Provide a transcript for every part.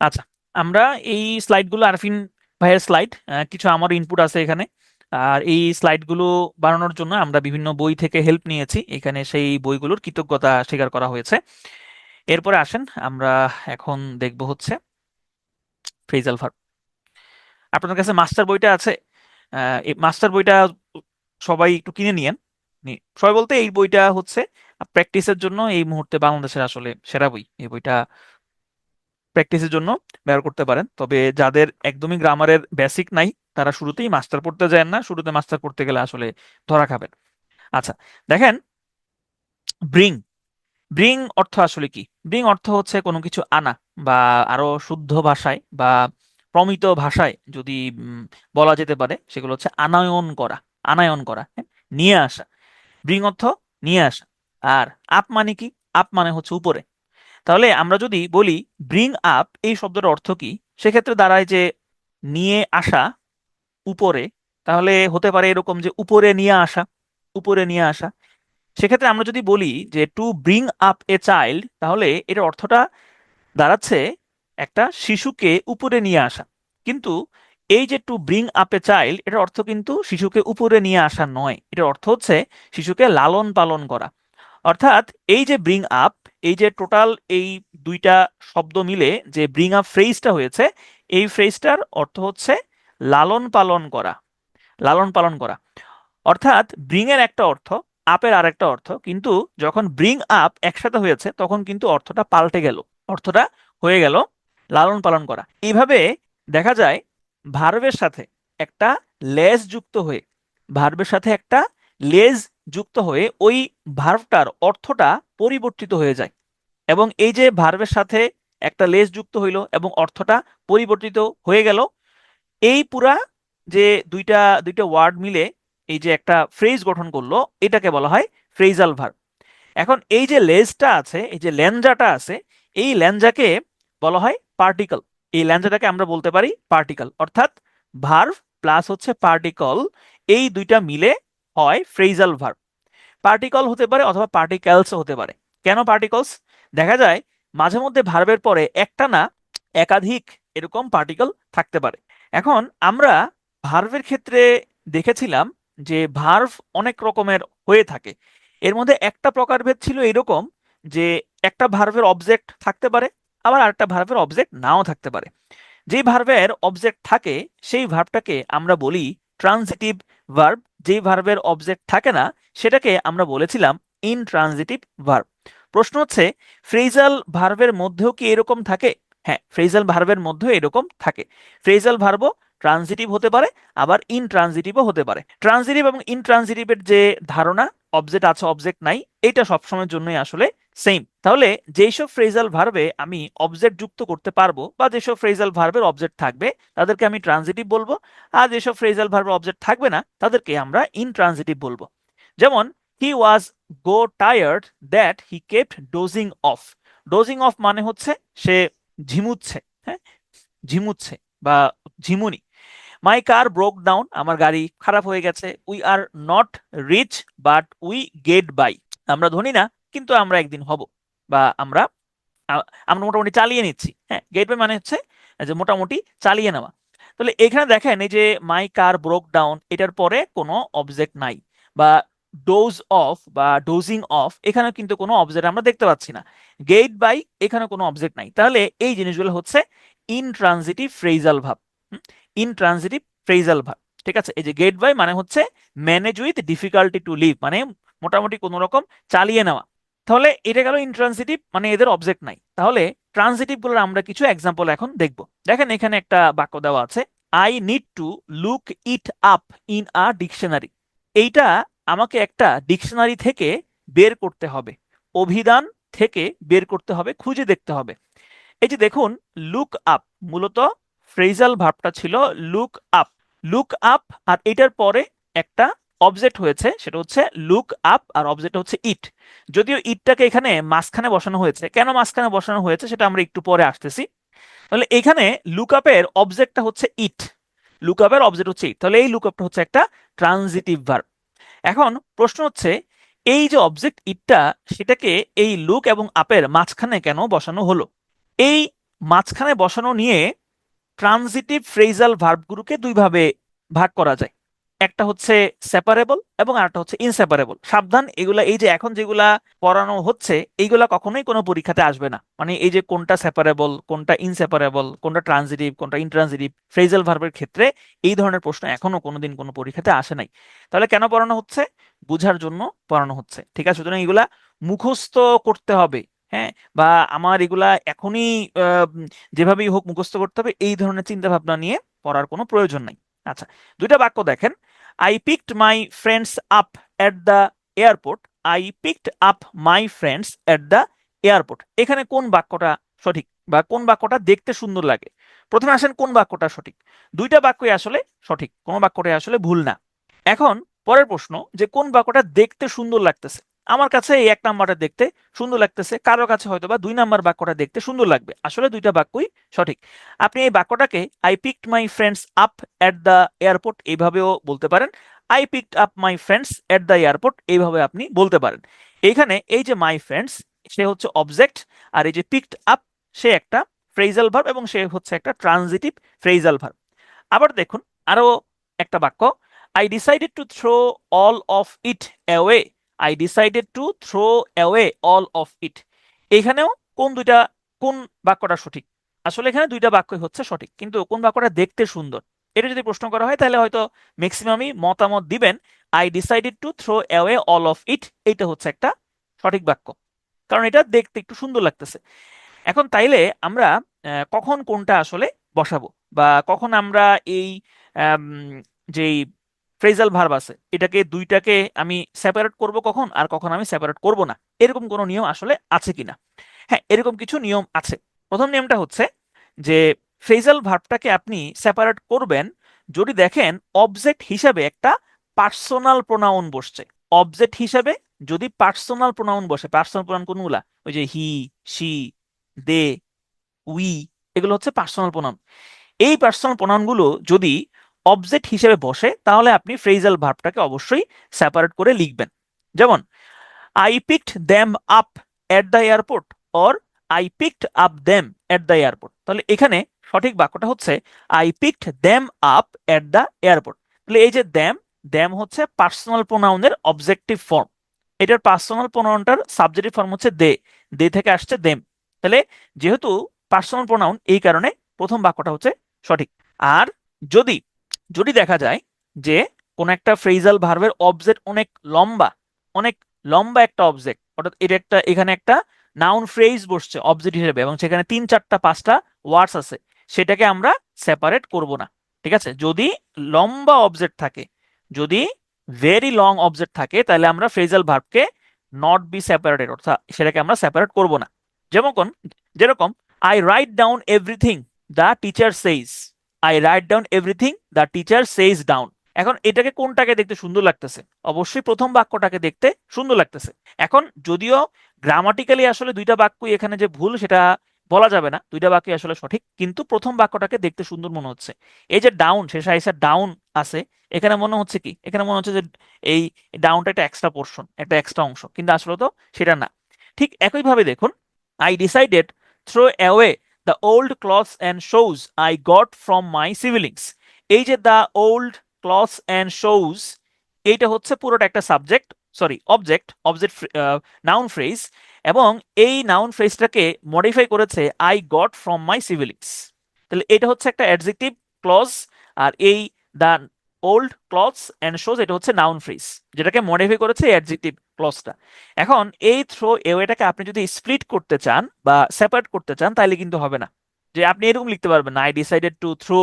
আচ্ছা, আমরা এই স্লাইডগুলো আরফিন ভাইয়ের স্লাইড, কিছু আমার ইনপুট আছে এখানে। আর এই স্লাইডগুলো বানানোর জন্য আমরা বিভিন্ন বই থেকে হেল্প নিয়েছি, এখানে সেই বইগুলোর কৃতজ্ঞতা স্বীকার করা হয়েছে। এরপরে আসেন আমরা এখন দেখব হচ্ছে ফ্রেজাল ভার্ব। আপনাদের কাছে মাস্টার বইটা আছে, এই মাস্টার বইটা সবাই একটু কিনে নিয়েন। সবাই বলতে এই বইটা হচ্ছে প্র্যাকটিসের জন্য এই মুহূর্তে বাংলাদেশের আসলে সেরা বই। এই বইটা প্র্যাকটিসের জন্য ব্যবহার করতে পারেন, তবে যাদের একদমই গ্রামারের বেসিক নাই তারা শুরুতেই মাস্টার পড়তে যায় না, শুরুতে মাস্টার পড়তে গেলে আসলে ধরা খাবেন। আচ্ছা, দেখেন, ব্রিং ব্রিং অর্থ আসলে কি? ব্রিং অর্থ হচ্ছে কোনো কিছু আনা, বা আরো শুদ্ধ ভাষায় বা প্রমিত ভাষায় যদি বলা যেতে পারে, সেগুলো হচ্ছে আনায়ন করা। আনায়ন করা, হ্যাঁ? নিয়ে আসা। ব্রিং অর্থ নিয়ে আসা। আর আপ মানে কি? আপ মানে হচ্ছে উপরে। তাহলে আমরা যদি বলি ব্রিং আপ, এই শব্দের অর্থ কি, সেক্ষেত্রে দাঁড়ায় যে নিয়ে আসা উপরে। তাহলে হতে পারে এরকম যে উপরে নিয়ে আসা, উপরে নিয়ে আসা। সেক্ষেত্রে আমরা যদি বলি যে to bring up a child, তাহলে এর অর্থটা দাঁড়াচ্ছে একটা শিশুকে উপরে নিয়ে আসা। কিন্তু এই যে to bring up a child, এটার অর্থ কিন্তু শিশুকে উপরে নিয়ে আসা নয়, এটার অর্থ হচ্ছে শিশুকে লালন পালন করা। অর্থাৎ এই যে ব্রিং আপ, এই যে টোটাল এই দুইটা শব্দ মিলে যে ব্রিং আপ ফ্রেজটা হয়েছে, এই ফ্রেজটার অর্থ হচ্ছে লালন পালন করা। লালন পালন করা। অর্থাৎ ব্রিং এর একটা অর্থ, আপের আর একটা অর্থ, কিন্তু যখন ব্রিং আপ একসাথে হয়েছে তখন কিন্তু অর্থটা পাল্টে গেল। অর্থটা হয়ে গেল লালন পালন করা। এইভাবে দেখা যায় ভার্বের সাথে একটা লেজ যুক্ত হয়ে, ভার্বের সাথে একটা লেজ যুক্ত হয়ে ওই ভার্বটার অর্থটা পরিবর্তিত হয়ে যায়। এবং এই যে ভার্বের সাথে একটা লেজ যুক্ত হইল এবং অর্থটা পরিবর্তিত হয়ে গেল, এই পুরা যে দুইটা দুইটা ওয়ার্ড মিলে এই যে একটা ফ্রেজ গঠন করলো, এটাকে বলা হয় ফ্রেজাল ভার্ব। এখন এই যে লেজটা আছে, এই যে ল্যাঞ্জাটা আছে, এই ল্যাঞ্জাকে বলা হয় পার্টিকল। এই ল্যাঞ্জাটাকে আমরা বলতে পারি পার্টিকল। অর্থাৎ ভার্ব প্লাস হচ্ছে পার্টিকল, এই দুইটা মিলে হয় ফ্রেজাল ভার্ব। পার্টিকল হতে পারে অথবা পার্টিকেলস হতে পারে। কেন পার্টিকলস? দেখা যায় মাঝে মধ্যে ভার্বের পরে একটা না একাধিক এরকম পার্টিকল থাকতে পারে। এখন আমরা ভার্বের ক্ষেত্রে দেখেছিলাম যে ভার্ব অনেক রকমের হয়ে থাকে। এর মধ্যে একটা প্রকারভেদ ছিল এরকম যে একটা ভার্বের অবজেক্ট থাকতে পারে, আবার আরেকটা ভার্বের অবজেক্ট নাও থাকতে পারে। যে ভার্বের অবজেক্ট থাকে সেই ভার্বটাকে আমরা বলি ট্রানজিটিভ ভার্ব। যে ভার্বের অবজেক্ট থাকে না সেটাকে আমরা বলেছিলাম ইনট্রানজিটিভ ভার্ব। প্রশ্ন হচ্ছে, ফ্রেজাল ভার্বের মধ্যেও কি এরকম থাকে? হ্যাঁ, ফ্রেজাল ভার্বের মধ্যেও এরকম থাকে। ফ্রেজাল ভার্বও ট্রানজিটিভ হতে পারে, আবার ইনট্রানজিটিভও হতে পারে। ট্রানজিটিভ এবং ইনট্রানজিটিভের যে ধারণা, অবজেক্ট আছে অবজেক্ট নাই, এটা সবসময়ের জন্যই আসলে সেম। তাহলে যেসব ফ্রেজাল ভার্বে আমি অবজেক্ট যুক্ত করতে পারবো বা যেসব ফ্রেজাল ভার্বের অবজেক্ট থাকবে তাদেরকে আমি ট্রানজিটিভ বলবো, আর যেসব ফ্রেজাল ভার্বের অবজেক্ট থাকবে না তাদেরকে আমরা ইনট্রানজিটিভ বলবো। যেমন he was go tired that he kept dozing off. Dozing off মানে হচ্ছে সে ঝিমুচ্ছে, হ্যাঁ, ঝিমুচ্ছে বা ঝিমুনি। মাই কার ব্রোক ডাউন, আমার গাড়ি খারাপ হয়ে গেছে। We are not rich but we get by, আমরা ধনী না কিন্তু আমরা একদিন হব, বা আমরা মোটামুটি চালিয়ে নিচ্ছি। হ্যাঁ, গেট বাই মানে হচ্ছে যে মোটামুটি চালিয়ে নেওয়া। তাহলে এখানে দেখেন এই যে মাই কার ব্রোক ডাউন, এটার পরে কোনো অবজেক্ট নাই, বা ডোজ অফ বা ডোজিং অফ, এখানে কিন্তু কোনো অবজেক্ট আমরা দেখতে পাচ্ছি না। গেট বাই, এখানে কোনো অবজেক্ট নাই। তাহলে এই জিনিসগুলো হচ্ছে intransitive phrasal verb. Intransitive phrasal verb, ঠিক আছে? এই যে গেট বাই মানে হচ্ছে manage with difficulty to live, মানে মোটামুটি কোনো রকম চালিয়ে নেওয়া। তাহলে এটা গেল ইনট্রানজিটিভ, মানে এদের অবজেক্ট নাই। তাহলে ট্রানজিটিভ গুলোর আমরা কিছু এক্সাম্পল এখন দেখব। দেখেন এখানে একটা বাক্য দেওয়া আছে, I need to look it up in a dictionary. এইটা আমাকে একটা ডিকশনারি থেকে বের করতে হবে, অভিধান থেকে বের করতে হবে, খুঁজে দেখতে হবে। এই যে দেখুন, লুক আপ মূলত ফ্রেজাল ভার্বটা ছিল লুক আপ। লুক আপ, আর এটার পরে একটা অবজেক্ট হয়েছে, সেটা হচ্ছে লুক আপ, আর অবজেক্ট হচ্ছে ইট। যদিও ইটটাকে এখানে মাঝখানে বসানো হয়েছে, কেন মাঝখানে বসানো হয়েছে সেটা আমরা একটু পরে আসতেছি। তাহলে এখানে লুক আপের অবজেক্টটা হচ্ছে ইট, লুক আপের অবজেক্ট হচ্ছে ইট, তাহলে এই লুক আপটা হচ্ছে একটা ট্রানজিটিভ ভার্ব। এখন প্রশ্ন হচ্ছে, এই যে অবজেক্ট ইটটা, সেটাকে এই লুক এবং আপের মাঝখানে কেন বসানো হলো? এই মাঝখানে বসানো নিয়ে ট্রানজিটিভ ফ্রেজাল ভার্বগুলোকে দুইভাবে ভাগ করা যায়। একটা হচ্ছে সেপারেবল এবং আরেকটা হচ্ছে ইনসেপারেবল। সাবধান, এগুলা এই যে এখন যেগুলা পড়ানো হচ্ছে এইগুলা কখনোই কোনো পরীক্ষাতে আসবে না। মানে এই যে কোনটা সেপারেবল, কোনটা ইনসেপারেবল, কোনটা ট্রানজিটিভ, কোনটা ইনট্রানজিটিভ ফ্রেজাল ভার্বের ক্ষেত্রে এই ধরনের প্রশ্ন এখনো কোনোদিন কোনো পরীক্ষাতে আসে নাই। তাহলে কেন পড়ানো হচ্ছে? বুঝার জন্য পড়ানো হচ্ছে, ঠিক আছে? সুতরাং এগুলা মুখস্থ করতে হবে, হ্যাঁ, বা আমার এগুলা এখনই যেভাবেই হোক মুখস্থ করতে হবে এই ধরনের চিন্তা ভাবনা নিয়ে পড়ার কোনো প্রয়োজন নাই। আচ্ছা, দুইটা বাক্য দেখেন। I picked my friends up at the airport. I picked up my friends at the airport. এখানে কোন বাক্যটা সঠিক বা কোন বাক্যটা দেখতে সুন্দর লাগে? প্রথমে আসেন কোন বাক্যটা সঠিক। দুইটা বাক্যই আসলে সঠিক, কোনো বাক্যটাই আসলে ভুল না। এখন পরের প্রশ্ন যে কোন বাক্যটা দেখতে সুন্দর লাগতেছে। আমার কাছে এই 1 নাম্বারটা দেখতে সুন্দর লাগতেছে, কারোর কাছে হয়তো বা 2 নাম্বার বাক্যটা দেখতে সুন্দর লাগবে। আসলে দুইটা বাক্যই সঠিক। আপনি এই বাক্যটাকে I picked my friends up at the airport এইভাবেও বলতে পারেন, I picked up my friends at the airport এইভাবে আপনি বলতে পারেন। এইখানে এই যে মাই ফ্রেন্ডস সে হচ্ছে অবজেক্ট, আর এই যে পিকড আপ সে একটা ফ্রেজাল ভার্ব এবং সে হচ্ছে একটা ট্রানজিটিভ ফ্রেজাল ভার্ব। আবার দেখুন আরো একটা বাক্য, I decided to throw all of it away. I decided to throw away all of it. এখানেও কোন বাক্যটা সঠিক? আসলে এখানে দুইটা বাক্যই হচ্ছে সঠিক, কিন্তু কোন বাক্যটা দেখতে সুন্দর এটা যদি প্রশ্ন করা হয় তাহলে হয়তো ম্যাক্সিমামই মতামত দিবেন I decided to throw away all of it, এইটা হচ্ছে একটা সঠিক বাক্য, কারণ এটা দেখতে একটু সুন্দর লাগতেছে। এখন তাইলে আমরা কখন কোনটা আসলে বসাবো, বা কখন আমরা এই আম, যেই ফ্রেজাল ভার্ব আছে এটাকে দুইটাকে আমি সেপারেট করব কখন, আর কখন আমি সেপারেট করব না, এরকম কোনো নিয়ম আসলে আছে কিনা? হ্যাঁ, এরকম কিছু নিয়ম আছে। প্রথম নিয়মটা হচ্ছে যে ফ্রেজাল ভার্বটাকে আপনি সেপারেট করবেন যদি দেখেন অবজেক্ট হিসাবে একটা পার্সোনাল প্রোনাউন বসছে। অবজেক্ট হিসাবে যদি পার্সোনাল প্রোনাউন বসে, পার্সোনাল প্রোনাউন কোনগুলা? ওই যে হি, শি, দে, উই, এগুলো হচ্ছে পার্সোনাল প্রোনাউন। এই পার্সোনাল প্রোনাউন গুলো যদি অবজেক্ট হিসেবে বসে তাহলে আপনি ফ্রেজাল ভার্বটাকে অবশ্যই সেপারেট করে লিখবেন। যেমন I picked them up at the airport or I picked up them at the airport. তাহলে এখানে সঠিক বাক্যটা হচ্ছে I picked them up at the airport. তাহলে এই যে দেম, দেম হচ্ছে পার্সোনাল প্রোনাউনের অবজেক্টিভ ফর্ম। এটার পার্সোনাল প্রোনাউনটার সাবজেক্টিভ ফর্ম হচ্ছে দে, দে থেকে আসছে দেম। তাহলে যেহেতু পার্সোনাল প্রোনাউন এই কারণে প্রথম বাক্যটা হচ্ছে সঠিক। আর যদি যদি দেখা যায় যে কোন একটা ফ্রেজাল ভার্বের অবজেক্ট অনেক লম্বা, অনেক লম্বা একটা অবজেক্ট, অর্থাৎ এটা একটা এখানে একটা নাউন ফ্রেজ বসছে অবজেক্ট হিসেবে এবং সেখানে 3, 4, 5টা ওয়ার্ডস আছে, সেটাকে আমরা সেপারেট করব না। ঠিক আছে? যদি লম্বা অবজেক্ট থাকে, যদি ভেরি লং অবজেক্ট থাকে, তাহলে আমরা ফ্রেজাল ভার্বকে নট বি সেপারেটেড অর্থাৎ সেটাকে আমরা সেপারেট করব না। যেমন যেরকম I write down everything the teacher সেইজ। I write down everything the teacher সেইজ down. এখন এটাকে কোনটাকে দেখতে সুন্দর লাগতেছে? অবশ্যই প্রথম বাক্যটাকে দেখতে সুন্দর লাগতেছে। এখন যদিও গ্রামাটিক্যালি আসলে দুইটা বাক্যই এখানে যে ভুল সেটা বলা যাবে না, দুইটা বাক্যই আসলে সঠিক, কিন্তু প্রথম বাক্যটাকে দেখতে সুন্দর মনে হচ্ছে। এই যে ডাউন, শেষে আইসা ডাউন আছে, এখানে মনে হচ্ছে কি? এখানে মনে হচ্ছে যে এই ডাউনটা একটা এক্সট্রা পোর্শন, একটা এক্সট্রা অংশ, কিন্তু আসলে তো সেটা না। ঠিক একইভাবে দেখুন I decided throw away the old clothes and shoes I got from my siblings. এই যে the old clothes and shoes, এইটা হচ্ছে পুরোটা একটা subject, sorry object, object noun phrase, এবং এই নাউন ফ্রেজটাকে মডিফাই করেছে I got from my siblings. তাহলে এটা হচ্ছে একটা অ্যাডজেক্টিভ ক্লজ, আর এই the old clothes and shoes এটা হচ্ছে নাউন ফ্রেজ যেটাকে মডিফাই করেছে অ্যাডজেক্টিভ ক্লজটা। এখন এই থ্রো এওয়েটাকে আপনি যদি স্প্লিট করতে চান বা সেপারেট করতে চান তাহলে কিন্তু হবে না। যে আপনি এরকম লিখতে পারবেন না I decided to throw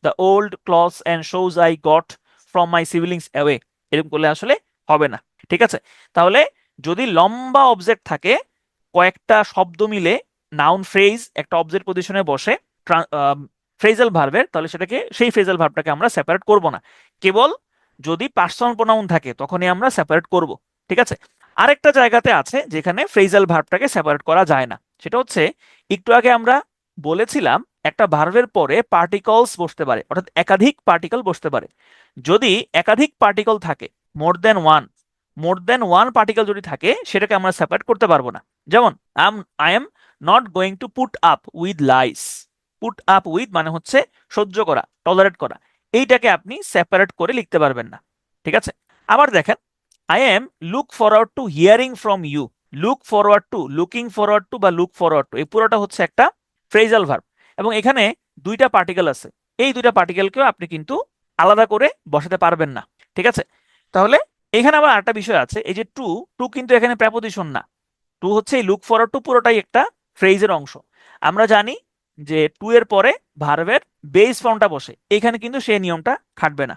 the old clothes and shoes I got from my siblings away, এরকম করলে আসলে হবে না। ঠিক আছে? তাহলে যদি লম্বা অবজেক্ট থাকে, কয়েকটা শব্দ মিলে নাউন ফ্রেজ একটা অবজেক্ট পজিশনে বসে ফ্রেজাল ভার্বের, তাহলে সেটাকে সেই ফ্রেজাল ভার্বটাকে আমরা সেপারেট করব না। কেবল যদি পার্সোনাল প্রোনাউন থাকে তখনই আমরা সেপারেট করব। ঠিক আছে? আরেকটা জায়গাতে আছে যেখানে ফ্রেজাল ভার্বটাকে সেপারেট করা যায় না, সেটা হচ্ছে একটু আগে আমরা বলেছিলাম একটা ভার্বের পরে পার্টিকলস বসতে পারে, অর্থাৎ একাধিক পার্টিকল বসতে পারে। যদি একাধিক পার্টিকল থাকে, more than one, more than one particle যদি থাকে সেটাকে আমরা সেপারেট করতে পারবো না। যেমন I am not going to put up with lies. Put up with মানে হচ্ছে সহ্য করা, টলারেট করা। এইটাকে আপনি সেপারেট করে লিখতে পারবেন না। ঠিক আছে, আবার দেখেন, I am look forward to hearing from you. Look forward to, looking forward to বা লুক ফরওয়ার্ড টু, এই পুরোটা হচ্ছে একটা ফ্রেজাল ভার্ব, এবং এখানে দুইটা পার্টিকেল আছে। এই দুইটা পার্টিকেলকেও আপনি কিন্তু আলাদা করে বসাতে পারবেন না। ঠিক আছে, তাহলে এখানে আবার আরেকটা বিষয় আছে, এই যে টু, টু কিন্তু এখানে প্রেপোজিশন না। টু হচ্ছে এই লুক ফরওয়ার্ড টু পুরোটাই একটা ফ্রেজের অংশ। আমরা জানি যে টু এর পরে ভার্বের বেস ফর্মটা বসে, এখানে কিন্তু সেই নিয়মটা খাটবে না।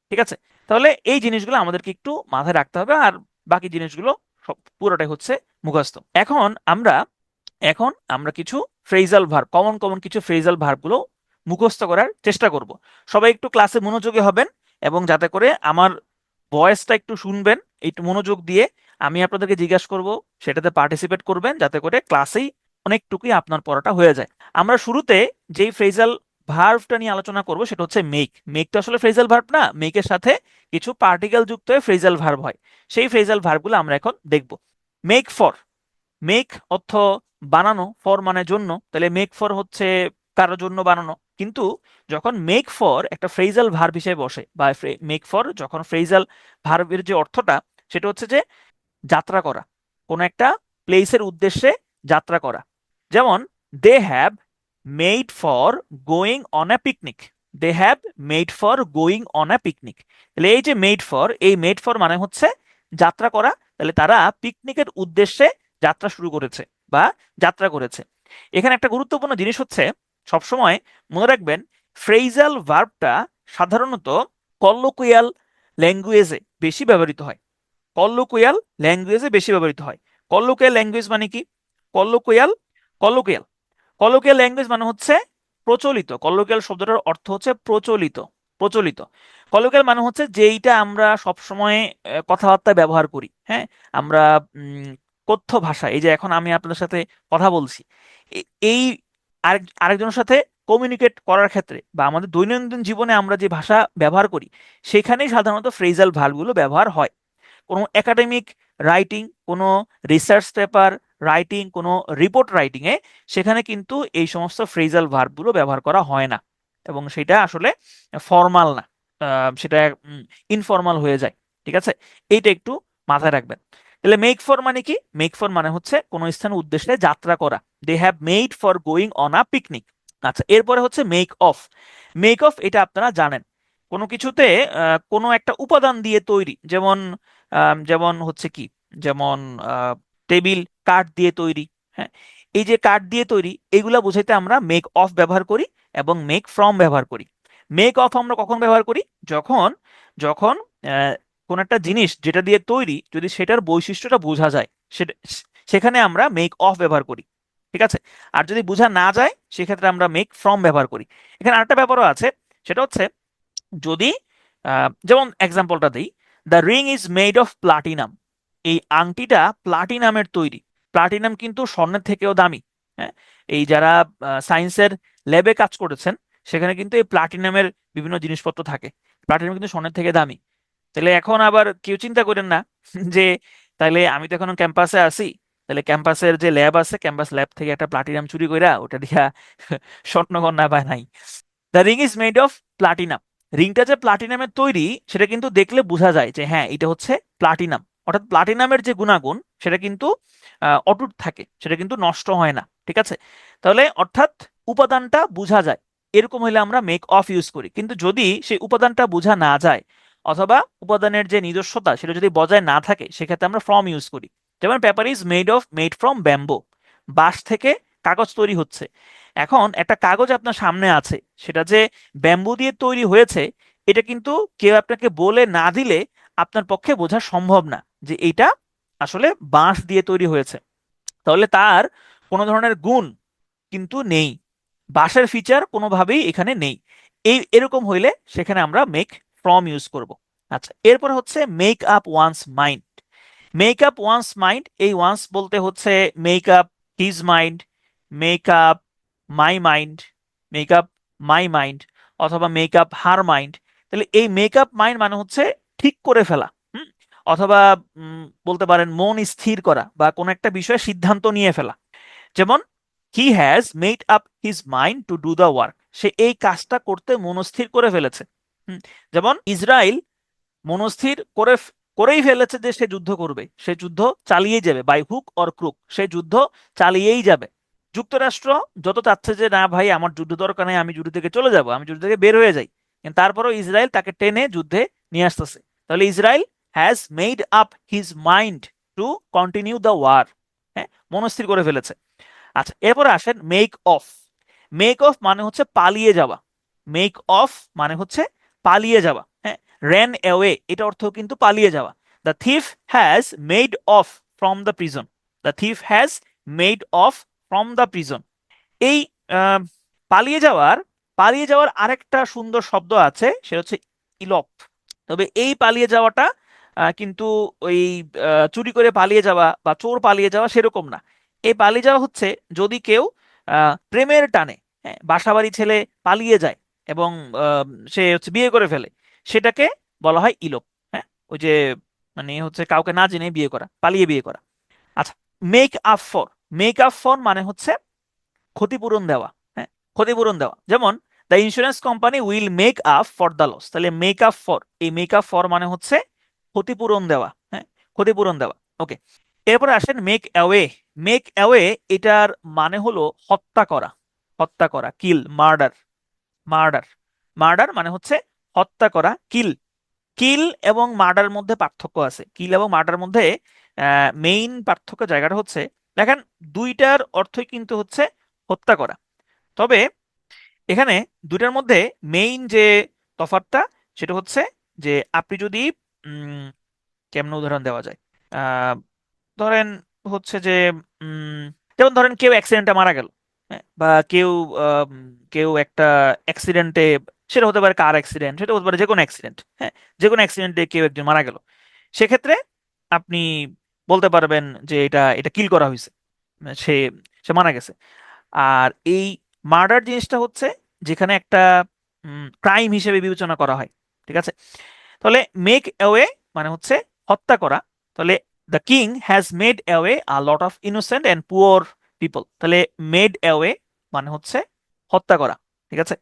ঠিক আছে, তাহলে এই জিনিসগুলো আমাদেরকে একটু মাথায় রাখতে হবে, আর বাকি জিনিসগুলো সব পুরোটাই হচ্ছে মুখস্থ। এখন আমরা কিছু ফ্রেজাল ভার্ব, কমন কমন কিছু ফ্রেজাল ভার্বগুলো মুখস্থ করার চেষ্টা করব। সবাই একটু ক্লাসে মনোযোগী হবেন, এবং যাতে করে আমার ভয়েসটা একটু শুনবেন একটু মনোযোগ দিয়ে, আমি আপনাদেরকে জিজ্ঞাসা করব, সেটাতে পার্টিসিপেট করবেন, যাতে করে ক্লাসেই অনেকটুকুই আপনার পড়াটা হয়ে যায়। আমরা শুরুতে যেই ফ্রেজাল ভার্বটা নিয়ে আলোচনা করব সেটা হচ্ছে মেক। মেক তো আসলে ফ্রেজাল ভার্ব না, মেকের সাথে কিছু পার্টিকেল যুক্ত হয়ে ফ্রেজাল ভার্ব হয়। সেই ফ্রেজাল ভার্বগুলো আমরা এখন দেখব। মেক ফর, মেক অর্থ বানানো, ফর মানে জন্য, তাহলে মেক ফর হচ্ছে কারোর জন্য বানানো। কিন্তু যখন মেক ফর একটা ফ্রেজাল ভার্ব হিসেবে বসে, বা মেক ফর যখন ফ্রেজাল ভার্বের যে অর্থটা, সেটা হচ্ছে যে যাত্রা করা, কোনো একটা প্লেসের উদ্দেশ্যে যাত্রা করা। যেমন they have made for going on a picnic. They have made for going on a picnic. তাহলে এই যে মেড ফর, এই মেড ফর মানে হচ্ছে যাত্রা করা। তাহলে তারা পিকনিকের উদ্দেশ্যে যাত্রা শুরু করেছে বা যাত্রা করেছে। এখানে একটা গুরুত্বপূর্ণ জিনিস হচ্ছে, সবসময় মনে রাখবেন, ফ্রেজাল ভার্বটা সাধারণত কল্লোকুয়াল ল্যাঙ্গুয়েজে বেশি ব্যবহৃত হয়। কল্লোকুয়াল ল্যাঙ্গুয়েজে বেশি ব্যবহৃত হয়। কল্লোকুয়াল ল্যাঙ্গুয়েজ মানে কি? কল্লোকুয়াল কল্লোকিয়াল কল্লোকিয়াল ল্যাঙ্গুয়েজ মানে হচ্ছে প্রচলিত। কল্লোকিয়াল শব্দটার অর্থ হচ্ছে প্রচলিত। প্রচলিত কল্লোকিয়াল মানে হচ্ছে যেইটা আমরা সব সময় কথাবার্তায় ব্যবহার করি। হ্যাঁ, আমরা কথ্য ভাষা, এই যে এখন আমি আপনাদের সাথে কথা বলছি, এই আরেকজনের সাথে কমিউনিকেট করার ক্ষেত্রে বা আমাদের দৈনন্দিন জীবনে আমরা যে ভাষা ব্যবহার করি, সেখানেই সাধারণত ফ্রেজাল ভার্বগুলো ব্যবহার হয়। কোনো একাডেমিক রাইটিং, কোনো রিসার্চ পেপার রাইটিং, কোনো রিপোর্ট রাইটিংয়ে, সেখানে কিন্তু এই সমস্ত ফ্রেজাল ভার্বগুলো ব্যবহার করা হয় না, এবং সেটা আসলে ফর্মাল না, সেটা ইনফর্মাল হয়ে যায়। ঠিক আছে, এইটা একটু মাথায় রাখবেন। তাহলে মেক ফর মানে কি? মেক ফর মানে হচ্ছে কোনো স্থানের উদ্দেশ্যে যাত্রা করা। They have made for going on a picnic. আচ্ছা, এরপরে হচ্ছে মেক অফ। মেক অফ এটা আপনারা জানেন, কোনো কিছুতে কোনো একটা উপাদান দিয়ে তৈরি, যেমন যেমন হচ্ছে কি, যেমন টেবিল কাঠ দিয়ে তৈরি। হ্যাঁ, এই যে কাঠ দিয়ে তৈরি, এগুলা বোঝাইতে আমরা মেক অফ ব্যবহার করি এবং মেক ফ্রম ব্যবহার করি। মেক অফ আমরা কখন ব্যবহার করি? যখন যখন কোন একটা জিনিস যেটা দিয়ে তৈরি, যদি সেটার বৈশিষ্ট্যটা বোঝা যায়, সেটা সেখানে আমরা মেক অফ ব্যবহার করি। ঠিক আছে, আর যদি বোঝা না যায়, সেক্ষেত্রে আমরা মেক ফ্রম ব্যবহার করি। এখানে আরেকটা ব্যাপারও আছে, সেটা হচ্ছে যদি যেমন এক্সাম্পলটা দিই, the ring is made of platinum. এই আংটিটা প্লাটিনামের তৈরি। প্লাটিনাম কিন্তু স্বর্ণের থেকেও দামি। হ্যাঁ, এই যারা সায়েন্সের ল্যাবে কাজ করেছেন, সেখানে কিন্তু এই প্লাটিনামের বিভিন্ন জিনিসপত্র থাকে। প্লাটিনাম কিন্তু স্বর্ণের থেকে দামি। তাহলে এখন আবার কেউ চিন্তা করেন না যে তাহলে আমি তো এখন ক্যাম্পাসে আছি, তাহলে ক্যাম্পাসের যে ল্যাব আছে, ক্যাম্পাস ল্যাব থেকে একটা প্লাটিনাম চুরি কইরা ওটা দিয়া স্বর্ণগন্যা পায় নাই। The ring is made of platinum. রিংটা যে প্লাটিনামের তৈরি, সেটা কিন্তু দেখলে বোঝা যায় যে হ্যাঁ, এটা হচ্ছে প্লাটিনাম। অর্থাৎ প্লাটিনামের যে গুণাগুণ, সেটা কিন্তু অটুট থাকে, সেটা কিন্তু নষ্ট হয় না। ঠিক আছে, তাহলে অর্থাৎ উপাদানটা বোঝা যায়, এরকম হলে আমরা মেক অফ ইউজ করি। কিন্তু যদি সেই উপাদানটা বোঝা না যায়, অথবা উপাদানের যে নিজস্বতা সেটা যদি বজায় না থাকে, সেক্ষেত্রে আমরা ফ্রম ইউজ করি। যেমন paper is made from bamboo. বাঁশ থেকে কাগজ তৈরি হচ্ছে। এখন একটা কাগজ আপনার সামনে আছে, সেটা যে ব্যাম্বু দিয়ে তৈরি হয়েছে, এটা কিন্তু কেউ আপনাকে বলে না দিলে আপনার পক্ষে বোঝা সম্ভব না যে এটা আসলে বাঁশ দিয়ে তৈরি হয়েছে। তাহলে তার কোনো ধরনের গুণ কিন্তু নেই, বাঁশের ফিচার কোনোভাবেই এখানে নেই। এরকম হইলে সেখানে আমরা মেক ফ্রম ইউজ করব। আচ্ছা, এরপরে হচ্ছে make up once mind. Make up once mind, এই ওয়ান্স বলতে হচ্ছে make up his mind, make up my mind, make up my mind, অথবা মেক আপ হার মাইন্ড। তাহলে এই মেক আপ মাইন্ড মানে হচ্ছে ঠিক করে ফেলা। হুম, অথবা বলতে পারেন মন স্থির করা বা কোনো একটা বিষয়ে সিদ্ধান্ত নিয়ে ফেলা। যেমন he has made up his mind to do the work, সে এই কাজটা করতে মনস্থির করে ফেলেছে। যেমন ইসরায়েল মনস্থির করেই ফেলেছে যে সে যুদ্ধ করবে, সে যুদ্ধ চালিয়ে যাবে, বাই হুক অর ক্রুক সে যুদ্ধ চালিয়েই যাবে। যুক্তরাষ্ট্র যত চাচ্ছে যে না ভাই আমার যুদ্ধ দরকার নেই, আমি যুদ্ধ থেকে চলে যাব, আমি যুদ্ধ থেকে বের হয়ে যাই, কিন্তু তারপরেও ইসরায়েল তাকে টেনে যুদ্ধে নিয়ে আসতেছে। তাহলে Israel has made up his mind to continue the war, হ্যাঁ, মনস্থির করে ফেলেছে। আচ্ছা, এরপরে আসেন মেক অফ। মেক অফ মানে হচ্ছে পালিয়ে যাওয়া। মেক অফ মানে হচ্ছে পালিয়ে যাওয়া, হ্যাঁ। র্যান অ্যাওয়ে এটা অর্থ কিন্তু পালিয়ে যাওয়া। The thief has made of from the prison. The thief has made of from the prison. এই আহ, পালিয়ে যাওয়ার আরেকটা সুন্দর শব্দ আছে, সেটা হচ্ছে ইলপ। তবে এই পালিয়ে যাওয়াটা কিন্তু ওই চুরি করে পালিয়ে যাওয়া বা চোর পালিয়ে যাওয়া সেরকম না। এই পালিয়ে যাওয়া হচ্ছে যদি কেউ প্রেমের টানে, হ্যাঁ, বাসাবাড়ি ছেলে পালিয়ে যায় এবং আহ, সে হচ্ছে বিয়ে করে ফেলে, সেটাকে বলা হয় ইলোপ। হ্যাঁ, ওই যে মানে হচ্ছে কাউকে না জেনে বিয়ে করা, পালিয়ে বিয়ে করা। আচ্ছা, make up for. Make up for মানে হচ্ছে ক্ষতিপূরণ দেওয়া, হ্যাঁ, ক্ষতিপূরণ দেওয়া। যেমন the insurance company will make up for the loss. তাহলে মেক আপ ফর, এই মেক আপ ফর মানে হচ্ছে ক্ষতিপূরণ দেওয়া, হ্যাঁ, ক্ষতিপূরণ দেওয়া। ওকে, এরপরে আসেন মেক অ্যাওয়ে। মেক অ্যাওয়ে এটার মানে হলো হত্যা করা। হত্যা করা, কিল, মার্ডার। মার্ডার, মার্ডার মানে হচ্ছে হত্যা করা, কিল। কিল এবং মার্ডার মধ্যে পার্থক্য আছে। কিল এবং মার্ডার মধ্যে মেইন পার্থক্য জায়গাটা হচ্ছে, দেখেন দুইটার অর্থই কিন্তু হচ্ছে হত্যা করা। তবে এখানে দুইটার মধ্যে মেইন যে তফাৎটা সেটা হচ্ছে যে আপনি যদি উম, কেমন উদাহরণ দেওয়া যায়, আহ, ধরেন হচ্ছে যে যেমন ধরেন কেউ অ্যাক্সিডেন্টে মারা গেল, হ্যাঁ, বা কেউ কেউ একটা অ্যাক্সিডেন্টে, সেটা হতে পারে কার অ্যাক্সিডেন্ট, সেটা হতে পারে যে কোনো অ্যাক্সিডেন্ট, হ্যাঁ, যে কোনো অ্যাক্সিডেন্টে কেউ একজন মারা গেল, সেক্ষেত্রে আপনি বলতে পারবেন যে এটা এটা কিল করা হয়েছে, সে সে মারা গেছে। আর এই মার্ডার জিনিসটা হচ্ছে যেখানে একটা ক্রাইম হিসেবে বিবেচনা করা হয়, ঠিক আছে। তাহলে মেক অ্যাওয়ে মানে হচ্ছে হত্যা করা। তাহলে the king has made away a lot of innocent and poor people. তাহলে মেড অ্যাওয়ে মানে হচ্ছে হত্যা করা, ঠিক আছে।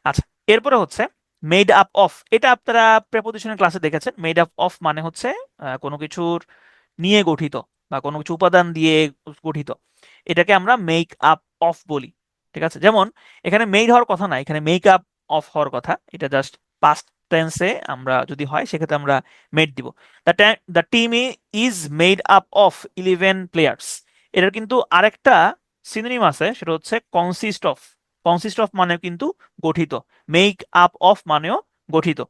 আচ্ছা, এরপরে হচ্ছে মেড আপ অফ। এটা আপনারা প্রেপোজিশনের ক্লাসে দেখেছেন। মেড আপ অফ মানে হচ্ছে কোনো কিছুর নিয়ে গঠিত বা কোনো কিছু উপাদান দিয়ে গঠিত, এটাকে আমরা মেক আপ অফ বলি, ঠিক আছে। যেমন এখানে মেড হওয়ার কথা না, এখানে মেক আপ অফ হওয়ার কথা। এটা জাস্ট পাস্ট টেন্সে আমরা যদি হয় সেক্ষেত্রে আমরা মেড দিব। The team is made up of 11 players. এটার কিন্তু আরেকটা সিনোনিম আছে, সেটা হচ্ছে কনসিস্ট অফ। কনসিস্ট অফ মানে কিন্তু গঠিত, মেক আপ অফ মানেও গঠিত।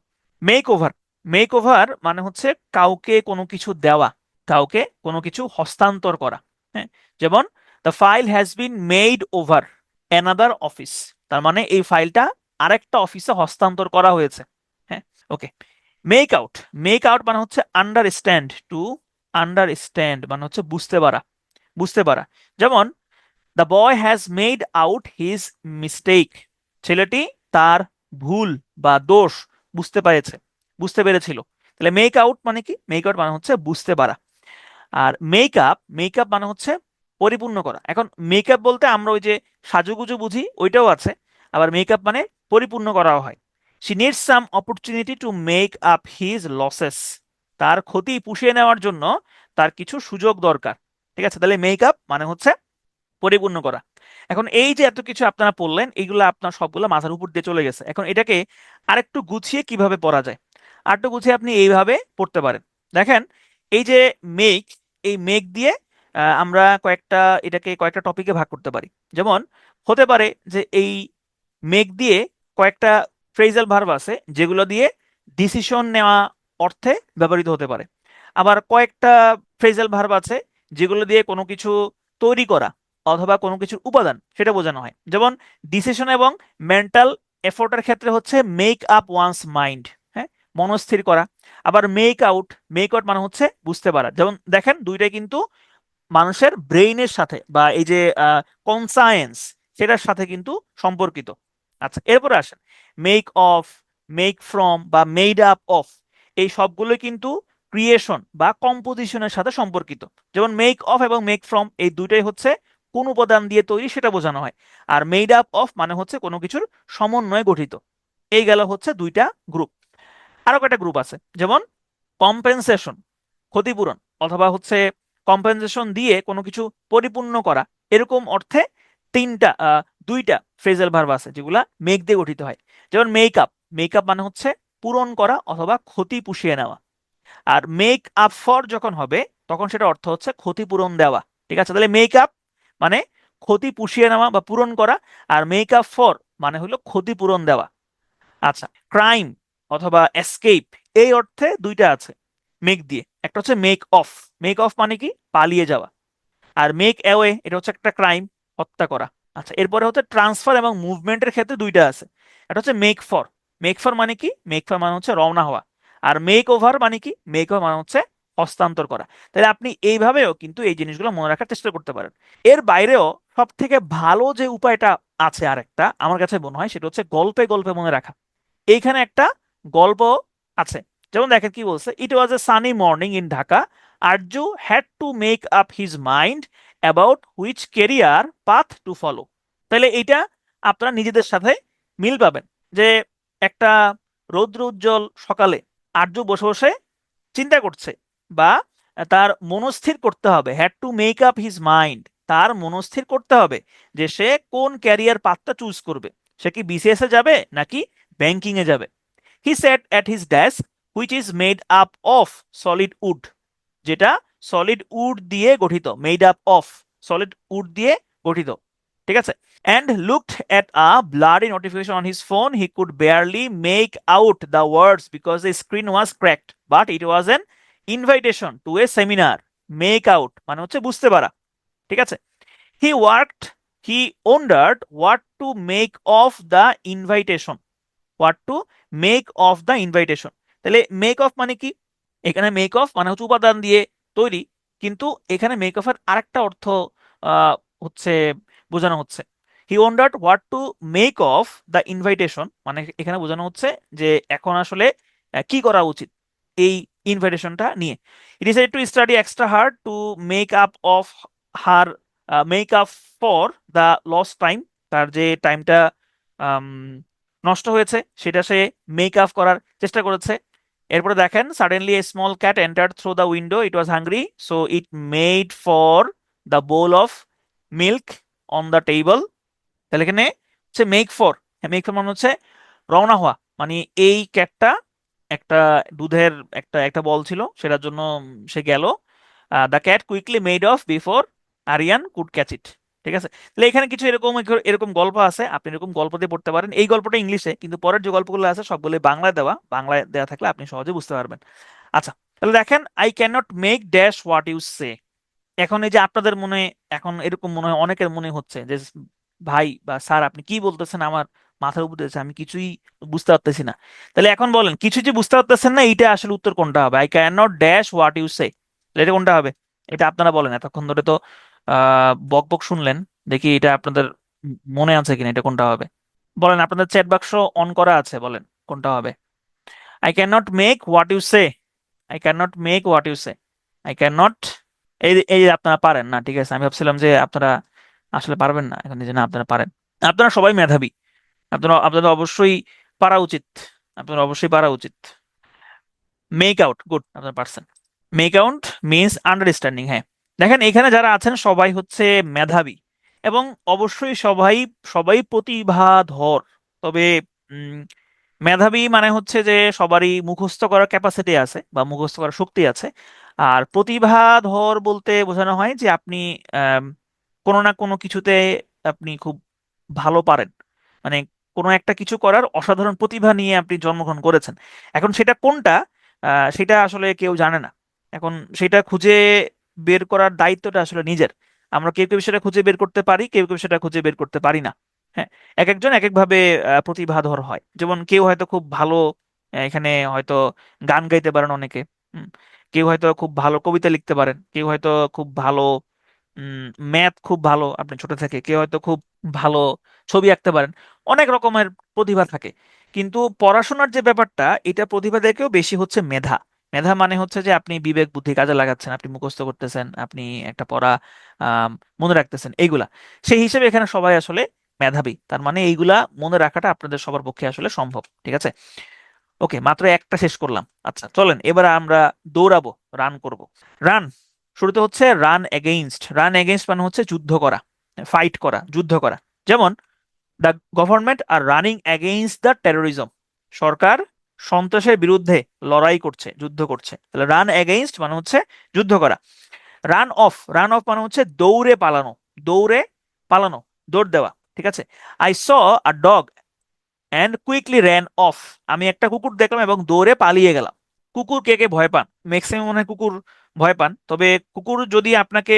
Make over. মেক ওভার মানে হচ্ছে কাউকে কোনো কিছু দেওয়া, কাউকে কোনো কিছু হস্তান্তর করা, হ্যাঁ। যেমন the file has been made over another office. তার মানে এই ফাইলটা আরেকটা অফিসে হস্তান্তর করা হয়েছে, হ্যাঁ। ওকে, মেক আউট। মেক আউট মানে হচ্ছে আন্ডারস্ট্যান্ড। টু আন্ডারস্ট্যান্ড মানে হচ্ছে বুঝতে পারা, বুঝতে পারা। যেমন the boy has made out his mistake. ছেলেটি তার ভুল বা দোষ বুঝতে পেরেছে, বুঝতে পেরেছিল। তাহলে মেক আউট মানে কি? মেক আউট মানে হচ্ছে বুঝতে পারা। আর মেকআপ, মেকআপ মানে হচ্ছে পরিপূর্ণ করা। এখন মেকআপ বলতে আমরা ওই যে সাজুগুজু বুঝি, ওইটাও আছে। আবার মেকআপ মানে পরিপূর্ণ করাও হয়। She needs some opportunity to make up his losses. তার ক্ষতি পুষিয়ে নেওয়ার জন্য তার কিছু সুযোগ দরকার, ঠিক আছে। তাহলে মেকআপ মানে হচ্ছে পরিপূর্ণ করা। এখন এই যে এত কিছু আপনারা পড়লেন, এইগুলো আপনার সবগুলো মাথার উপর দিয়ে চলে গেছে। এখন এটাকে আরেকটু গুছিয়ে কিভাবে পড়া যায়, আরেকটু গুছিয়ে আপনি এইভাবে পড়তে পারেন। দেখেন এই যে মেক, এই মেক দিয়ে আমরা এটাকে কয়েকটা টপিকে ভাগ করতে পারি। যেমন হতে পারে যে এই মেক দিয়ে কয়েকটা ফ্রেজাল ভার্ব আছে যেগুলো দিয়ে ডিসিশন নেওয়া অর্থে ব্যবহৃত হতে পারে। আবার কয়েকটা ফ্রেজাল ভার্ব আছে যেগুলো দিয়ে কোনো কিছু তৈরি করা অথবা কোনো কিছুর উপাদান সেটা বোঝানো হয়। যেমন ডিসিশন এবং মেন্টাল এফোর্টের ক্ষেত্রে হচ্ছে মেক আপ ওয়ান্স মাইন্ড, হ্যাঁ, মনস্থির করা। আবার মেক আউট, মেক আউট মানে হচ্ছে বুঝতে পারা। যেমন দেখেন দুইটাই কিন্তু মানুষের ব্রেইনের সাথে বা এই যে কনসায়েন্স সেটার সাথে কিন্তু সম্পর্কিত। আচ্ছা, এরপরে আসেন মেক অফ, মেক ফ্রম বা মেড আপ অফ। এই সবগুলো কিন্তু ক্রিয়েশন বা কম্পোজিশনের সাথে সম্পর্কিত। যেমন মেক অফ এবং মেক ফ্রম এই দুইটাই হচ্ছে কোন উপাদান দিয়ে তৈরি সেটা বোঝানো হয়। আর মেড আপ অফ মানে হচ্ছে কোনো কিছুর সমন্বয়ে গঠিত। এই গেল হচ্ছে দুইটা গ্রুপ। আরো কয়টা গ্রুপ আছে, যেমন কম্পেনসেশন, ক্ষতিপূরণ, অথবা হচ্ছে কম্পেনসেশন দিয়ে কোনো কিছু পরিপূর্ণ করা, এরকম অর্থে তিনটা দুইটা ফ্রেজাল ভার্ব আছে যেগুলা মেক দিয়ে গঠিত হয়। যেমন মেকআপ, মেকআপ মানে হচ্ছে পূরণ করা অথবা ক্ষতি পুষিয়ে নেওয়া। আর মেক আপ ফর যখন হবে তখন সেটা অর্থ হচ্ছে ক্ষতিপূরণ দেওয়া। ঠিক আছে, তাহলে মেকআপ মানে ক্ষতি পুষিয়ে নেওয়া বা পূরণ করা, আর মেক আপ ফর মানে হলো ক্ষতিপূরণ দেওয়া। আচ্ছা, ক্রাইম অথবা এসকেপ এই অর্থে দুইটা আছে মেক দিয়ে, একটা হচ্ছে মেক অফ। মেক অফ মানে কি, পালিয়ে যাওয়া। আর মেক অ্যাওয়ে এটা হচ্ছে একটা ক্রাইম, হত্যা করা। আচ্ছা, এরপরে হচ্ছে ট্রান্সফার এবং মুভমেন্টের ক্ষেত্রে দুইটা আছে, এটা হচ্ছে মেক ফর। মেক ফর মানে কি, মেক ফর মানে হচ্ছে রওনা হওয়া। আর মেক ওভার মানে কি, মেক ওভার মানে হচ্ছে হস্তান্তর করা। তাহলে আপনি এইভাবেও কিন্তু এই জিনিসগুলো মনে রাখার চেষ্টা করতে পারেন। এর বাইরেও সব থেকে ভালো যে উপায়টা আছে আরেকটা আমার কাছে মনে হয়, সেটা হচ্ছে গল্পে গল্পে মনে রাখা। এইখানে একটা গল্প আছে। যেমন দেখেন কি বলছে, it was a sunny morning in Dhaka, Arzu had to make up his mind about which career path to follow. তাহলে এটা আপনারা নিজেদের সাথে মিল পাবেন যে একটা রৌদ্র উজ্জ্বল সকালে আরজু বসে বসে চিন্তা করছে, বা তার মনস্থির করতে হবে, had to make up his mind, তার মনস্থির করতে হবে যে সে কোন ক্যারিয়ার পাথটা চুজ করবে। সে কি বিসিএস এ যাবে নাকি ব্যাংকিং এ যাবে। He sat at his desk which is made up of solid wood, যেটা সলিড উড দিয়ে গঠিত, made up of solid wood দিয়ে গঠিত। ঠিক আছে, and looked at a blurry notification on his phone. He could barely make out the words because the screen was cracked, but it was an invitation to a seminar. Make out মানে হচ্ছে বুঝতে পারা। ঠিক আছে, he worked, he wondered what to make of the invitation, what to make of the invitation। তাহলে make of মানে কি, এখানে মেক অফ মানে হচ্ছে উপাদান দিয়ে তৈরি, কিন্তু এখানে মেক অফের আরেকটা অর্থ হচ্ছে বোঝানো হচ্ছে। He wondered what to make of the invitation, মানে এখানে বোঝানো হচ্ছে যে এখন আসলে কি করা উচিত এই ইনভাইটেশনটা নিয়ে। It is to study extra hard to make up of her, make up for the lost time, তার যে টাইমটা নষ্ট হয়েছে সেটা সে মেক আপ করার চেষ্টা করেছে। এরপরে দেখেন, suddenly a small cat entered through the window, it was hungry so it made for the bowl of milk on the table. তাহলে এখানে হচ্ছে মেক ফর, মেক ফর মানে হচ্ছে রওনা হওয়া, মানে এই ক্যাটটা একটা দুধের একটা একটা বল ছিল সেটার জন্য সে গেল। The cat quickly made off before Aryan could catch it. ঠিক আছে, তাহলে এখানে কিছু এরকম এরকম গল্প আছে, আপনি এরকম গল্প দিয়ে পড়তে পারেন। এই গল্পটা ইংলিশে, কিন্তু পরের যে গল্পগুলো আছে সবগুলো বাংলায় দেওয়া, বাংলায় দেওয়া থাকলে আপনি সহজে বুঝতে পারবেন। আচ্ছা, তাহলে দেখেন, I can not make dash what you say. এখন এই যে আপনাদের মনে, এখন এরকম মনে হয় অনেকের মনে হচ্ছে যে ভাই বা স্যার আপনি কি বলতেছেন, আমার মাথার উপর দিয়েছে, আমি কিছুই বুঝতে পারতেছি না। তাহলে এখন বলেন, কিছু যে বুঝতে পারতেছেন না, এইটা আসলে উত্তর কোনটা হবে? I can not dash what you say, এটা কোনটা হবে? এটা আপনারা বলেন, এতক্ষণ ধরে তো বক বক শুনলেন, দেখি এটা আপনাদের মনে আছে কিনা, এটা কোনটা হবে? বলেন, আপনাদের চ্যাট বাক্স অন করা আছে, বলেন কোনটা হবে। I can not make what you say, I can not make what you say, I can not. এই এই যে আপনারা পারেন না, ঠিক আছে, আমি ভাবছিলাম যে আপনারা আসলে পারবেন না, এখন এই যে না আপনারা পারেন। আপনারা সবাই মেধাবী, আপনারা আপনাদের অবশ্যই পারা উচিত, আপনাদের অবশ্যই পারা উচিত। মেক আউট, গুড, আপনারা পারছেন। Make out means understanding. হ্যাঁ, দেখেন এখানে যারা আছেন সবাই হচ্ছে মেধাবী, এবং অবশ্যই সবাই সবাই প্রতিভাধর। তবে উম, মেধাবী মানে হচ্ছে যে সবারই মুখস্থ করার ক্যাপাসিটি আছে বা মুখস্থ করার শক্তি আছে। আর প্রতিভাধর বলতে বোঝানো হয় যে আপনি আম, কোনো না কোনো কিছুতে আপনি খুব ভালো পারেন, মানে কোনো একটা কিছু করার অসাধারণ প্রতিভা নিয়ে আপনি জন্মগ্রহণ করেছেন। এখন সেটা কোনটা সেটা আসলে কেউ জানে না। এখন সেটা খুঁজে বের করার দায়িত্বটা আসলে নিজের। আমরা কেউ কেউ সেটা খুঁজে বের করতে পারি, কেউ কেউ সেটা খুঁজে বের করতে পারি না। হ্যাঁ, এক একজন এক একভাবে প্রতিভাধর হয়। যেমন কেউ হয়তো খুব ভালো, এখানে হয়তো গান গাইতে পারেন অনেকে। হুম, কেউ হয়তো খুব ভালো কবিতা লিখতে পারেন, কেউ হয়তো খুব ভালো ম্যাথ খুব ভালো আপনি ছোট থেকে, কেউ হয়তো খুব ভালো ছবি আঁকতে পারেন। অনেক রকমের প্রতিভা থাকে, কিন্তু পড়াশোনার যে ব্যাপারটা, এটা প্রতিভা থেকেও বেশি হচ্ছে মেধা। মেধা মানে হচ্ছে যে আপনি বিবেক বুদ্ধি কাজে লাগাচ্ছেন, আপনি মুখস্থ করতেছেন, আপনি একটা পড়া আম, মনে রাখতেছেন, এইগুলা। সেই হিসেবে এখানে সবাই আসলে মেধাবী, তার মানে এইগুলা মনে রাখাটা আপনাদের সবার পক্ষে আসলে সম্ভব। ঠিক আছে, ওকে, মাত্র একটা শেষ করলাম। আচ্ছা চলেন এবার আমরা দৌড়াবো, রান করব। রান, শুরুতে হচ্ছে রান এগেইনস্ট। রান এগেইনস্ট মানে হচ্ছে যুদ্ধ করা, ফাইট করা, যুদ্ধ করা। যেমন the government are running against the terrorism, সরকার সন্ত্রাসের বিরুদ্ধে লড়াই করছে, যুদ্ধ করছে। তাহলে রান এগেইনস্ট মানে হচ্ছে যুদ্ধ করা। রান অফ, রান অফ মানে হচ্ছে দৌড়ে পালানো, দৌড়ে পালানো, দৌড় দেওয়া। ঠিক আছে, I saw a dog and quickly ran of, আমি একটা কুকুর দেখলাম এবং দৌড়ে পালিয়ে গেলাম। কুকুর কে কে ভয় পান? ম্যাক্সিমাম মনে হয় কুকুর ভয় পান। তবে কুকুর যদি আপনাকে,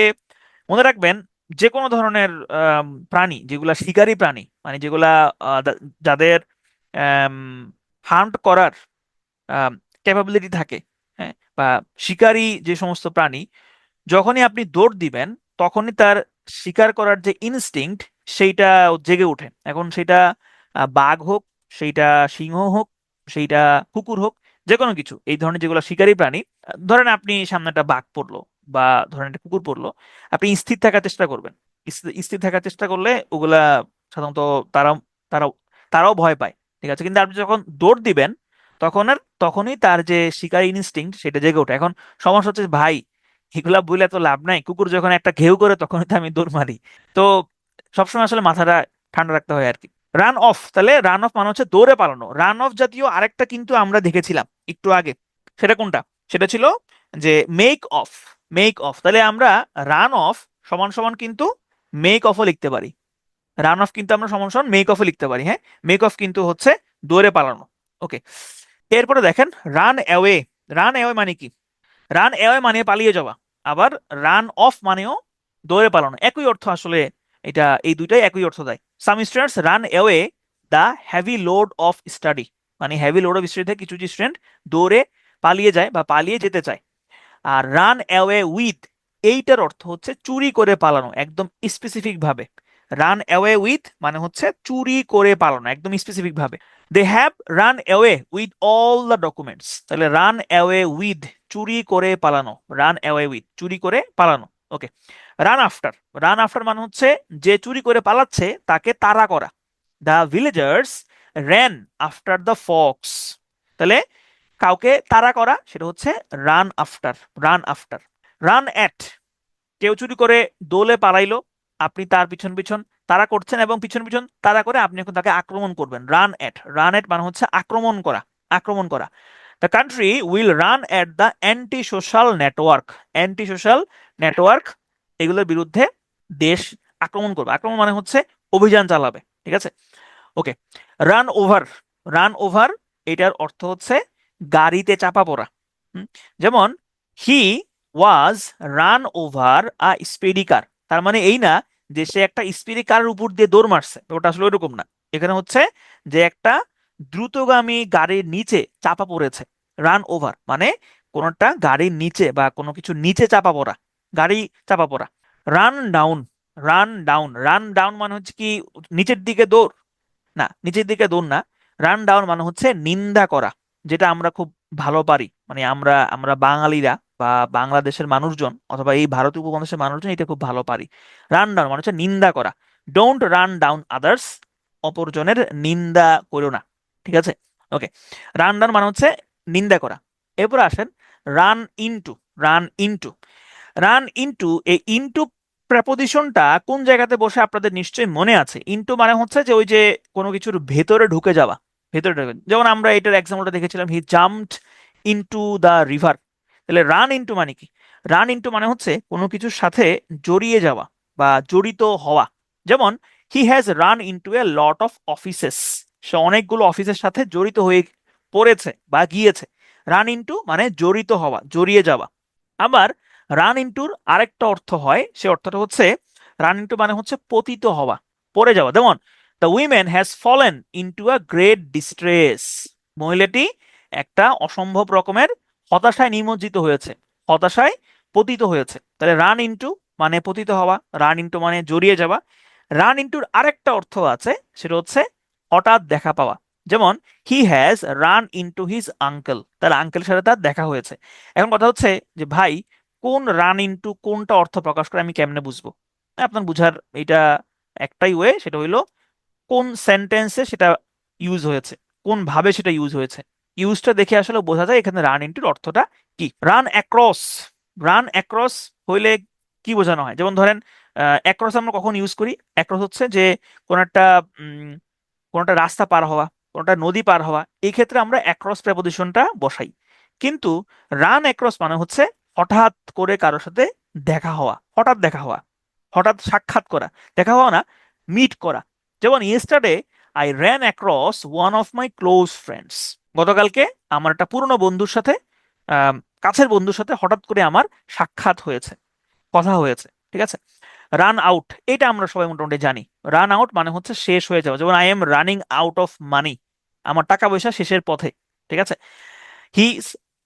মনে রাখবেন, যে কোনো ধরনের প্রাণী যেগুলা শিকারী প্রাণী, মানে যেগুলা যাদের হান্ট করার ক্যাপাবিলিটি থাকে, হ্যাঁ, বা শিকারী যে সমস্ত প্রাণী, যখনই আপনি দৌড় দিবেন তখনই তার শিকার করার যে ইনস্টিংক্ট সেইটা জেগে ওঠে। এখন সেটা বাঘ হোক, সেইটা সিংহ হোক, সেইটা কুকুর হোক, যে কোনো কিছু এই ধরনের যেগুলো শিকারী প্রাণী, ধরেন আপনি সামনে একটা বাঘ পড়লো বা ধরেন একটা কুকুর পড়লো, আপনি স্থির থাকার চেষ্টা করবেন। স্থির থাকার চেষ্টা করলে ওগুলা সাধারণত তারা তারাও তারাও ভয় পায়। ঠিক আছে, কিন্তু আপনি যখন দৌড় দিবেন তখনই তার যে শিকারী ইনস্টিংক্ট সেটা জেগে ওঠে। এখন সমস্যা হচ্ছে ভাই, এগুলা বলে তো লাভ নাই, কুকুর যখন একটা ঘেউ করে তখনই তো আমি দৌড় মারি। তো সবসময় আসলে মাথাটা ঠান্ডা রাখতে হয় আর কি। রান অফ, তাহলে রান অফ মানে হচ্ছে দৌড়ে পালানো। রান অফ জাতীয় আরেকটা কিন্তু আমরা দেখেছিলাম একটু আগে, সেটা কোনটা? সেটা ছিল যে মেক অফ। মেক অফ, তাহলে আমরা রান অফ সমান সমান কিন্তু মেক অফও লিখতে পারি। রান অফ কিন্তু আমরা সমান সমান মেক অফও লিখতে পারি। হ্যাঁ, মেক অফ কিন্তু হচ্ছে দৌড়ে পালানো। ওকে, এরপরে দেখেন রান অ্যাওয়ে। রান অ্যাওয়ে মানে কি? রান অ্যাওয়ে মানে পালিয়ে যাওয়া, আবার রান অফ মানেও দৌড়ে পালানো, একই অর্থ আসলে। এটা এই দুইটাই একই অর্থ দেয়। Some students run away the heavy load of study, মানে হ্যাভি লোড অফ স্টাডি থেকে কিছু কিছু স্টুডেন্ট দৌড়ে পালিয়ে যায় বা পালিয়ে যেতে চায়। আর রান অ্যাওয়ে উইথ, এইটার অর্থ হচ্ছে চুরি করে পালানো, একদম স্পেসিফিক ভাবে। রান অ্যাওয়ে উইথ মানে হচ্ছে চুরি করে পালানো, একদম স্পেসিফিক ভাবে। They have run away with all the documents, তাহলে রান অ্যাওয়ে উইথ চুরি করে পালানো, রান অ্যাওয়ে উইথ চুরি করে পালানো। Okay, run after. Run after মানে হচ্ছে যে চুরি করে পালাচ্ছে তাকে তাড়া করা। The villagers ran after the fox, তাহলে কাউকে তাড়া করা সেটা হচ্ছে run after. Run after. Run at, কেউ চুরি করে দোলে পালাইলো, আপনি তার পিছন পিছন তাড়া করছেন এবং পিছন পিছন তাড়া করে আপনি এখন তাকে আক্রমণ করবেন। রান অ্যাট, রান অ্যাট মানে হচ্ছে আক্রমণ করা, আক্রমণ করা। The country will run at the anti social network. Anti social network, এগুলোর বিরুদ্ধে দেশ আক্রমণ করবে। আক্রমণ মানে হচ্ছে অভিযান চালাবে। ঠিক আছে, okay. Run over. Run over, এটার অর্থ হচ্ছে গাড়িতে চাপা পড়া। যেমন he was run over a speedy car, তার মানে এই না যে সে একটা স্পিডি কারের উপর দিয়ে দৌড় মারছে, ওটা আসলে ওইরকম না। এখানে হচ্ছে যে একটা দ্রুতগামী গাড়ির নিচে চাপা পড়েছে। রান ওভার মানে কোনটা গাড়ির নিচে বা কোনো কিছু নিচে চাপা পড়া, গাড়ি চাপা পড়া। Run down. Run down, run down মানে হচ্ছে কি নিচের দিকে দৌড়? না, নিচের দিকে দৌড় না। রান ডাউন মানে হচ্ছে নিন্দা করা, যেটা আমরা খুব ভালো পারি, মানে আমরা আমরা বাঙালিরা বা বাংলাদেশের মানুষজন অথবা এই ভারতীয় উপমহাদেশের মানুষজন এটা খুব ভালো পারি। রান ডাউন মানে হচ্ছে নিন্দা করা। ডোন্ট রান ডাউন আদার্স, অপরজনের নিন্দা করো না। ঠিক আছে, ওকে। রান ডাউন মানে হচ্ছে নিন্দা করা। এরপর আসেন run into. Run into. Run into, এই ইনটু প্রেপোজিশনটা কোন জায়গাতে বসে আপনাদের নিশ্চয়ই মনে আছে। ইনটু মানে হচ্ছে যে ওই যে কোনো কিছুর ভেতরে ঢুকে যাওয়া, ভেতরে ঢুকে, যেমন আমরা এটার এক্সাম্পলটা দেখেছিলাম, he jumped into the river. তাহলে রান ইনটু মানে কি? রান ইনটু মানে হচ্ছে কোনো কিছুর সাথে জড়িয়ে যাওয়া বা জড়িত হওয়া। যেমন he has run into a lot of offices, সে অনেকগুলো অফিসের সাথে জড়িত হয়ে পড়েছে বা গিয়েছে। রান ইনটু মানে জড়িত হওয়া, জড়িয়ে যাওয়া। আবার রান ইনটুর আরেকটা অর্থ হয়, সে অর্থটা হচ্ছে রান ইনটু মানে হচ্ছে পতিত হওয়া, পড়ে যাওয়া। যেমন the women has fallen into a great distress, মহিলাটি একটা অসম্ভব রকমের হতাশায় নিমজ্জিত হয়েছে, হতাশায় পতিত হয়েছে। তাহলে রান ইনটু মানে পতিত হওয়া, রান ইনটু মানে জড়িয়ে যাওয়া। রান ইনটুর আরেকটা অর্থ আছে, সেটা হচ্ছে হঠাৎ দেখা পাওয়া। যেমন he has run into his uncle, তার আঙ্কেলের সাথে তার দেখা হয়েছে। এখন কথা হচ্ছে যে ভাই কোন রান ইনটু কোনটা অর্থ প্রকাশ করে আমি কেমনে বুঝবো? আপনার বুঝার এটা একটাই ওয়ে, সেটা হইলো কোন সেন্টেন্সে সেটা ইউজ হয়েছে, কোন ভাবে সেটা ইউজ হয়েছে। ইউজটা দেখে আসলে বোঝা যায় এখানে রান ইনটুর অর্থটা কি। রান অ্যাক্রস, রান অ্যাক্রস হইলে কি বোঝানো হয়? যেমন ধরেন অ্যাক্রস আমরা কখন ইউজ করি? অ্যাক্রস হচ্ছে যে কোন একটা কোন একটা রাস্তা পার হওয়া, কোনটা নদী পার হওয়া, এই ক্ষেত্রে আমরা অ্যাক্রস প্রেপোজিশনটা বসাই। কিন্তু রান অ্যাক্রস মানে হচ্ছে হঠাৎ করে কারোর সাথে দেখা হওয়া, হঠাৎ দেখা হওয়া, হঠাৎ সাক্ষাৎ করা, দেখা হওয়া না, মিট করা। যেমন yesterday I ran across one of my close friends, গতকালকে আমার একটা পুরনো বন্ধুর সাথে, আহ, কাছের বন্ধুর সাথে হঠাৎ করে আমার সাক্ষাৎ হয়েছে, কথা হয়েছে। ঠিক আছে। রান আউট, এটা আমরা সবাই মোটামুটি জানি। রান আউট মানে হচ্ছে শেষ হয়ে যাওয়া, যেমন I am running out of money, আমার টাকা পয়সা শেষের পথে। ঠিক আছে। হি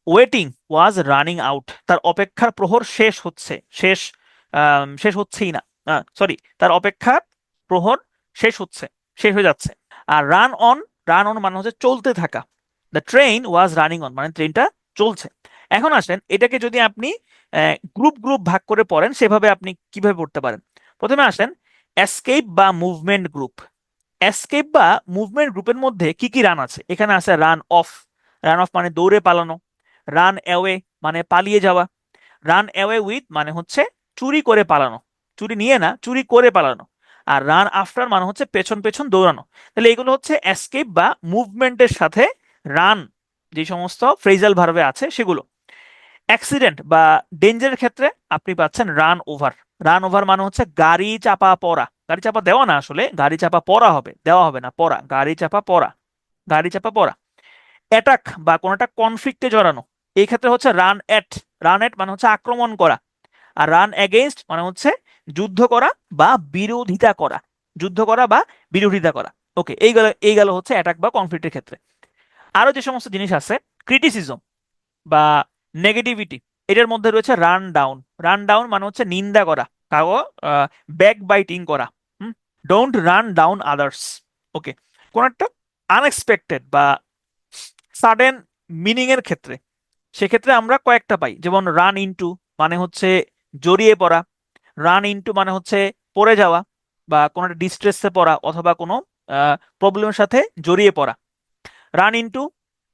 ওয়েটিং ওয়াজ রানিং আউট, তার অপেক্ষার প্রহর শেষ হচ্ছে, শেষ শেষ হচ্ছেই না, সরি, তার অপেক্ষার প্রহর শেষ হচ্ছে, শেষ হয়ে যাচ্ছে। আর রান অন, রান অন মানে হচ্ছে চলতে থাকা। The train was running on মানে ট্রেনটা চলছে। এখন আসেন এটাকে যদি আপনি গ্রুপ গ্রুপ ভাগ করে পড়েন, সেভাবে আপনি কিভাবে পড়তে পারেন? প্রথমে আসেন এসকেপ বা মুভমেন্ট গ্রুপ। এসকেপ বা মুভমেন্ট গ্রুপের মধ্যে কি কি রান আছে? এখানে আছে রান অফ, রান অফ মানে দৌড়ে পালানো। রান অ্যাওয়ে মানে পালিয়ে যাওয়া। রান অ্যাওয়ে উইথ মানে হচ্ছে চুরি করে পালানো, চুরি নিয়ে না, চুরি করে পালানো। আর রান আফটার মানে হচ্ছে পেছন পেছন দৌড়ানো। তাহলে এগুলো হচ্ছে এসকেপ বা মুভমেন্টের সাথে রান যে সমস্ত ফ্রেজাল ভার্বে আছে সেগুলো। অ্যাক্সিডেন্ট বা ডেঞ্জারের ক্ষেত্রে আপনি পাচ্ছেন রান ওভার। রান ওভার মানে হচ্ছে গাড়ি চাপা পড়া, গাড়ি চাপা দেওয়া না, আসলে গাড়ি চাপা পড়া হবে, দেওয়া হবে না, পড়া, গাড়ি চাপা পড়া, গাড়ি চাপা পড়া। অ্যাটাক বা কোন একটা কনফ্লিক্টে জড়ানো, এই ক্ষেত্রে হচ্ছে রান এট। রান এট মানে হচ্ছে আক্রমণ করা। আর রান এগেইনস্ট মানে হচ্ছে যুদ্ধ করা বা বিরোধিতা করা, যুদ্ধ করা বা বিরোধিতা করা। ওকে, এই গেল হচ্ছে অ্যাটাক বা কনফ্লিক্টের ক্ষেত্রে। আরো যে সমস্ত জিনিস আছে, ক্রিটিসিজম বা নেগেটিভিটি, এটার মধ্যে রয়েছে রান ডাউন। রান ডাউন মানে হচ্ছে নিন্দা করা, কাগো ব্যাক বাইটিং করা। Don't run down others. Okay, কোন একটা আনএক্সপেক্টেড বা সাডেন মিনিং এর ক্ষেত্রে, সেক্ষেত্রে আমরা কয়েকটা পাই। যেমন রান ইনটু মানে হচ্ছে জড়িয়ে পড়া, রান ইনটু মানে হচ্ছে পড়ে যাওয়া বা কোনো একটা ডিস্ট্রেসে পড়া অথবা কোনো প্রবলেমের সাথে জড়িয়ে পড়া। রান ইনটু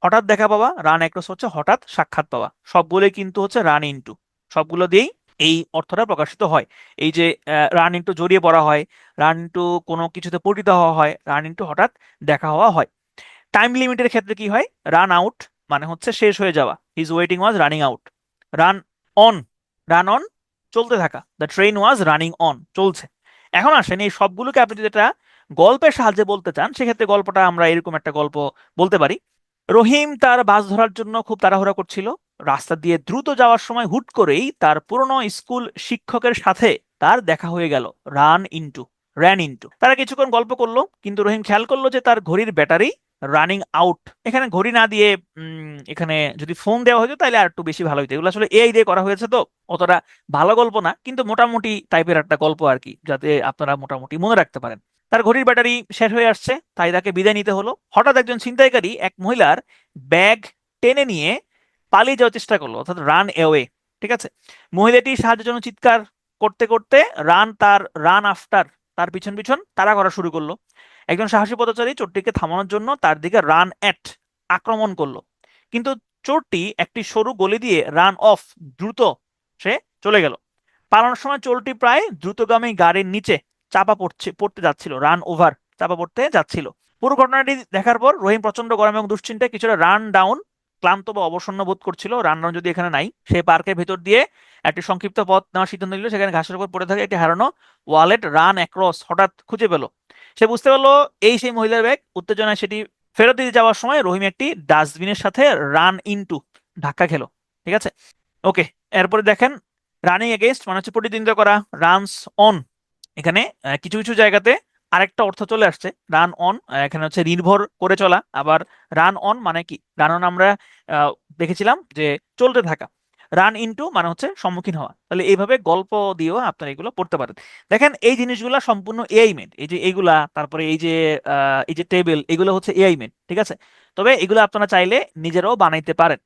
হঠাৎ দেখা পাওয়া, রান অ্যাক্রস হচ্ছে হঠাৎ সাক্ষাৎ পাওয়া। সবগুলোই কিন্তু হচ্ছে রান ইনটু, সবগুলো দিয়েই এই অর্থটা প্রকাশিত হয়। এই যে রান ইনটু জড়িয়ে পড়া হয়, রান ইনটু কোনো কিছুতে পতিত হওয়া হয়, রান ইনটু হঠাৎ দেখা হওয়া হয়। টাইম লিমিটের ক্ষেত্রে কি হয়? রান আউট মানে হচ্ছে শেষ হয়ে যাওয়া, his waiting was running out. Run on, run on চলতে থাকা, the train was running on চলছে। এখন আসেন এই সবগুলোকে আপনি যদি এটা গল্পের সাহায্যে বলতে চান, সেক্ষেত্রে গল্পটা আমরা এরকম একটা গল্প বলতে পারি। রহিম তার বাস ধরার জন্য খুব তাড়াহুড়া করছিল। রাস্তা দিয়ে দ্রুত যাওয়ার সময় হুট করেই তার পুরনো স্কুল শিক্ষকের সাথে তার দেখা হয়ে গেল। Run into, ran into. তারা কিছুক্ষণ গল্প করলো, কিন্তু রহিম খেয়াল করলো যে তার ঘড়ির ব্যাটারি রানিং আউট। এখানে ঘড়ি না দিয়ে এখানে যদি ফোন দেওয়া হতো তাহলে আর একটু বেশি ভালো হতো। এগুলো আসলে এআই দিয়ে করা হয়েছে, তো অতটা ভালো গল্প না, কিন্তু মোটামুটি টাইপের একটা গল্প আর কি, যাতে আপনারা মোটামুটি মনে রাখতে পারেন। তার ঘড়ির ব্যাটারি শেষ হয়ে আসছে, তাই তাকে বিদায় নিতে হলো। হঠাৎ একজন ছিনতাইকারী এক মহিলার ব্যাগ টেনে নিয়ে পালিয়ে যাওয়ার চেষ্টা করলো, অর্থাৎ রান অ্যাওয়ে। ঠিক আছে। মহিলাটি সাহায্যের জন্য চিৎকার করতে করতে রান আফটার, তার পিছন পিছন তাড়া করা শুরু করলো। একজন সাহসী পথচারী চোরটিকে থামানোর জন্য তার দিকে রান এট, আক্রমণ করলো। কিন্তু চোরটি একটি সরু গলি দিয়ে রান অফ, দ্রুত সে চলে গেল। পালানোর সময় চোরটি প্রায় দ্রুতগামী গাড়ির নিচে চাপা পড়তে যাচ্ছিল, রান ওভার, চাপা পড়তে যাচ্ছিল। পুরো ঘটনাটি দেখার পর রহিম প্রচন্ড গরম এবং দুশ্চিন্তায় কিছুটা রান ডাউন, ক্লান্ত বা অবসন্ন বোধ করছিল। রান ডাউন যদি এখানে নাই, সে পার্কের ভেতর দিয়ে একটি সংক্ষিপ্ত পথ নেওয়ার সিদ্ধান্ত নিল। সেখানে ঘাসের উপর পড়ে থাকে একটি হারানো ওয়ালেট রান অ্যাক্রস হঠাৎ খুঁজে পেল। সে বুঝতে পারলো এই সেই মহিলার ব্যাগ। উত্তেজনায় সেটি ফেরত দিতে যাওয়ার সময় রহিম একটি ডাস্টবিনের সাথে রান ইনটু, ধাক্কা খেলো। ঠিক আছে। ওকে, এরপরে দেখেন রানিং এগেইনস্ট মানে হচ্ছে প্রতিদ্বন্দ্বিতা করা, রানস অন। এখানে কিছু কিছু জায়গাতে আরেকটা অর্থ চলে আসছে। রান অন এখানে হচ্ছে নির্ভর করে চলা। আবার রান অন মানে কি? রান অন আমরা আহ, দেখেছিলাম যে চলতে থাকা। রান ইনটু মানে হচ্ছে সম্মুখীন হওয়া। তাহলে এইভাবে গল্প দিয়েও আপনারা এগুলো পড়তে পারেন। দেখেন এই জিনিসগুলো সম্পূর্ণ এআই মেড, এই যে এইগুলা, তারপরে এই যে টেবিল, এগুলো হচ্ছে এআই মেড, ঠিক আছে? তবে এগুলো আপনারা চাইলে নিজেরাও বানাইতে পারেন।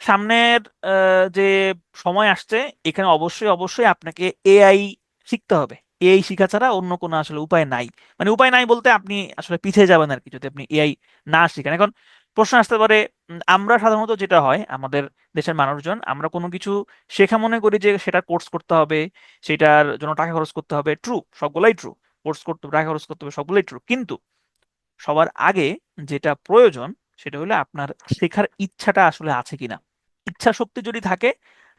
সামনের যে সময় আসছে, এখানে অবশ্যই অবশ্যই আপনাকে এআই শিখতে হবে। এআই শিখা ছাড়া অন্য কোনো আসলে উপায় নাই। মানে উপায় নাই বলতে আপনি আসলে পিছিয়ে যাবেন আর কি, যদি আপনি এআই না শিখেন। এখন প্রশ্ন আসতে পারে, আমরা সাধারণত যেটা হয় আমাদের দেশের মানুষজন, আমরা কোনো কিছু শেখা মনে করি যে সেটা কোর্স করতে হবে, সেটার জন্য টাকা খরচ করতে হবে। ট্রু, সবগুলাই ট্রু। কোর্স করতে হবে, টাকা খরচ করতে হবে, সবগুলাই ট্রু। কিন্তু সবার আগে যেটা প্রয়োজন সেটা হলো আপনার শেখার ইচ্ছাটা আসলে আছে কিনা। ইচ্ছা শক্তি যদি থাকে,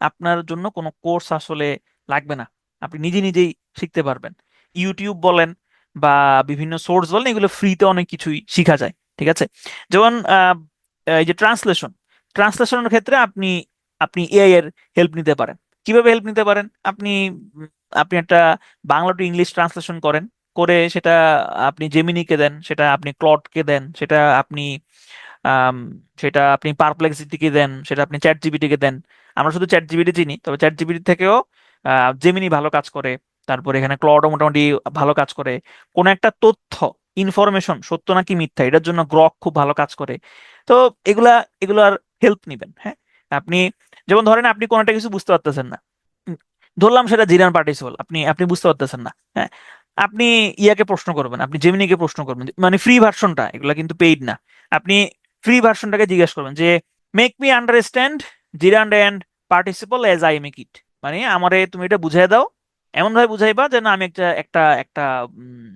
আপনার জন্য কোনো কোর্স আসলে লাগবে না, আপনি নিজে নিজেই শিখতে পারবেন। ইউটিউব বলেন বা বিভিন্ন সোর্স বলেন, এগুলো ফ্রিতে অনেক কিছুই শিখা যায়, ঠিক আছে? যেমন এই যে ট্রান্সলেশনের ক্ষেত্রে আপনি আপনি এআই এর হেল্প নিতে পারেন। কিভাবে হেল্প নিতে পারেন? আপনি উম, আপনি একটা বাংলা টু ইংলিশ ট্রান্সলেশন করেন, করে সেটা আপনি জেমিনিকে দেন, সেটা আপনি ক্লডকে দেন, আম, সেটা আপনি পারপ্লেক্সিটিকে দেন, সেটা আপনি চ্যাট জিপিটিকে দেন। আমরা শুধু চ্যাট জিপিটি চিনি, তবে চ্যাট জিপিটি থেকেও জেমিনি ভালো কাজ করে। তারপরে এখানে ক্লডও মোটামুটি ভালো কাজ করে। কোন একটা তথ্য, ইনফরমেশন সত্য নাকি মিথ্যা, এটার জন্য গ্রক খুব ভালো কাজ করে। তো এগুলা এগুলার হেল্প নিবেন, হ্যাঁ। আপনি যেমন ধরেন আপনি কোন একটা কিছু বুঝতে পারতেছেন না, উম, ধরলাম সেটা জিরান পার্টিসিপল, আপনি আপনি বুঝতে পারতেছেন না, হ্যাঁ। আপনি ইয়াকে প্রশ্ন করবেন, আপনি জেমিনিকে প্রশ্ন করবেন, মানে ফ্রি ভার্সনটা, এগুলা কিন্তু পেইড না। আপনি ফ্রি ভার্সনটাকে জিজ্ঞেস করবেন যে make me understand জিরান্ড and participle age I make it. মানে আমারে তুমি এটা বুঝাই দাও, এমন ভাবে বুঝাইবা যে না আমি একটা একটা একটা উম,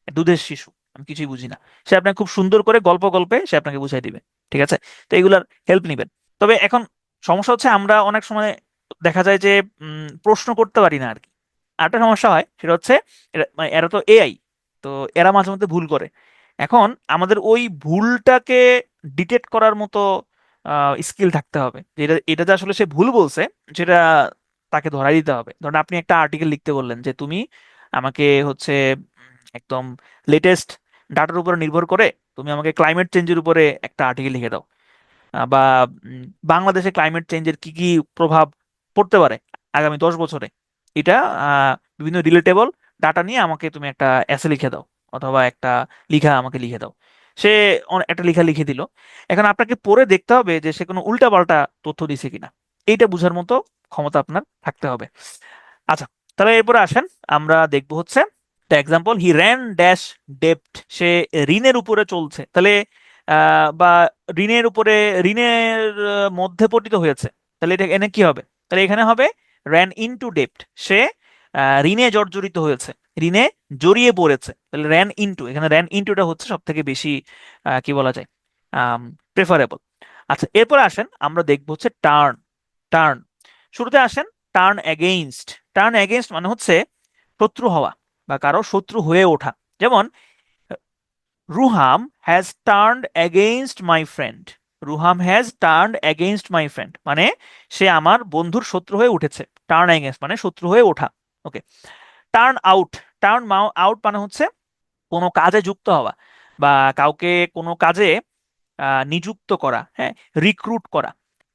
দুধের শিশু, আমি কিছুই বুঝি না। সে আপনাকে খুব সুন্দর করে গল্প গল্পে সে আপনাকে বুঝাই দিবে, ঠিক আছে? তো এগুলার হেল্প নিবেন। তবে এখন সমস্যা হচ্ছে আমরা অনেক সময় দেখা যায় যে প্রশ্ন করতে পারি না আর কি। আরেকটা সমস্যা হয় সেটা হচ্ছে মানে এরা তো এআই, তো এরা মাঝে মধ্যে ভুল করে। এখন আমাদের ওই ভুলটাকে ডিটেক্ট করার মতো স্কিল থাকতে হবে, যে এটা এটা যে আসলে সে ভুল বলছে সেটা তাকে ধরাই দিতে হবে। ধরেন আপনি একটা আর্টিকেল লিখতে বললেন যে তুমি আমাকে হচ্ছে একদম লেটেস্ট ডাটার উপর নির্ভর করে তুমি আমাকে ক্লাইমেট চেঞ্জের উপরে একটা আর্টিকেল লিখে দাও, বা উম, বাংলাদেশে ক্লাইমেট চেঞ্জের কি কি প্রভাব পড়তে পারে আগামী 10 বছরে, এটা বিভিন্ন রিলেটেবল ডাটা নিয়ে আমাকে তুমি একটা এসে লিখে দাও, অথবা একটা লিখা আমাকে লিখে দাও। সে একটা লিখা লিখে দিল। এখন আপনাকে পড়ে দেখতে হবে যে সে কোনো উল্টাপাল্টা তথ্য দিছে কিনা, এইটা বুঝার মতো ক্ষমতা আপনার থাকতে হবে। আচ্ছা, তাহলে এরপরে আসেন, আমরা দেখবো হচ্ছে এক্সাম্পল, হি র্যান ড্যাশ ডেপ্ট, সে ঋণের উপরে চলছে। তাহলে বা ঋণের উপরে, ঋণের মধ্যে পতিত হয়েছে। তাহলে এটা এনে কি হবে? তাহলে এখানে হবে র্যান ইনটু ডেপ্ট, সে ঋণে জর্জরিত হয়েছে, ঋণে জড়িয়ে পড়েছে। তাহলে র্যান ইনটু, এখানে র্যান ইনটুটা হচ্ছে সব থেকে বেশি কি বলা যায়, প্রেফারেবল। আচ্ছা, এরপর আসেন আমরা দেখবো হচ্ছে টার্ন। টার্ন শুরুতে আসেন, টার্ন এগেইনস্ট। টার্ন এগেইনস্ট মানে হচ্ছে শত্রু হওয়া বা কারো শত্রু হয়ে ওঠা। যেমন Ruham has turned against my friend. Ruham has turned against my friend মানে সে আমার বন্ধুর শত্রু হয়ে উঠেছে। টার্ন এগেইনস্ট মানে শত্রু হয়ে ওঠা। Okay. Turn out. Turn out মানে হচ্ছে কোনো কাজে যুক্ত হওয়া বা কাউকে কোনো কাজে নিযুক্ত করা, হ্যাঁ, রিক্রুট করা।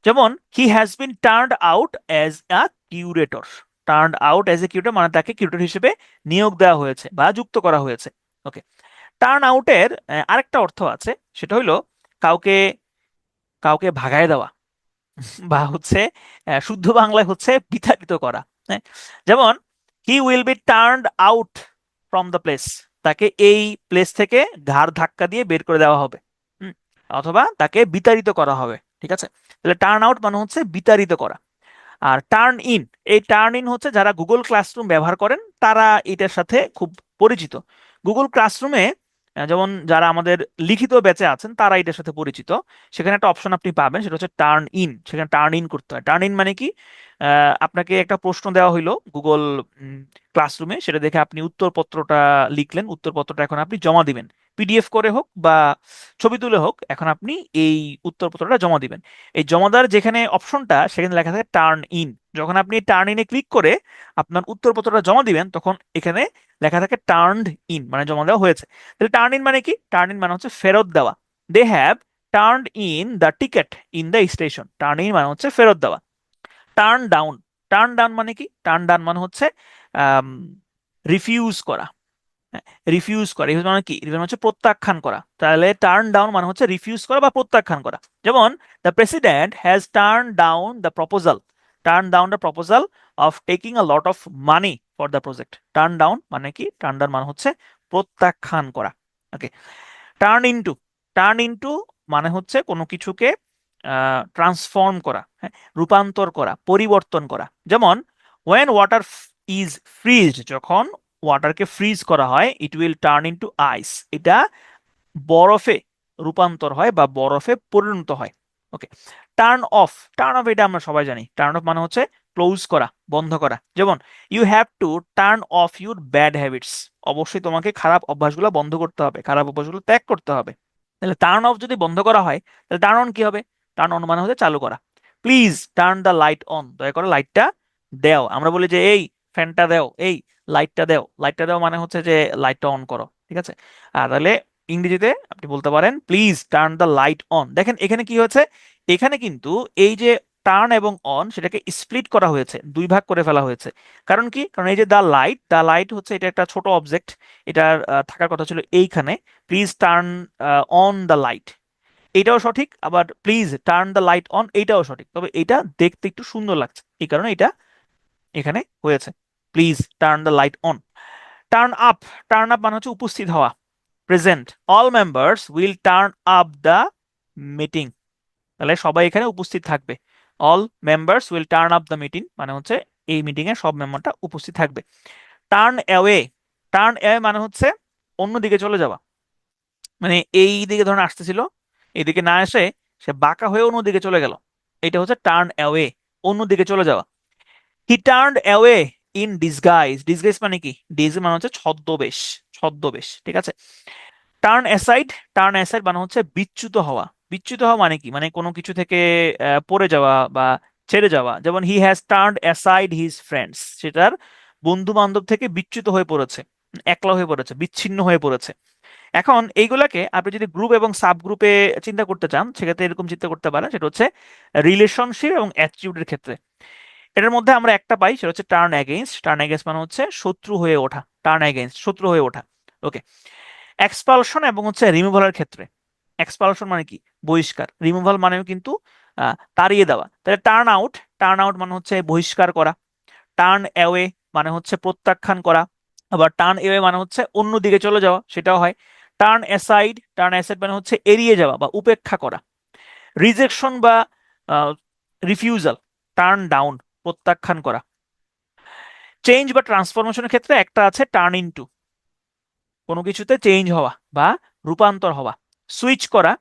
যেমন he has been turned out as a curator. Turned out as a curator মানে তাকে কিউরেটর হিসেবে নিয়োগ দেওয়া হয়েছে বা যুক্ত করা হয়েছে। ওকে। টার্ন আউটের আরেকটা অর্থ আছে, সেটা হইলো কাউকে কাউকে ভাগায় দেওয়া বা হচ্ছে শুদ্ধ বাংলায় হচ্ছে বিতাড়িত করা, হ্যাঁ। যেমন he will be turned out from the place, তাকে এই প্লেস থেকে ঘাড় ধাক্কা দিয়ে বের করে দেওয়া হবে। হুম, অথবা তাকে বিতাড়িত করা হবে, ঠিক আছে? তাহলে টার্ন আউট মানে হচ্ছে বিতাড়িত করা। আর টার্ন ইন, এই টার্ন ইন হচ্ছে যারা গুগল ক্লাসরুম ব্যবহার করেন তারা এটার সাথে খুব পরিচিত। গুগল ক্লাসরুমে যেমন যারা আমাদের লিখিত ব্যাচে আছেন তারা এটার সাথে পরিচিত। সেখানে একটা অপশন আপনি পাবেন, সেটা হচ্ছে টার্ন ইন। সেখানে টার্ন ইন করতে হয়। টার্ন ইন মানে কি, আপনাকে একটা প্রশ্ন দেওয়া হইলো গুগল ক্লাসরুমে, সেটা দেখে আপনি উত্তরপত্রটা লিখলেন, উত্তরপত্রটা এখন আপনি জমা দিবেন, পিডিএফ করে হোক বা ছবি তুলে হোক, এখন আপনি এই উত্তরপত্রটা জমা দিবেন। এই জমা দেওয়ার যেখানে অপশনটা, সেখানে লেখা থাকে টার্ন ইন। যখন আপনি টার্ন ইনে ক্লিক করে আপনার উত্তরপত্রটা জমা দিবেন, তখন এখানে লেখা থাকে টার্নড ইন মানে জমা দেওয়া হয়েছে। তাহলে টার্ন ইন মানে কি? টার্ন ইন মানে হচ্ছে ফেরত দেওয়া। They have turned in the ticket in the station. Turn in মানে হচ্ছে ফেরত দেওয়া। টার্ন ডাউন, টার্ন ডাউন মানে কি? টার্ন ডাউন মানে হচ্ছে রিফিউজ করা। রিফিউজ করা রিফিউজ মানে কি? রিফিউজ মানে হচ্ছে প্রত্যাখ্যান করা। তাহলে টার্ন ডাউন মানে হচ্ছে রিফিউজ করা বা প্রত্যাখ্যান করা। যেমন the president has turn down the proposal, turn down the proposal of taking a lot of money for the project. Turn down মানে কি? টার্ন ডাউন মানে হচ্ছে প্রত্যাখ্যান করা। ওকে। টার্ন ইনটু, টার্ন ইনটু মানে হচ্ছে কোনো কিছুকে ট্রান্সফর্ম করা, হ্যাঁ, রূপান্তর করা, পরিবর্তন করা। যেমন ওয়েন ওয়াটার ইজ ফ্রিজড, যখন ওয়াটারকে ফ্রিজ করা হয়, ইট উইল টার্ন ইনটু আইস, এটা বরফে রূপান্তর হয় বা বরফে পরিণত হয়। ওকে। টার্ন অফ, টার্ন অফ এটা আমরা সবাই জানি। টার্ন অফ মানে হচ্ছে ক্লোজ করা, বন্ধ করা। যেমন you have to turn off your bad habits, অবশ্যই তোমাকে খারাপ অভ্যাসগুলো বন্ধ করতে হবে, খারাপ অভ্যাসগুলো ত্যাগ করতে হবে। তাহলে টার্ন অফ যদি বন্ধ করা হয়, তাহলে টার্ন অন কি হবে? টার্ন অন মানে হচ্ছে চালু করা। Please turn the light on, দয়া করে লাইটটা দেও। আমরা বলি যে এই ফ্যানটা দেও, এই লাইটটা দেও। লাইটটা দেও মানে হচ্ছে যে লাইটটা অন করো, ঠিক আছে? আর তাহলে ইংরেজিতে আপনি বলতে পারেন please turn the light on. দেখেন এখানে কি হয়েছে, এখানে কিন্তু এই যে টার্ন এবং অন সেটাকে স্প্লিট করা হয়েছে, দুই ভাগ করে ফেলা হয়েছে। কারণ কি? কারণ এই যে দ্য লাইট, দ্য লাইট হচ্ছে এটা একটা ছোট অবজেক্ট, এটার থাকার কথা ছিল এইখানে। Please turn on the light, এটাও সঠিক, আবার please turn the light on এইটাও সঠিক, তবে এটা দেখতে একটু সুন্দর লাগছে, এই কারণে এটা এখানে হয়েছে। Please turn the light on. Turn up, turn up মানে হচ্ছে উপস্থিত হওয়া, present. All members will turn up the meeting, তাহলে সবাই এখানে উপস্থিত থাকবে। All members will turn up the meeting মানে হচ্ছে এই মিটিং এ সব মেম্বারটা উপস্থিত থাকবে। টার্ন অ্যাওয়ে, টার্ন অ্যাওয়ে মানে হচ্ছে অন্যদিকে চলে যাওয়া। মানে এই দিকে ধরুন আসতেছিল, এইদিকে না এসে সে বাঁকা হয়ে অন্যদিকে চলে গেল, এটা হচ্ছে টার্ন অ্যাওয়ে, অন্যদিকে চলে যাওয়া। He turned away in disguise, disguise মানে কি? ডিসগাইজ মানে হচ্ছে ছদ্মবেশ, ছদ্মবেশ, ঠিক আছে? টার্ন অ্যাসাইড, টার্ন অ্যাসাইড মানে হচ্ছে বিচ্যুত হওয়া। বিচ্যুত হওয়া মানে কি? মানে কোনো কিছু থেকে পড়ে যাওয়া বা ছেড়ে যাওয়া। যেমন he has turned aside his friends, সেটার বন্ধু বান্ধব থেকে বিচ্যুত হয়ে পড়েছে, একলা হয়ে পড়েছে, বিচ্ছিন্ন হয়ে পড়েছে। এখন এইগুলাকে আপনি যদি গ্রুপ এবং সাব গ্রুপে চিন্তা করতে চান, সেক্ষেত্রে এরকম চিন্তা করতে পারেন, সেটা হচ্ছে রিলেশনশিপ এবং অ্যাটিটিউডের ক্ষেত্রে। এটার মধ্যে আমরা একটা পাই, সেটা হচ্ছে টার্ন অ্যাগেইনস্ট। টার্ন অ্যাগেইনস্ট মানে হচ্ছে শত্রু হয়ে ওঠা, টার্ন অ্যাগেইনস্ট শত্রু হয়ে ওঠা। ওকে। এক্সপালশন এবং হচ্ছে রিমুভালের ক্ষেত্রে, এক্সপালশন মানে কি? বহিষ্কার। রিমুভাল মানেও কিন্তু তাড়িয়ে দেওয়া। তাহলে টার্ন আউট, টার্ন আউট মানে হচ্ছে বহিষ্কার করা। টার্ন অ্যাওয়ে মানে হচ্ছে প্রত্যাখ্যান করা। আবার টার্ন অ্যাওয়ে মানে হচ্ছে অন্যদিকে চলে যাওয়া, সেটাও হয়। টার্ন অ্যাসাইড, টার্ন অ্যাসাইড মানে হচ্ছে এড়িয়ে যাওয়া বা উপেক্ষা করা। রিজেকশন বা রিফিউজাল, টার্ন ডাউন, প্রত্যাখ্যান করা। চেঞ্জ বা ট্রান্সফরমেশনের ক্ষেত্রে একটা আছে টার্ন ইনটু, কোনো কিছুতে চেঞ্জ হওয়া বা রূপান্তর হওয়া। সুইচ করা,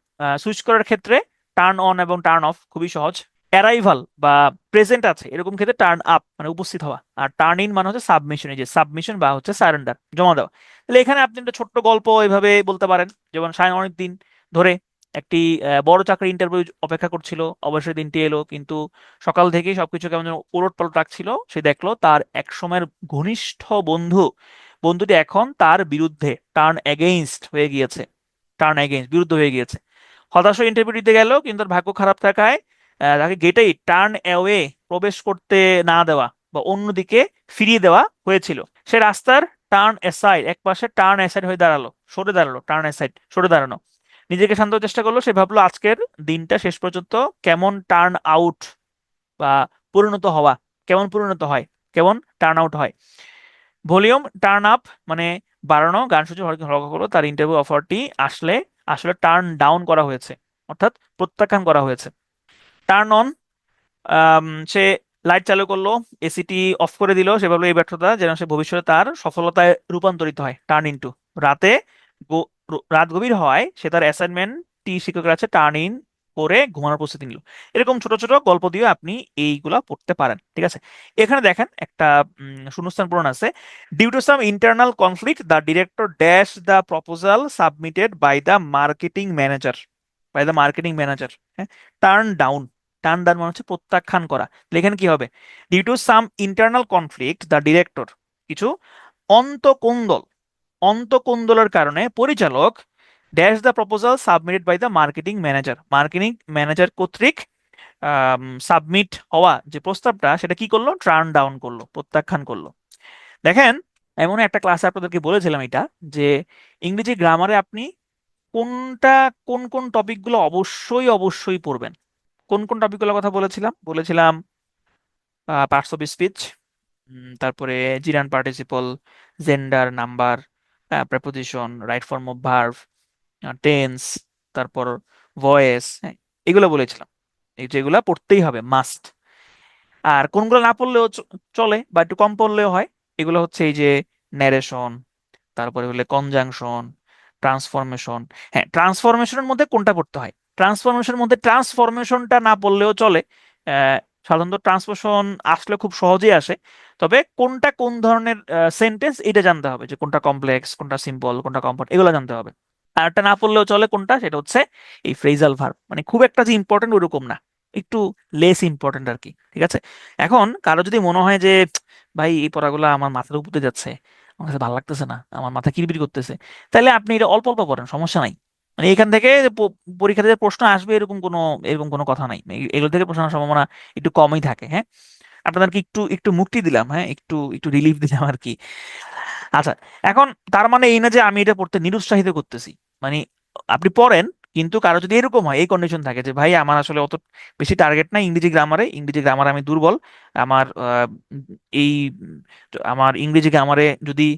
সুইচ করার ক্ষেত্রে টার্ন অন এবং টার্ন অফ, খুবই সহজ। অ্যারাইভাল বা প্রেজেন্ট আছে এরকম ক্ষেত্রে টার্ন আপ মানে উপস্থিত হওয়া। আর টার্ন ইন মানে হচ্ছে সাবমিশন, এই যে সাবমিশন বা হচ্ছে সারেন্ডার, জমা দেওয়া। তাহলে এখানে আপনি একটা ছোট্ট গল্প এভাবে বলতে পারেন। যেমন সায়ন অনেকদিন ধরে একটি বড় চাকরি ইন্টারভিউ অপেক্ষা করছিল, অবশ্যই দিনটি এলো, কিন্তু সকাল থেকেই সবকিছু কেমন যেন উলট পালট রাখছিল। সে দেখলো তার এক সময়ের ঘনিষ্ঠ বন্ধু, বন্ধুটি এখন তার বিরুদ্ধে, টার্ন এগেইনস্ট হয়ে গিয়েছে, টার্ন এগেইনস্ট বিরুদ্ধ হয়ে গিয়েছে। হতাশ হয়ে ইন্টারভিউ দিতে গেল, কিন্তু তার ভাগ্য খারাপ থাকায় তাকে গেটেই টার্ন অ্যাওয়ে, প্রবেশ করতে না দেওয়া বা অন্যদিকে ফিরিয়ে দেওয়া হয়েছিল। সে রাস্তার টার্ন অ্যাসাইড, এক পাশে টার্ন অ্যাসাইড হয়ে দাঁড়ালো, সরে দাঁড়ালো, টার্ন অ্যাসাইড সরে দাঁড়ানো। নিজেকে শান্ত চেষ্টা করলো, সে ভাবলো আজকের দিনটা শেষ পর্যন্ত কেমন টার্ন আউট বা পরিণত হওয়া, কেমন পরিণত হয়, কেমন টার্ন আউট হয়। ভলিউম টার্ন আপ মানে বাড়ানো। গান সূচি লক্ষ্য করো তার ইন্টারভিউ অফারটি আসলে আসলে টার্ন ডাউন করা হয়েছে, অর্থাৎ প্রত্যাখ্যান করা হয়েছে। টার্ন অন, সে লাইট চালু করলো, এসিটি অফ করে দিল। সে ভাবলো এই ব্যর্থতা যেন সে ভবিষ্যতে তার সফলতায় রূপান্তরিত হয়, টার্ন ইনটু। রাতে রাত গভীর হয়, সে তার অ্যাসাইনমেন্টটি শিক্ষকের কাছে টার্ন ইন করে ঘুমানোর প্রস্তুতি নিল। এরকম ছোট ছোট গল্প দিয়ে আপনি এইগুলা পড়তে পারেন, ঠিক আছে? এখানে দেখেন একটা শূন্যস্থান পূরণ আছে। Due to some internal conflict the director dash the proposal submitted by the marketing manager, by the marketing manager. হ্যাঁ, টার্ন ডাউন, টার্ন ডাউন মানে হচ্ছে প্রত্যাখ্যান করা। তাহলে এখানে কি হবে? Due to some internal conflict the director, কিছু অন্তঃকোন্দল, অন্তঃকোন্দলের কারণে পরিচালক dash the proposal submitted by the marketing manager, marketing manager কর্তৃক সাবমিট হওয়া যে প্রস্তাবটা সেটা কি করলো, টার্ন ডাউন করলো, প্রত্যাখ্যান করলো। দেখেন, এমন একটা ক্লাসে আপনাদেরকে বলেছিলাম এটা, যে ইংরেজি গ্রামারে আপনি কোনটা কোন কোন টপিকগুলো অবশ্যই অবশ্যই পড়বেন। কোন কোন টপিকগুলোর কথা বলেছিলাম? বলেছিলাম পার্টস অফ স্পিচ, তারপরে gerund participle, gender, number, preposition, right form of verb, tense, তারপর ভয়েস, হ্যাঁ, এগুলো বলেছিলাম, এই যেগুলা পড়তেই হবে, মাস্ট। আর কোনগুলো না পড়লেও চলে বা একটু কম পড়লেও হয়, এগুলো হচ্ছে এই যে ন্যারেশন, তারপরে হলে কনজাংশন, ট্রান্সফরমেশন। হ্যাঁ, ট্রান্সফরমেশনের মধ্যে কোনটা পড়তে হয়? ট্রান্সফরমেশনের মধ্যে ট্রান্সফরমেশনটা না পড়লেও চলে। আহ, সাধারণত ট্রান্সফরমেশন আসলে খুব সহজেই আসে, তবে কোনটা কোন ধরনের সেন্টেন্স এটা জানতে হবে, যে কোনটা কমপ্লেক্স, কোনটা সিম্পল, কোনটা কমফর্ট, এগুলো জানতে হবে। আর একটা না পড়লেও চলে কোনটা, সেটা হচ্ছে এই ফ্রেজাল ভার্ব। মানে খুব একটা যে ইম্পর্টেন্ট ওরকম না, একটু লেস ইম্পর্টেন্ট আর কি। ঠিক আছে, এখন কারো যদি মনে হয় যে ভাই এই পড়াগুলো আমার মাথার উপরে যাচ্ছে, আমার কাছে ভালো লাগতেছে না, আমার মাথা কিরবির করতেছে, তাহলে আপনি এটা অল্প অল্প পড়েন, সমস্যা নাই। মানে এখান থেকে যে পরীক্ষাতে যে প্রশ্ন আসবে এরকম কোনো কথা নাই। এগুলো থেকে প্রশ্ন আসার সম্ভাবনা একটু কমই থাকে। হ্যাঁ, আপনাদেরকে একটু একটু মুক্তি দিলাম, হ্যাঁ, একটু একটু রিলিফ দিলাম আর কি। আচ্ছা, এখন তার মানে এই না যে আমি এটা পড়তে নিরুৎসাহিত করতেছি। মানে আপনি পড়েন, কিন্তু কারো যদি এরকম হয়, এই কন্ডিশন থাকে যে ভাই আমার আসলে অত বেশি টার্গেট নাই ইংরেজি গ্রামারে আমি দুর্বল, আমার এই আমার ইংরেজি গ্রামারে যদি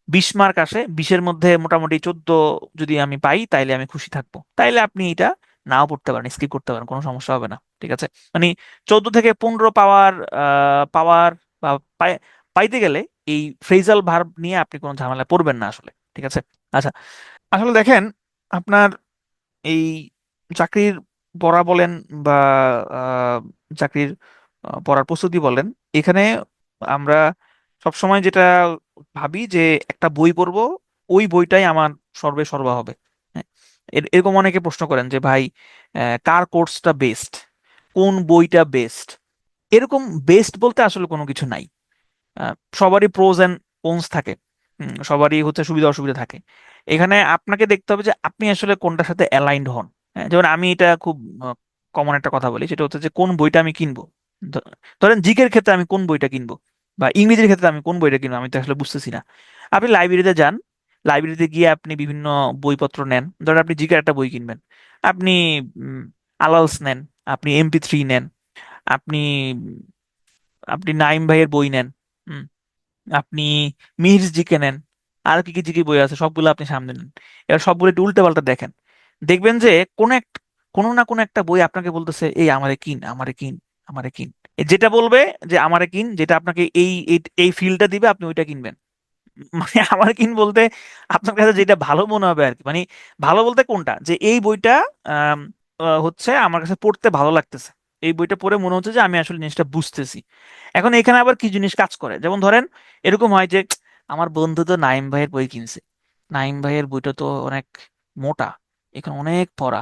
20 মার্ক আসে, 20-এর মধ্যে মোটামুটি 14 যদি আমি পাই, তাইলে আমি খুশি থাকবো, তাইলে আপনি এটা নাও পড়তে পারেন, স্কিপ করতে পারেন, কোনো সমস্যা হবে না। ঠিক আছে, মানে 14 থেকে 15 পাওয়ার বা পাইতে গেলে এই ফ্রেজাল ভার্ব নিয়ে আপনি কোনো ঝামেলা পড়বেন না আসলে। ঠিক আছে, আচ্ছা, আসলে দেখেন, আপনার এই চাকরির পড়া বলেন বা আহ, চাকরির পড়ার প্রস্তুতি বলেন, এখানে আমরা সবসময় যেটা ভাবি যে একটা বই পড়বো, ওই বইটাই আমার সর্বে সর্বা হবে। হ্যাঁ, এরকম অনেকে প্রশ্ন করেন যে ভাই কার কোর্সটা বেস্ট, কোন বইটা বেস্ট? এরকম বেস্ট বলতে আসলে কোনো কিছু নাই। সবারই প্রোজ এন্ড কোনস থাকে, সবারই হচ্ছে সুবিধা অসুবিধা থাকে। এখানে আপনাকে দেখতে হবে যে আপনি আসলে কোনটার সাথে অ্যালাইন্ড হন। হ্যাঁ, যেমন আমি এটা খুব কমন একটা কথা বলি, সেটা হচ্ছে যে কোন বইটা আমি কিনবো। ধ- ধরেন জিকের ক্ষেত্রে আমি কোন বইটা কিনবো, বা ইংরেজির ক্ষেত্রে আমি কোন বইটা কিনবো, আমি তো আসলে বুঝতেছি না। আপনি লাইব্রেরিতে যান, লাইব্রেরিতে গিয়ে আপনি বিভিন্ন বইপত্র নেন। ধরেন আপনি জিকের একটা বই কিনবেন, আপনি আলালস নেন, আপনি MP3 নেন, আপনি আপনি নাইম ভাইয়ের বই নেন, আপনি মিহির জিকে নেন, আর কি কি জিকে বই আছে সবগুলো আপনি সামনে নেন। এবার সবগুলো একটু উল্টে পাল্টা দেখেন, দেখবেন যে কোনো না কোনো একটা বই আপনাকে বলতেছে এই আমারে কিন, আমারে কিন, আমারে কিন। যেটা বলবে যে আমারে কিন, যেটা আপনাকে এই এই এই ফিলটা দিবে, আপনি ওইটা কিনবেন। মানে আমার কিন বলতে আপনার কাছে যেটা ভালো মনে হবে আর কি। মানে ভালো বলতে কোনটা, যে এই বইটা আম, হচ্ছে আমার কাছে পড়তে ভালো লাগতেছে, এই বইটা পড়ে মনে হচ্ছে যে আমি আসলে জিনিসটা বুঝতেছি। এখন এখানে আবার কি জিনিস কাজ করে, যেমন ধরেন এরকম হয় যে আমার বন্ধু তো নাইম ভাইয়ের বই কিনছে, নাইম ভাইয়ের বইটা তো অনেক মোটা, এখানে অনেক পড়া,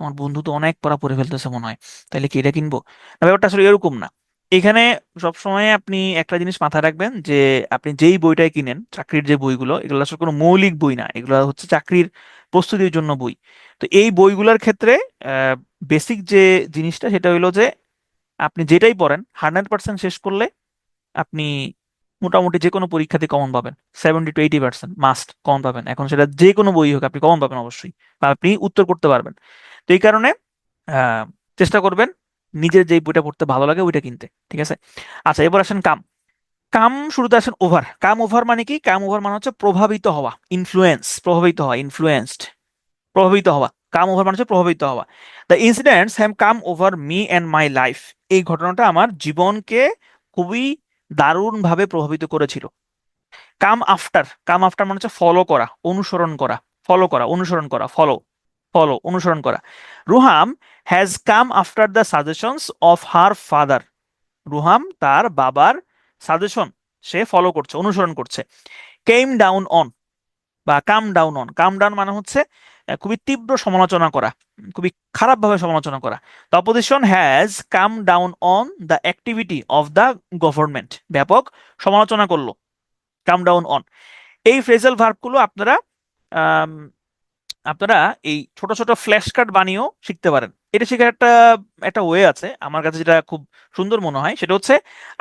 আমার বন্ধু তো অনেক পড়া পড়ে ফেলতেছে মনে হয়, তাহলে কি এটা কিনবো? না, ব্যাপারটা আসলে এরকম না। এখানে সবসময় আপনি একটা জিনিস মাথায় রাখবেন, যে আপনি যেই বইটাই কিনেন, চাকরির যে বইগুলো, এগুলো আসলে কোনো মৌলিক বই না, এগুলো হচ্ছে চাকরির প্রস্তুতির জন্য বই। তো এই বইগুলোর ক্ষেত্রে বেসিক যে জিনিসটা সেটা হইলো যে আপনি যেটাই পড়েন 100% শেষ করলে আপনি মোটামুটি যে কোনো পরীক্ষাতে কমন পাবেন, 70 to 80% মাস্ট কমন পাবেন। এখন সেটা যে কোনো বই হোক, আপনি কমন পাবেন অবশ্যই, বা আপনি উত্তর করতে পারবেন। তো এই কারণে আহ, চেষ্টা করবেন নিজের যে বইটা পড়তে ভালো লাগে ওইটা কিনতে। ঠিক আছে, আচ্ছা, এবার আসেন কাম। কাম শুরুতে আসেন ওভার। কাম ওভার মানে কি? কাম ওভার মানে হচ্ছে প্রভাবিত হওয়া, ইনফ্লুয়েন্স, প্রভাবিত হওয়া, ইনফ্লুয়েন্সড, প্রভাবিত হওয়া। কাম ওভার মানে হচ্ছে প্রভাবিত হওয়া। The incidents have come over me and my life. এই ঘটনাটা আমার জীবনকে খুবই দারুণভাবে প্রভাবিত করেছিল। কাম আফটার, কাম আফটার মানে হচ্ছে ফলো করা, অনুসরণ করা, ফলো করা, অনুসরণ করা, ফলো, ফলো, অনুসরণ করা। Ruham has come after the suggestions of her father. রুহাম তার বাবার সাজেশন সে ফলো করছে, অনুসরণ করছে। কেম ডাউন অন বা কাম ডাউন অন, কাম ডাউন মানে হচ্ছে খুবই তীব্র সমালোচনা করা, খুবই খারাপভাবে সমালোচনা করা। The opposition has come down on the activity of the government. ব্যাপক সমালোচনা করলো, কাম ডাউন অন। এই ফ্রেজাল ভার্বগুলো আপনারা আপনারা এই ছোট ছোট ফ্ল্যাশ কার্ড বানিয়েও শিখতে পারেন। এটা শেখার একটা একটা ওয়ে আছে আমার কাছে, যেটা খুব সুন্দর মনে হয়। সেটা হচ্ছে,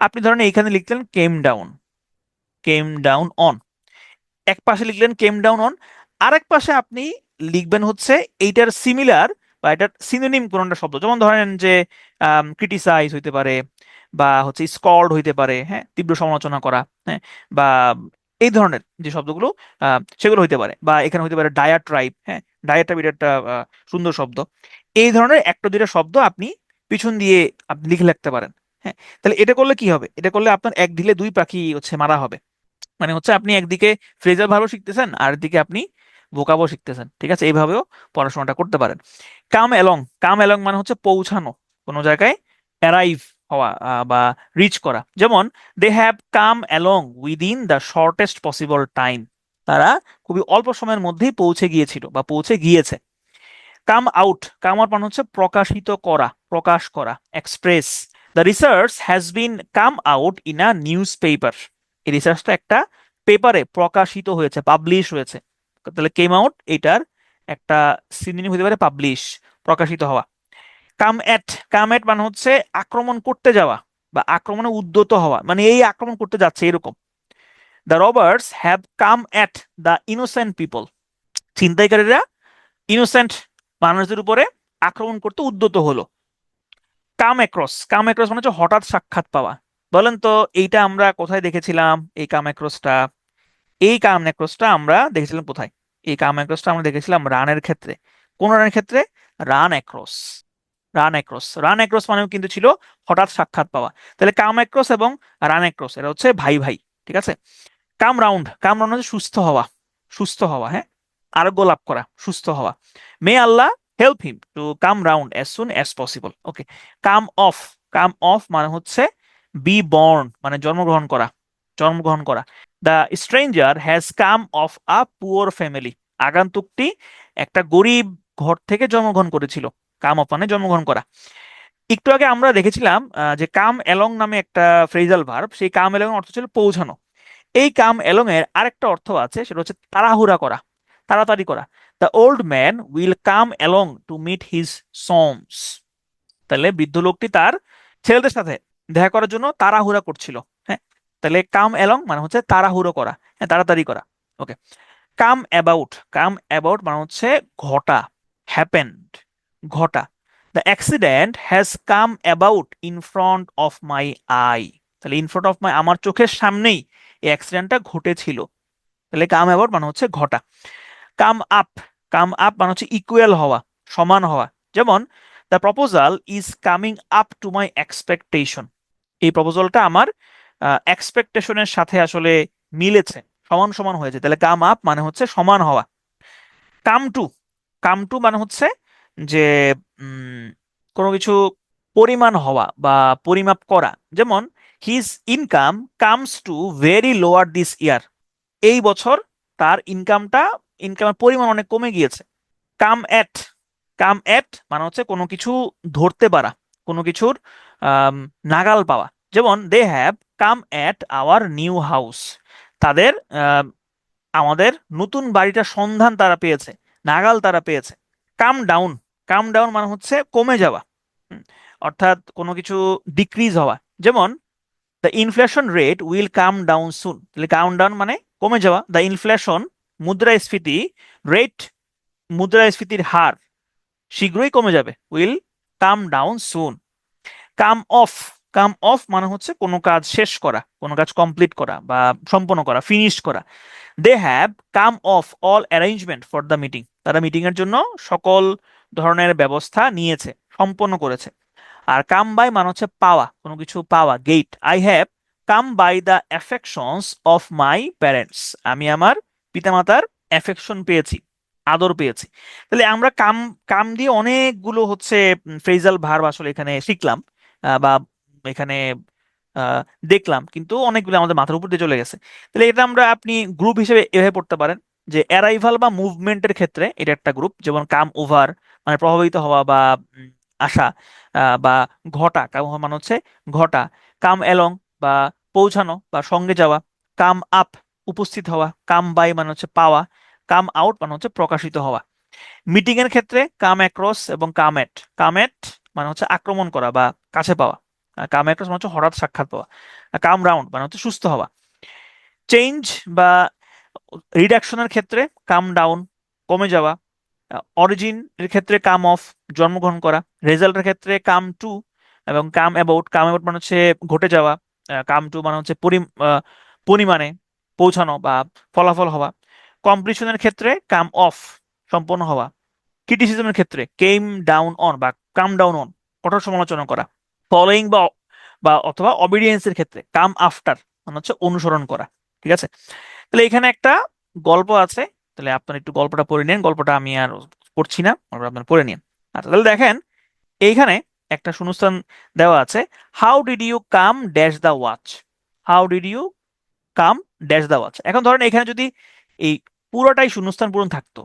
আপনি ধরেন এইখানে লিখলেন কেম ডাউন অন, এক পাশে লিখলেন কেম ডাউন অন, আরেক পাশে আপনি লিখবেন হচ্ছে এইটার সিমিলার বা এটার সিনোনিম কোন একটা শব্দ, যেমন ধরেন যে ক্রিটিসাইজ হইতে পারে, বা হচ্ছে স্কর্ড হইতে পারে, হ্যাঁ, তীব্র সমালোচনা করা, হ্যাঁ, বা এই ধরনের যে শব্দগুলো সেগুলো হইতে পারে, বা এখানে হইতে পারে ডায়াট্রাইব, হ্যাঁ, ডায়াট্রাইব এটা একটা সুন্দর শব্দ। এই ধরনের একটা দুইটা শব্দ আপনি পিছন দিয়ে আপনি লিখে রাখতে পারেন। হ্যাঁ, তাহলে এটা করলে কি হবে? এটা করলে আপনার এক ঢিলে দুই পাখি হচ্ছে মারা হবে। মানে হচ্ছে আপনি একদিকে ফ্রেজাল ভার্বও শিখতেছেন, আর দিকে আপনি ভোকাবও শিখতেছেন। ঠিক আছে, এইভাবেও পড়াশোনাটা করতে পারেন। কাম অ্যালং মানে হচ্ছে পৌঁছানো, কোনো জায়গায় অ্যারাইভ হওয়া, বা রিচ করা। যেমন they have come along within the shortest possible time, তারা খুবই অল্প সময়ের মধ্যেই পৌঁছে গিয়েছিল বা পৌঁছে গিয়েছে। কাম আউট মানে হচ্ছে প্রকাশিত করা, প্রকাশ করা, express. The research has been come out in a newspaper, এই রিসার্চটা একটা পেপারে প্রকাশিত হয়েছে, পাবলিশ হয়েছে। তাহলে কেম আউট এটার একটা সিনোনিম হতে পারে পাবলিশ, প্রকাশিত হওয়া। কাম এট মানে হচ্ছে আক্রমণ করতে যাওয়া বা আক্রমণে উদ্যত হওয়া, মানে এই আক্রমণ করতে যাচ্ছে এরকম। The robbers have come at the innocent people, ছিনতাইকারীরা ইনোসেন্ট মানুষদের উপরে আক্রমণ করতে উদ্যত হলো। কাম অ্যাক্রস মানে হচ্ছে হঠাৎ সাক্ষাৎ পাওয়া। বলেন তো এইটা আমরা কোথায় দেখেছিলাম? এই কাম অ্যাক্রসটা আমরা দেখেছিলাম কোথায়? এই কাম অ্যাক্রসটা আমরা দেখেছিলাম রানের ক্ষেত্রে। কোন রানের ক্ষেত্রে? Run across. রান অ্যাক্রস মানেও কিন্তু ছিল হঠাৎ সাক্ষাৎ পাওয়া। তাহলে কাম অ্যাক্রস এবং রান অ্যাক্রস এরা হচ্ছে ভাই ভাই। ঠিক আছে। কাম রাউন্ড হচ্ছে সুস্থ হওয়া, হ্যাঁ, আরোগ্য লাভ করা, সুস্থ হওয়া। May Allah help him to come round as soon as possible. Okay. Come of come of মানে হচ্ছে বি বর্ন, মানে জন্মগ্রহণ করা। The stranger has come of a poor family, আগন্তুকটি একটা গরিব ঘর থেকে জন্মগ্রহণ করেছিল। কাম অফ মানে জন্মগ্রহণ করা। একটু আগে আমরা দেখেছিলাম যে কাম অ্যালং নামে একটা ফ্রেজাল ভার্ব, সেই কাম অ্যালং অর্থ ছিল পৌঁছানো। এই কাম এলং এর আরেকটা অর্থ আছে, সেটা হচ্ছে তাড়াহুড়া করা, তাড়াতাড়ি করা। The old man will come along to meet his sons, তাহলে বৃদ্ধ লোকটি তার ছেলেদের সাথে দেখা করার জন্য তাড়াহুড়া করছিল। হ্যাঁ, তাহলে কাম অ্যালং মানে হচ্ছে তাড়াহুড়ো করা, হ্যাঁ, তাড়াতাড়ি করা। ওকে। কাম অ্যাবাউট মানে হচ্ছে ঘটা, হ্যাপেন্ড, ঘটা। The accident has come about in front of my eye, তাহলে ইন ফ্রন্ট অফ মাই, আমার চোখের সামনেই এই অ্যাক্সিডেন্টটা ঘটেছিল। তাহলে কাম অ্যাবাউট মানে হচ্ছে ঘটা। কাম আপ কাম আপ মানে হচ্ছে ইকুয়াল হওয়া, সমান হওয়া। যেমন the proposal is coming up to my expectation, এই প্রপোজালটা আমার এক্সপেকটেশনের সাথে আসলে মিলেছে, সমান সমান হয়েছে। তাহলে কাম আপ মানে হচ্ছে সমান হওয়া। কাম টু কাম টু মানে হচ্ছে যে উম, কোনো কিছু পরিমাণ হওয়া বা পরিমাপ করা। যেমন his income comes to very lower this ইয়ার, এই বছর তার ইনকামের পরিমাণ অনেক কমে গিয়েছে। কাম এট কাম এট মানে হচ্ছে কোনো কিছু ধরতে পারা, কোনো কিছুর আম, নাগাল পাওয়া। যেমন they have come at our new house, তাদের আমাদের নতুন বাড়িটার সন্ধান তারা পেয়েছে, নাগাল তারা পেয়েছে। কাম ডাউন মানে হচ্ছে কমে যাওয়া। হুম, অর্থাৎ কোনো কিছু ডিক্রিজ হওয়া। যেমন the inflation rate will come down soon, তাহলে কাম ডাউন মানে কমে যাওয়া। দ্য ইনফ্লেশন মুদ্রাস্ফীতি, রেট মুদ্রাস্ফীতির হার শীঘ্রই কমে যাবে, will come down soon. Come of come of মানে হচ্ছে কোনো কাজ শেষ করা, কোনো কাজ কমপ্লিট করা বা সম্পন্ন করা, ফিনিশ করা। They have come off all arrangement for the meeting, তারা মিটিং এর জন্য সকল ধরনের ব্যবস্থা নিয়েছে, সম্পন্ন করেছে। আর কাম বাই মানে হচ্ছে পাওয়া, কোনো কিছু পাওয়া, get. I have come by the affections of my parents, আমি আমার পিতামাতার অ্যাফেকশন পেয়েছি, আদর পেয়েছি। তাহলে আমরা কাম কাম দিয়ে অনেকগুলো হচ্ছে ফ্রেজাল ভার্ব আসলে এখানে শিখলাম, বা এখানে আহ, দেখলাম, কিন্তু অনেকগুলো আমাদের মাথার উপর দিয়ে চলে গেছে। তাহলে এটা আমরা আপনি গ্রুপ হিসেবে এভাবে পড়তে পারেন যে অ্যারাইভাল বা মুভমেন্টের ক্ষেত্রে এটা একটা গ্রুপ, যেমন কাম ওভার মানে প্রভাবিত হওয়া বা আসা, বা কাম ওভার মানে হচ্ছে ঘটা। কাম অ্যালং বা পৌঁছানো বা সঙ্গে যাওয়া। কাম আপ উপস্থিত হওয়া। কাম বাই মানে হচ্ছে পাওয়া। কাম আউট মানে হচ্ছে প্রকাশিত হওয়া। মিটিং এর ক্ষেত্রে কাম অ্যাক্রস এবং কাম এট। কাম এট মানে হচ্ছে আক্রমণ করা বা কাছে পাওয়া। কাম অ্যাক্রস মানে হচ্ছে হঠাৎ সাক্ষাৎ পাওয়া। কাম রাউন্ড মানে হচ্ছে সুস্থ হওয়া। চেঞ্জ বা রিডাকশনের ক্ষেত্রে কাম ডাউন, কমে যাওয়া। অরিজিন এর ক্ষেত্রে কাম অফ, জন্মগ্রহণ করা। রেজাল্টের ক্ষেত্রে কাম টু এবং কাম অ্যাবাউট। কাম অ্যাবাউট মানে হচ্ছে ঘটে যাওয়া। কাম টু মানে হচ্ছে পরিমাণে পৌঁছানো বা ফলাফল হওয়া। কমপ্লিশনের ক্ষেত্রে কাম অফ, সম্পন্ন হওয়া। ক্রিটিসিজমের ক্ষেত্রে কেম ডাউন অন বা কাম ডাউন অন, কঠোর সমালোচনা করা। ফলোয়িং বা বা অথবা অবিডিয়েন্সের ক্ষেত্রে কাম আফটার মানে হচ্ছে অনুসরণ করা। ঠিক আছে, তাহলে এখানে একটা গল্প আছে। তাহলে আপনার একটু গল্পটা পড়ে নিন, গল্পটা আমি আর পড়ছি না, গল্পটা আপনার পড়ে নিন। আচ্ছা, তাহলে দেখেন এইখানে একটা শূন্যস্থান দেওয়া আছে। How did you come dash the watch. How did you come dash the watch. এখন ধরেন এখানে যদি এই পুরোটাই শূন্যস্থান পূরণ থাকতো,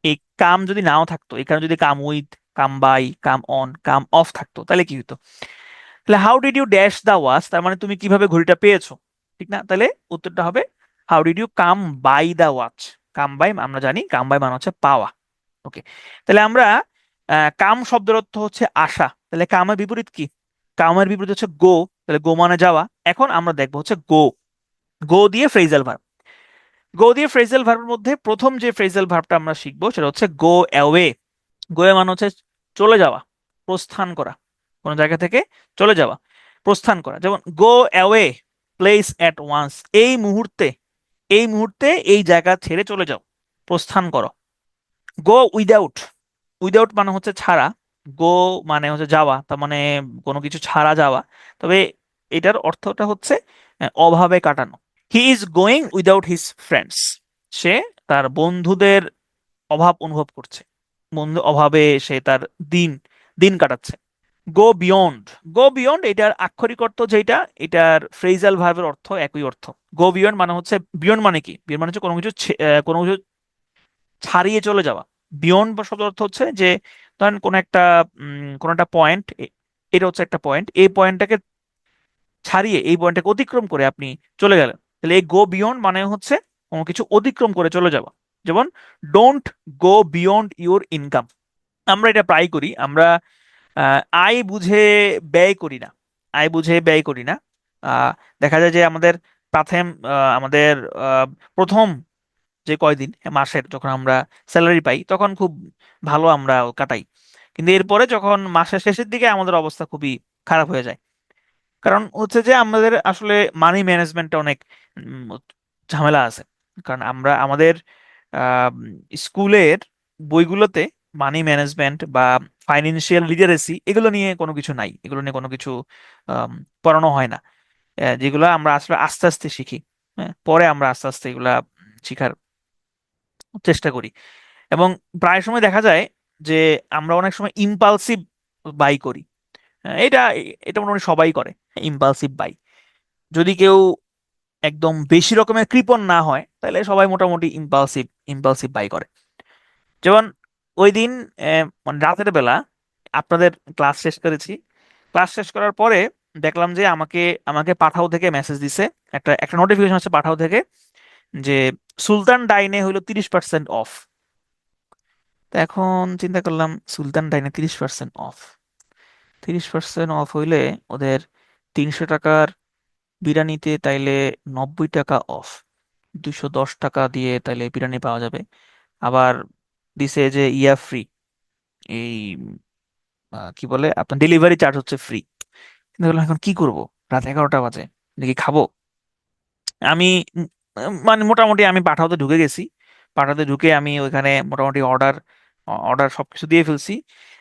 এই কাম যদি নাও থাকতো, এখানে যদি come with, come by, come on, come off থাকতো, তাহলে কি হতো? তাহলে how did you dash the watch, তার মানে তুমি কিভাবে ঘড়িটা পেয়েছো, ঠিক না? তাহলে উত্তরটা হবে how did you come by the watch. Come by আমরা জানি, কাম বাই মানে হচ্ছে পাওয়া। ওকে, তাহলে আমরা কাম শব্দের অর্থ হচ্ছে আসা। তাহলে কামের বিপরীত কি? কামের বিপরীত হচ্ছে গো। তাহলে গো মানে যাওয়া। এখন আমরা দেখবো হচ্ছে গো। গো দিয়ে ফ্রেজাল ভার্ব। গো দিয়ে ফ্রেজাল ভার্বের মধ্যে প্রথম যে ফ্রেজাল ভার্বটা আমরা শিখবো সেটা হচ্ছে গো অ্যাওয়ে। গো মানে হচ্ছে চলে যাওয়া, প্রস্থান করা, কোনো জায়গা থেকে চলে যাওয়া, প্রস্থান করা। যেমন go away place at once, এই মুহূর্তে, এই মুহূর্তে এই জায়গা ছেড়ে চলে যাও, প্রস্থান করো। গো উইদাউট, উইদাউট মানে হচ্ছে ছাড়া। গো মানে হচ্ছে যাওয়া, তার মানে কোনো কিছু ছাড়া যাওয়া। তবে এটার অর্থটা হচ্ছে অভাবে কাটানো। He is going without his friends, সে তার বন্ধুদের অভাব অনুভব করছে, বন্ধু অভাবে সে তার দিন দিন কাটাচ্ছে। গো বিয়ন্ড, গো বিয়ন্ড এটার আক্ষরিক অর্থ যেটা, এটার ফ্রেজাল ভার্বের অর্থ একই অর্থ। গো বিয়ন্ড মানে হচ্ছে, বিয়ন্ড মানে কি? বিয়ন্ড মানে হচ্ছে কোনো কিছু কোনো কিছু ছাড়িয়ে চলে যাওয়া। বিয়ন্ড বা শব্দ অর্থ হচ্ছে যে ধরেন কোন একটা পয়েন্ট, এটা হচ্ছে একটা পয়েন্ট, এই পয়েন্টটাকে ছাড়িয়ে, এই পয়েন্টটাকে অতিক্রম করে আপনি চলে গেলেন। তাহলে এই গো বিয়ন্ড মানে হচ্ছে কোনো কিছু অতিক্রম করে চলে যাওয়া। যেমন don't go beyond your income. আমরা এটা প্রায় করি, আমরা আয় বুঝে ব্যয় করি না, আয় বুঝে ব্যয় করি না। আহ, দেখা যায় যে আমাদের আমাদের প্রথম যে কয়দিন মাসের যখন আমরা স্যালারি পাই তখন খুব ভালো আমরা কাটাই, কিন্তু এরপরে যখন মাসের শেষের দিকে আমাদের অবস্থা খুবই খারাপ হয়ে যায়। কারণ হচ্ছে যে আমাদের আসলে মানি ম্যানেজমেন্টে অনেক উম, ঝামেলা আছে। কারণ আমরা আমাদের আহ, স্কুলের বইগুলোতে মানি ম্যানেজমেন্ট বা ফাইন্যান্সিয়াল লিটারেসি এগুলো নিয়ে কোনো কিছু নাই, এগুলো নিয়ে কোনো কিছু আম, পড়ানো হয় না। যেগুলো আমরা আসলে আস্তে আস্তে শিখি। হ্যাঁ, পরে আমরা আস্তে আস্তে এগুলা শিখার চেষ্টা করি। এবং প্রায় সময় দেখা যায় যে আমরা অনেক সময় ইম্পালসিভ বাই করি। এটা এটা মোটামুটি সবাই করে, ইম্পালসিভ বাই। যদি কেউ একদম বেশি রকমের কৃপণ না হয় তাহলে সবাই মোটামুটি ইম্পালসিভ ইম্পালসিভ বাই করে। যেমন ওই দিন মানে রাতের বেলা আপনাদের ক্লাস শেষ করেছি, ক্লাস শেষ করার পরে দেখলাম যে আমাকে আমাকে পাঠাও থেকে মেসেজ দিছে, একটা একটা নোটিফিকেশন আছে পাঠাও থেকে, যে সুলতান ডাইনে হইলো 30% অফ। তো এখন চিন্তা করলাম সুলতান ডাইনে 30% অফ, 30% অফ হইলে ওদের 300 টাকার বিরিয়ানিতে তাইলে 90 টাকা অফ, 210 টাকা দিয়ে তাইলে বিরিয়ানি পাওয়া যাবে। আবার দিছে যে ইয়া ফ্রি, এই কি বলে আপনার ডেলিভারি চার্জ হচ্ছে ফ্রি। কিন্তু বললাম, এখন কি করব, রাত 11টা বাজে, দেখি খাবো। আমি মানে মোটামুটি আমি পাঠাতে ঢুকে গেছি। পাঠাতে ঢুকে আমি ওইখানে মোটামুটি অর্ডার অর্ডার সবকিছু দিয়ে ফেলছি।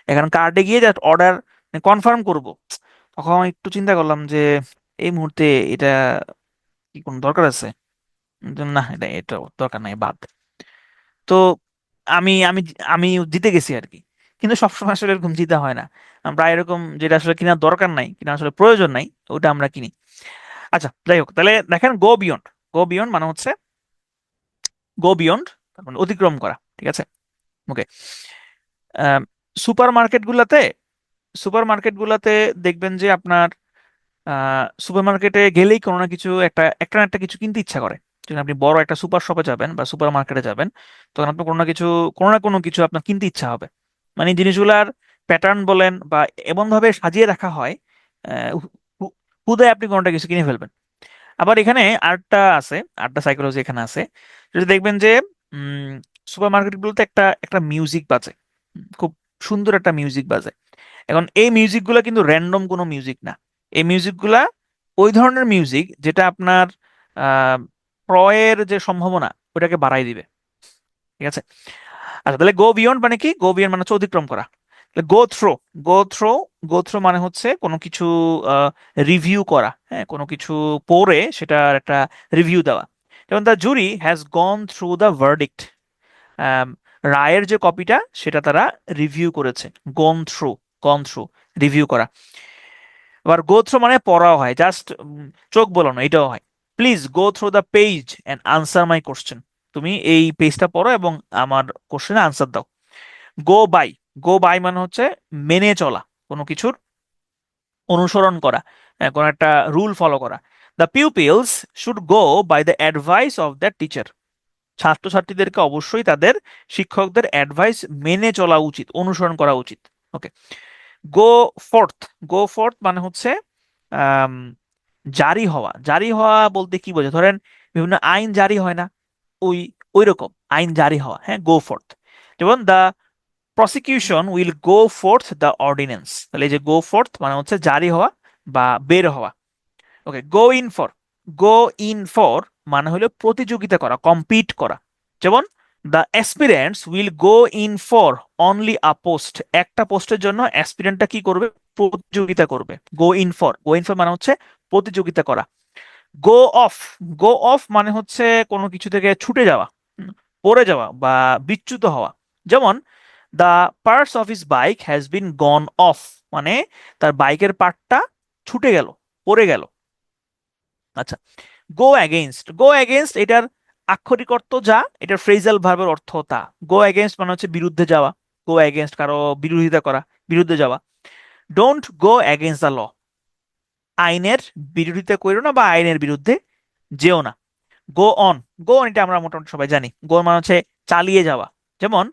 এখন কার্ডে গিয়ে জাস্ট অর্ডার কনফার্ম করব, তখন একটু চিন্তা করলাম যে এই মুহূর্তে এটা কি কোনো দরকার আছে? না, এটা এটা দরকার নাই, বাদ। তো আমি আমি আমি জিতে গেছি আর কি। কিন্তু সবসময় আসলে এরকম জিতে হয় না। আমরা এরকম যেটা আসলে কিনা দরকার নাই, কিনা আসলে প্রয়োজন নাই, ওটা আমরা কিনি। আচ্ছা, যাই হোক, তাহলে দেখেন গো বিয়ন্ড, গো বিয়ন্ড মানে হচ্ছে গো বিয়ন্ড মানে অতিক্রম করা। ঠিক আছে, ওকে। সুপার মার্কেট গুলাতে, সুপার মার্কেট গুলাতে দেখবেন যে আপনার সুপার মার্কেটে গেলেই কোনো না কিছু একটা একটা না একটা কিছু কিনতে ইচ্ছা করে। যখন আপনি বড় একটা সুপার শপে যাবেন বা সুপার মার্কেটে যাবেন, তখন আপনার কোনো না কোনো কিছু আপনার কিনতে ইচ্ছা হবে। মানে জিনিসগুলার প্যাটার্ন বলেন বা এমন ভাবে সাজিয়ে রাখা হয়, হুদায় আপনি কোনোটা কিছু কিনে ফেলবেন। আবার এখানে আরেকটা আছে, আরেকটা সাইকোলজি এখানে আছে। যদি দেখবেন যে সুপার মার্কেট গুলোতে একটা একটা মিউজিক বাজে, খুব সুন্দর একটা মিউজিক বাজে। এখন এই মিউজিক গুলা কিন্তু র্যান্ডম কোনো মিউজিক না। এই মিউজিক গুলা ওই ধরনের মিউজিক যেটা আপনার আহ ক্রয়ের যে সম্ভাবনা ওটাকে বাড়াই দিবে। ঠিক আছে? আচ্ছা, তাহলে গো বিয়ন্ড মানে কি? গো বিয়ন্ড মানে হচ্ছে অতিক্রম করা। Go through, go through, go through মানে হচ্ছে কোনো কিছু রিভিউ করা, হ্যাঁ, কোনো কিছু পড়ে সেটার একটা রিভিউ দেওয়া। যেমন the jury has gone through the verdict, রায়ের যে কপিটা সেটা তারা রিভিউ করেছে। Gone through, gone through, review করা। আবার গো থ্রু মানে পড়াও হয়, জাস্ট চোখ বোলানো, এটাও হয়। Please go through the page and answer my question, তুমি এই পেজটা পড়ো এবং আমার কোশ্চেনে আনসার দাও। গো বাই, গো বাই মানে হচ্ছে মেনে চলা, কোনো কিছুর অনুসরণ করা, কোনো একটা রুল ফলো করা। The pupils should go by the advice of the teacher, ছাত্রছাত্রীদেরকে অবশ্যই তাদের শিক্ষকদের অ্যাডভাইস মেনে চলা উচিত, অনুসরণ করা উচিত। ওকে। গো ফোর্থ, গো ফোর্থ মানে হচ্ছে আম, জারি হওয়া। জারি হওয়া বলতে কি বোঝায়? ধরেন বিভিন্ন আইন জারি হয় না, ওই ওই রকম আইন জারি হওয়া, হ্যাঁ, গো ফোর্থ। যেমন the prosecution will go fourth the ordinance, তাহলে এই যে গো ফোর্থ মানে হচ্ছে জারি হওয়া বা বের হওয়া। Okay. Go in for, go in for মানে হলো প্রতিযোগিতা করা, কম্পিট করা। যেমন the aspirants will go in for only a post, একটা পোস্টের জন্য অ্যাসপিরেন্টটা কি করবে? প্রতিযোগিতা করবে। Go in for, go in for মানে হচ্ছে প্রতিযোগিতা করা। গো অফ, গো অফ মানে হচ্ছে কোনো কিছু থেকে ছুটে যাওয়া, পড়ে যাওয়া বা বিচ্যুত হওয়া। যেমন the parts of his bike has been gone of, মানে তার বাইকের পার্টটা ছুটে গেল, পড়ে গেল। আচ্ছা। গো অ্যাগেইনস্ট, গো অ্যাগেইনস্ট এটার আক্ষরিক অর্থ যা, এটার ফ্রেজাল ভার্বের অর্থ তা। গো অ্যাগেইনস্ট মানে হচ্ছে বিরুদ্ধে যাওয়া, গো অ্যাগেইনস্ট কারো বিরোধিতা করা, বিরুদ্ধে যাওয়া। Don't go against the law, আইনের বিরোধিতা করো না বা আইনের বিরুদ্ধে যেও না। গো অন, গো অন এটা আমরা মোটামুটি সবাই জানি, গো মানে হচ্ছে চালিয়ে যাওয়া। যেমন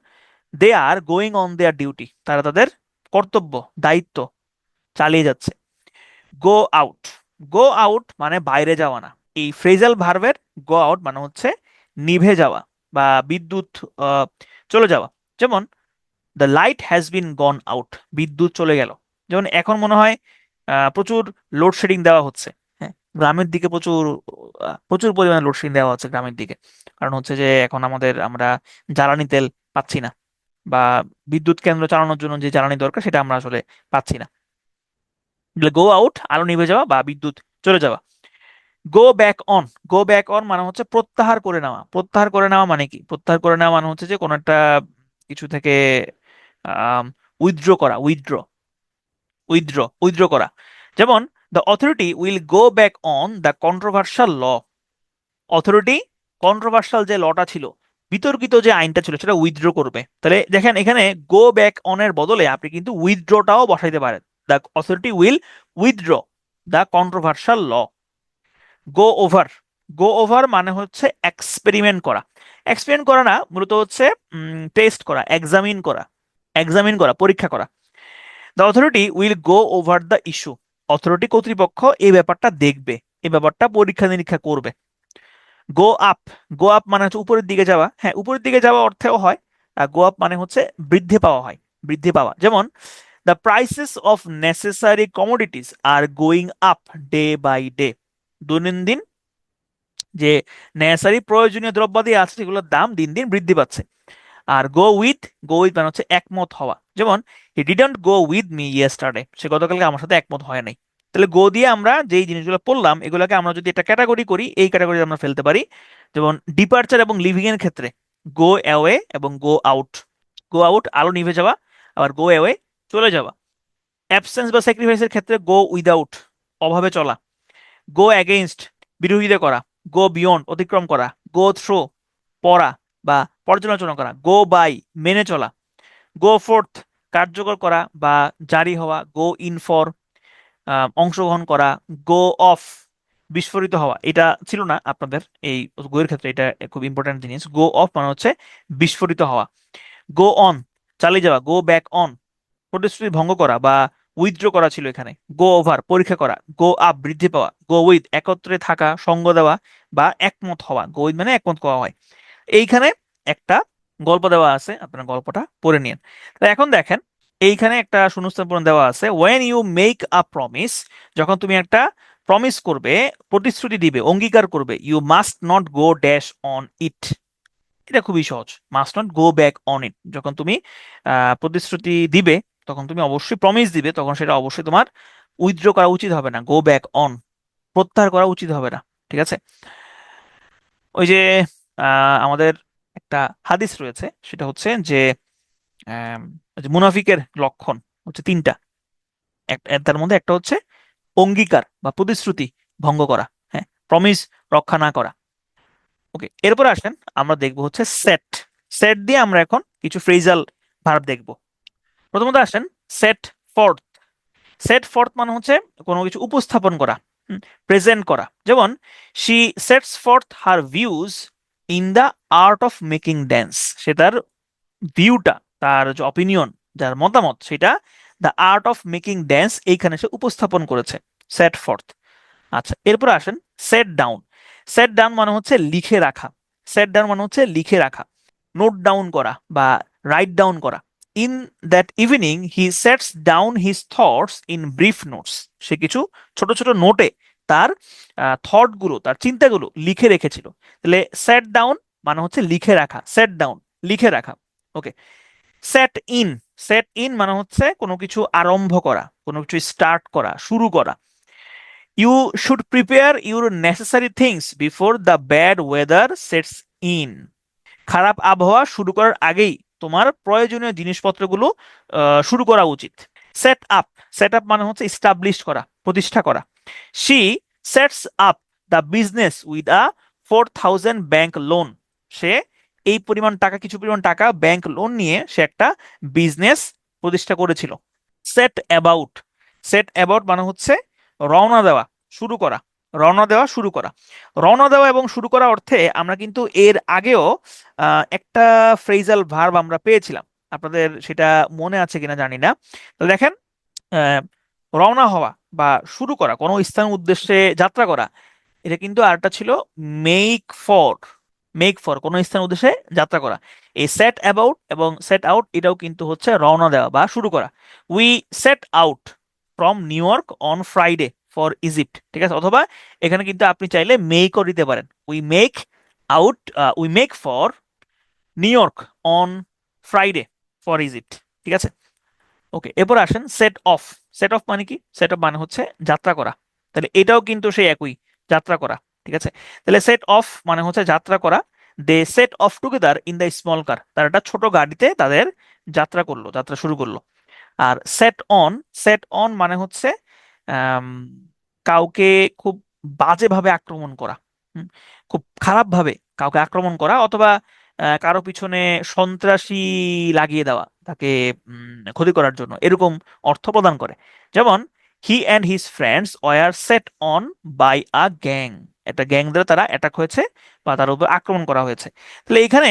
they are going on their duty, তারা তাদের কর্তব্য, দায়িত্ব চালিয়ে যাচ্ছে। গো আউট, গো আউট মানে বাইরে যাওয়া না। এই ফ্রেজাল ভার্বের গো আউট মানে হচ্ছে নিভে যাওয়া বা বিদ্যুৎ আহ, চলে যাওয়া। যেমন the light has been gone out, বিদ্যুৎ চলে গেল। যেমন এখন মনে হয় প্রচুর লোডশেডিং দেওয়া হচ্ছে, হ্যাঁ, গ্রামের দিকে প্রচুর প্রচুর পরিমাণে লোডশেডিং দেওয়া হচ্ছে গ্রামের দিকে। কারণ হচ্ছে যে এখন আমরা জ্বালানি তেল পাচ্ছি না, বা বিদ্যুৎ কেন্দ্র চালানোর জন্য যে জ্বালানি দরকার সেটা আমরা আসলে পাচ্ছি না। গো আউট আলো নিভে যাওয়া বা বিদ্যুৎ চলে যাওয়া। গো back on, go back on মানে হচ্ছে প্রত্যাহার করে নেওয়া। প্রত্যাহার করে নেওয়া মানে কি? প্রত্যাহার করে নেওয়া মানে হচ্ছে যে কোনো একটা কিছু থেকে উইথড্র করা, উইথড্র, উইথড্র, উইথড্র করা। যেমন the authority will go back on the controversial law, authority controversial যে লটা ছিল, বিতর্কিত যে আইনটা ছিল সেটা উইথড্র করবে। তাহলে দেখেন এখানে গো ব্যাক অন এর বদলে আপনি কিন্তু উইথড্রটাও বসাইতে পারেন। The authority will withdraw the controversial law. Go over, go over মানে হচ্ছে এক্সপেরিমেন্ট করা। এক্সপেরিমেন্ট করা না, মূলত হচ্ছে টেস্ট করা, এক্সামিন করা, এক্সামিন করা, পরীক্ষা করা। The authority will go over the issue, authority কর্তৃপক্ষ এই ব্যাপারটা দেখবে, এই ব্যাপারটা পরীক্ষা নিরীক্ষা করবে। গো আপ, গো আপ মানে হচ্ছে উপরের দিকে যাওয়া, হ্যাঁ, উপরের দিকে যাওয়া অর্থেও হয়। আর গো আপ মানে হচ্ছে বৃদ্ধি পাওয়া হয়, বৃদ্ধি পাওয়া। যেমন the prices of necessary commodities are going up day by day, দৈনন্দিন যে নেসেসারি প্রয়োজনীয় দ্রব্যাদি আছে সেগুলোর দাম দিন দিন বৃদ্ধি পাচ্ছে। আর গো উইথ, গো উইথ মানে হচ্ছে একমত হওয়া। যেমন he didn't go with me yesterday, সে গতকালকে আমার সাথে একমত হয় নাই। তাহলে গো দিয়ে আমরা যেই জিনিসগুলো পড়লাম এগুলোকে আমরা যদি একটা ক্যাটাগরি করি, এই ক্যাটাগরি আমরা ফেলতে পারি। যেমন ডিপার্চার এবং লিভিং এর ক্ষেত্রে গো অ্যাওয়ে এবং গো আউট। গো আউট আলো নিভে যাওয়া, আবার গো অ্যাওয়ে চলে যাওয়া। অ্যাবসেন্স বা স্যাক্রিফাইসের ক্ষেত্রে গো উইদাউট অভাবে চলা। গো অ্যাগেইনস্ট বিরোধিতা করা। গো বিয়ন্ড অতিক্রম করা। গো থ্রো পড়া বা পর্যালোচনা করা। গো বাই মেনে চলা। গো ফোর্থ কার্যকর করা বা জারি হওয়া। গো ইন ফর অংশগ্রহণ করা। গো অফ বিস্ফোরিত হওয়া, এটা ছিল না আপনাদের এই গো এর ক্ষেত্রে, এটা খুব ইম্পর্টেন্ট জিনিস। গো অফ মানে হচ্ছে বিস্ফোরিত হওয়া। গো অন, চালিয়ে যাওয়া। গো ব্যাক অন, প্রতিশ্রুতি ভঙ্গ করা বা উইথড্র করা ছিল এখানে। গো ওভার, পরীক্ষা করা। গো আপ, বৃদ্ধি পাওয়া। গো উইথ, একত্রে থাকা, সঙ্গ দেওয়া বা একমত হওয়া। গো উইথ মানে একমত হওয়া হয়। এইখানে একটা গল্প দেওয়া আছে, আপনার গল্পটা পড়ে নিন। তো এখন দেখেন, এইখানে একটা শূন্যস্থান দেওয়া আছে, when you make a promise, যখন তুমি একটা প্রমিস করবে, প্রতিশ্রুতি দিবে, অঙ্গীকার করবে, you must not go dash on it. এটা খুবই সহজ, must not go back on it. যখন তুমি প্রতিশ্রুতি দিবে, তখন তুমি অবশ্যই প্রমিস দিবে, তখন সেটা অবশ্যই তোমার উইথড্র করা উচিত হবে না, গো ব্যাক অন, প্রত্যাহার করা উচিত হবে না। ঠিক আছে? ওই যে আমাদের একটা হাদিস রয়েছে, সেটা হচ্ছে যে ওই যে মুনাফিকের লক্ষণ হচ্ছে তিনটা। তার মধ্যে একটা হচ্ছে অঙ্গীকার বা প্রতিশ্রুতি ভঙ্গ করা, হ্যাঁ, প্রমিস রক্ষা না করা। ওকে, এরপর আসেন আমরা দেখবো হচ্ছে সেট। সেট দিয়ে আমরা এখন কিছু ফ্রেজাল ভার্ব দেখবো। প্রথমত আসেন সেট ফর্থ। সেট ফর্থ মানে হচ্ছে কোনো কিছু উপস্থাপন করা, প্রেজেন্ট করা। যেমন she sets forth her views in the art of making dance. সে তার ভিউটা, তার যে অপিনিয়ন, যার মতামত, সেটা the art of making dance এইখানে সে উপস্থাপন করেছে। Set forth. আচ্ছা, এরপর আসেন সেট ডাউন। সেট ডাউন মানে হচ্ছে লিখে রাখা। সেট ডাউন মানে হচ্ছে লিখে রাখা, নোট ডাউন করা বা রাইট ডাউন করা। In that evening he sets down his thoughts in brief notes. সে কিছু ছোট ছোট নোটে তার থট গুলো, তার চিন্তাগুলো লিখে রেখেছিল। তাহলে সেট ডাউন মানে হচ্ছে লিখে রাখা, সেট ডাউন, লিখে রাখা। ওকে, সেট ইন। সেট ইন মানে হচ্ছে কোনো কিছু আরম্ভ করা, কোনো কিছু স্টার্ট করা, শুরু করা। You should prepare your necessary things before the bad weather sets in. খারাপ আবহাওয়া শুরু করার আগেই তোমার প্রয়োজনীয় জিনিসপত্রগুলো শুরু করা উচিত। Set up. সেট আপ মানে হচ্ছে ইস্টাবলিশ করা, প্রতিষ্ঠা করা। She sets up the business with a 4,000 bank loan. সে এই পরিমাণ টাকা, কিছু পরিমাণ টাকা ব্যাংক লোন নিয়ে সে একটা বিজনেস প্রতিষ্ঠা করেছিল। Set about. সেট অ্যাবাউট মানে হচ্ছে রওনা দেওয়া, শুরু করা। রওনা দেওয়া, শুরু করা। রওনা দেওয়া এবং শুরু করা অর্থে আমরা কিন্তু এর আগেও একটা ফ্রেজাল ভার্ব আমরা পেয়েছিলাম। আপনাদের সেটা মনে আছে কিনা জানি না। তো দেখেন, আহ, রওনা হওয়া বা শুরু করা, কোনো স্থানের উদ্দেশ্যে যাত্রা করা, এটা কিন্তু আরেকটা ছিল মেক ফর। মেক ফর, কোনো স্থানের উদ্দেশ্যে যাত্রা করা। এই সেট অ্যাবাউট এবং সেট আউট, এটাও কিন্তু হচ্ছে রওনা দেওয়া বা শুরু করা। We set out from new York on Friday for Egypt. ঠিক আছে? অথবা এখানে কিন্তু আপনি চাইলে মেকও দিতে পারেন। We make out, we make for new York on Friday for Egypt. ঠিক আছে? ওকে, এরপর আসেন সেট অফ। সেট অফ মানে কি? সেট অফ মানে হচ্ছে যাত্রা করা। তাহলে এটাও কিন্তু সেই একই, যাত্রা করা। ঠিক আছে? তাহলে সেট অফ মানে হচ্ছে যাত্রা করা। They set off together in the small car. তারা একটা ছোট গাড়িতে তাদের যাত্রা করলো, যাত্রা শুরু করলো। আর সেট অন। সেট অন মানে হচ্ছে আম, কাউকে খুব বাজেভাবে আক্রমণ করা, হুম, খুব খারাপভাবে কাউকে আক্রমণ করা, অথবা কারো পিছনে সন্ত্রাসী লাগিয়ে দেওয়া, তাকে ক্ষতি করার জন্য, এরকম অর্থ প্রদান করে। যেমন he and his friends were set on by a gang. একটা গ্যাং দ্বারা তারা অ্যাটাক হয়েছে বা তার উপর আক্রমণ করা হয়েছে। তাহলে এখানে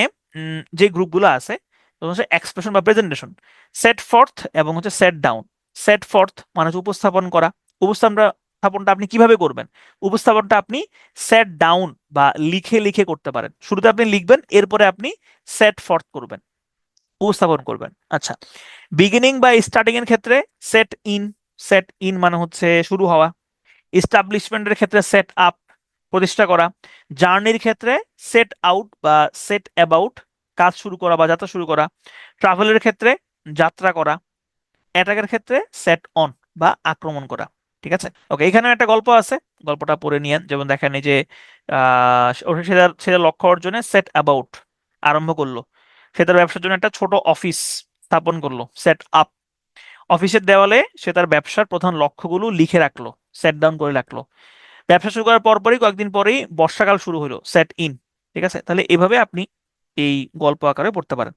যে গ্রুপগুলো আছে, হচ্ছে এক্সপ্রেশন বা প্রেজেন্টেশন, সেট ফর্থ এবং হচ্ছে সেট ডাউন। সেট ফর্থ মানে হচ্ছে উপস্থাপন করা। উপস্থাপনটা আপনি কিভাবে করবেন? উপস্থাপনটা আপনি সেট ডাউন বা লিখে লিখে করতে পারেন। শুরুতে আপনি লিখবেন, এরপরে আপনি সেট ফর্থ করবেন, উপস্থাপন করবেন। আচ্ছা, বিগিনিং বা স্টার্টিং এর ক্ষেত্রে সেট ইন। সেট ইন মানে হচ্ছে শুরু হওয়া। ইস্টাবলিশমেন্টের ক্ষেত্রে সেট আপ, প্রতিষ্ঠা করা। জার্নির ক্ষেত্রে সেট আউট বা সেট অ্যাবাউট, কাজ শুরু করা বা যাত্রা শুরু করা। ট্রাভেলের ক্ষেত্রে যাত্রা করা। অ্যাটাকের ক্ষেত্রে সেট অন বা আক্রমণ করা। ঠিক আছে? ওকে, এখানে একটা গল্প আছে, গল্পটা পড়ে নিয়েন। যেমন দেখেন, এই যে সে তার লক্ষ্য অর্জনে সেট অ্যাবাউট, আরম্ভ করলো। সে তার ব্যবসার জন্য একটা ছোট অফিস স্থাপন করলো, সেট আপ। অফিসের দেওয়ালে সে তার ব্যবসার প্রধান লক্ষ্যগুলো লিখে রাখলো, সেট ডাউন করে রাখলো। ব্যবসা শুরু করার পরপরই, কয়েকদিন পরেই বর্ষাকাল শুরু হলো, সেট ইন। ঠিক আছে? তাহলে এভাবে আপনি এই গল্প আকারে পড়তে পারেন।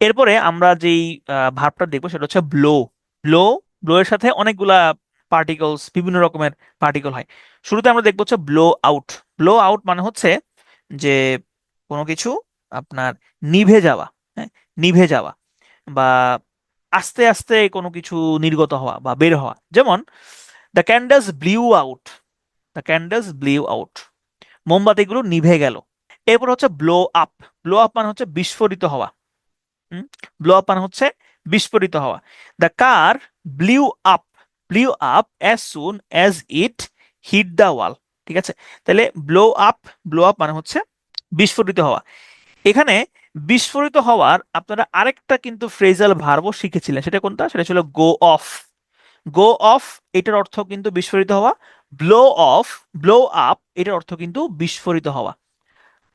এরপরে আমরা যেই ভার্বটা দেখবো সেটা হচ্ছে ব্লো। ব্লো। ব্লো এর সাথে অনেকগুলা পার্টিকলস, বিভিন্ন রকমের পার্টিকল হয়। শুরুতে আমরা দেখবো হচ্ছে ব্লো আউট। ব্লো আউট মানে হচ্ছে যে কোনো কিছু আপনার নিভে যাওয়া, হ্যাঁ, নিভে যাওয়া, বা আস্তে আস্তে কোনো কিছু নির্গত হওয়া বা বের হওয়া। যেমন the candles blew out, the candles blew out, মোমবাতিগুলো নিভে গেল। এরপর হচ্ছে ব্লো আপ। ব্লো আপ মানে হচ্ছে বিস্ফোরিত হওয়া। ব্লো আপ মানে হচ্ছে বিস্ফোরিত হওয়া। The car blew up, blew up as soon as it hit the wall. ঠিক আছে, তাহলে ব্লো আপ, ব্লো আপ মানে হচ্ছে বিস্ফোরিত হওয়া। এখানে বিস্ফোরিত হওয়ার আপনারা আরেকটা কিন্তু ফ্রেজাল ভার্বও শিখেছিলেন, সেটা কোনটা? সেটা ছিল গো অফ। গো অফ এটার অর্থ কিন্তু বিস্ফোরিত হওয়া। ব্লো অফ, ব্লো আপ এটার অর্থ কিন্তু বিস্ফোরিত হওয়া।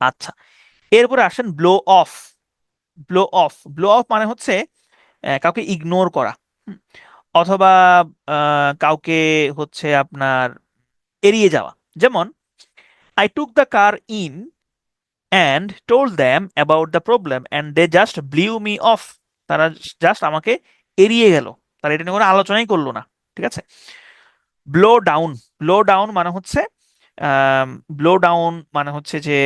আচ্ছা, এরপরে আসেন blow off. Blow off, blow off মানে হচ্ছে কাউকে ইগনোর করা, হুম, অথবা কাউকে হচ্ছে আপনার এড়িয়ে যাওয়া। যেমন I took the car in and told them about the problem and they just blew me off. তারা জাস্ট আমাকে এড়িয়ে গেল, তারা এটা নিয়ে কোনো আলোচনাই করলো না। ঠিক আছে। ব্লো ডাউন, ব্লো ডাউন মানে হচ্ছে ব্লো ডাউন মানে হচ্ছে যে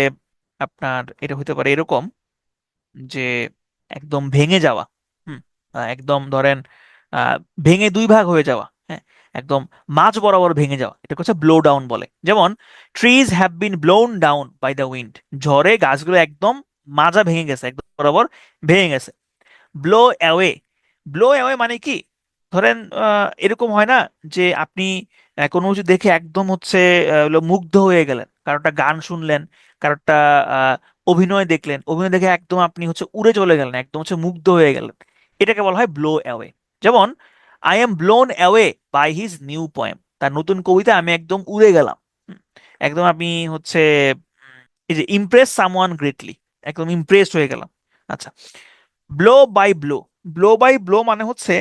আপনার এটা হতে পারে এরকম যে একদম ভেঙে যাওয়া। হুম, একদম ধরেন আহ, ভেঙে দুই ভাগ হয়ে যাওয়া, হ্যাঁ, একদম মাঝ বরাবর ভেঙে যাওয়া, এটা হচ্ছে ব্লো ডাউন বলে। যেমন trees have been blown down by the wind, ঝড়ে গাছগুলো একদম মাজা ভেঙে গেছে, একদম বরাবর ভেঙে গেছে। ব্লো অ্যাওয়ে, ব্লো অ্যাওয়ে মানে কি? ধরেন এরকম হয় না যে আপনি কোনো কিছু দেখে একদম হচ্ছে মুগ্ধ হয়ে গেলেন, কারোটা গান শুনলেন, কারোটা আহ, অভিনয় দেখলেন, অভিনয় দেখে একদম আপনি হচ্ছে উড়ে চলে গেলেন, একদম হচ্ছে মুগ্ধ হয়ে গেলেন, এটাকে বলা হয় ব্লো অ্যাওয়ে। যেমন I am blown away by his new poem, তার নতুন কবিতা আমি একদম উড়ে গেলাম। হুম, একদম আপনি হচ্ছে এই যে ইমপ্রেস সামওয়ান গ্রেটলি, একদম ইমপ্রেসড হয়ে গেলাম। আচ্ছা, blow by blow, blow by blow মানে হচ্ছে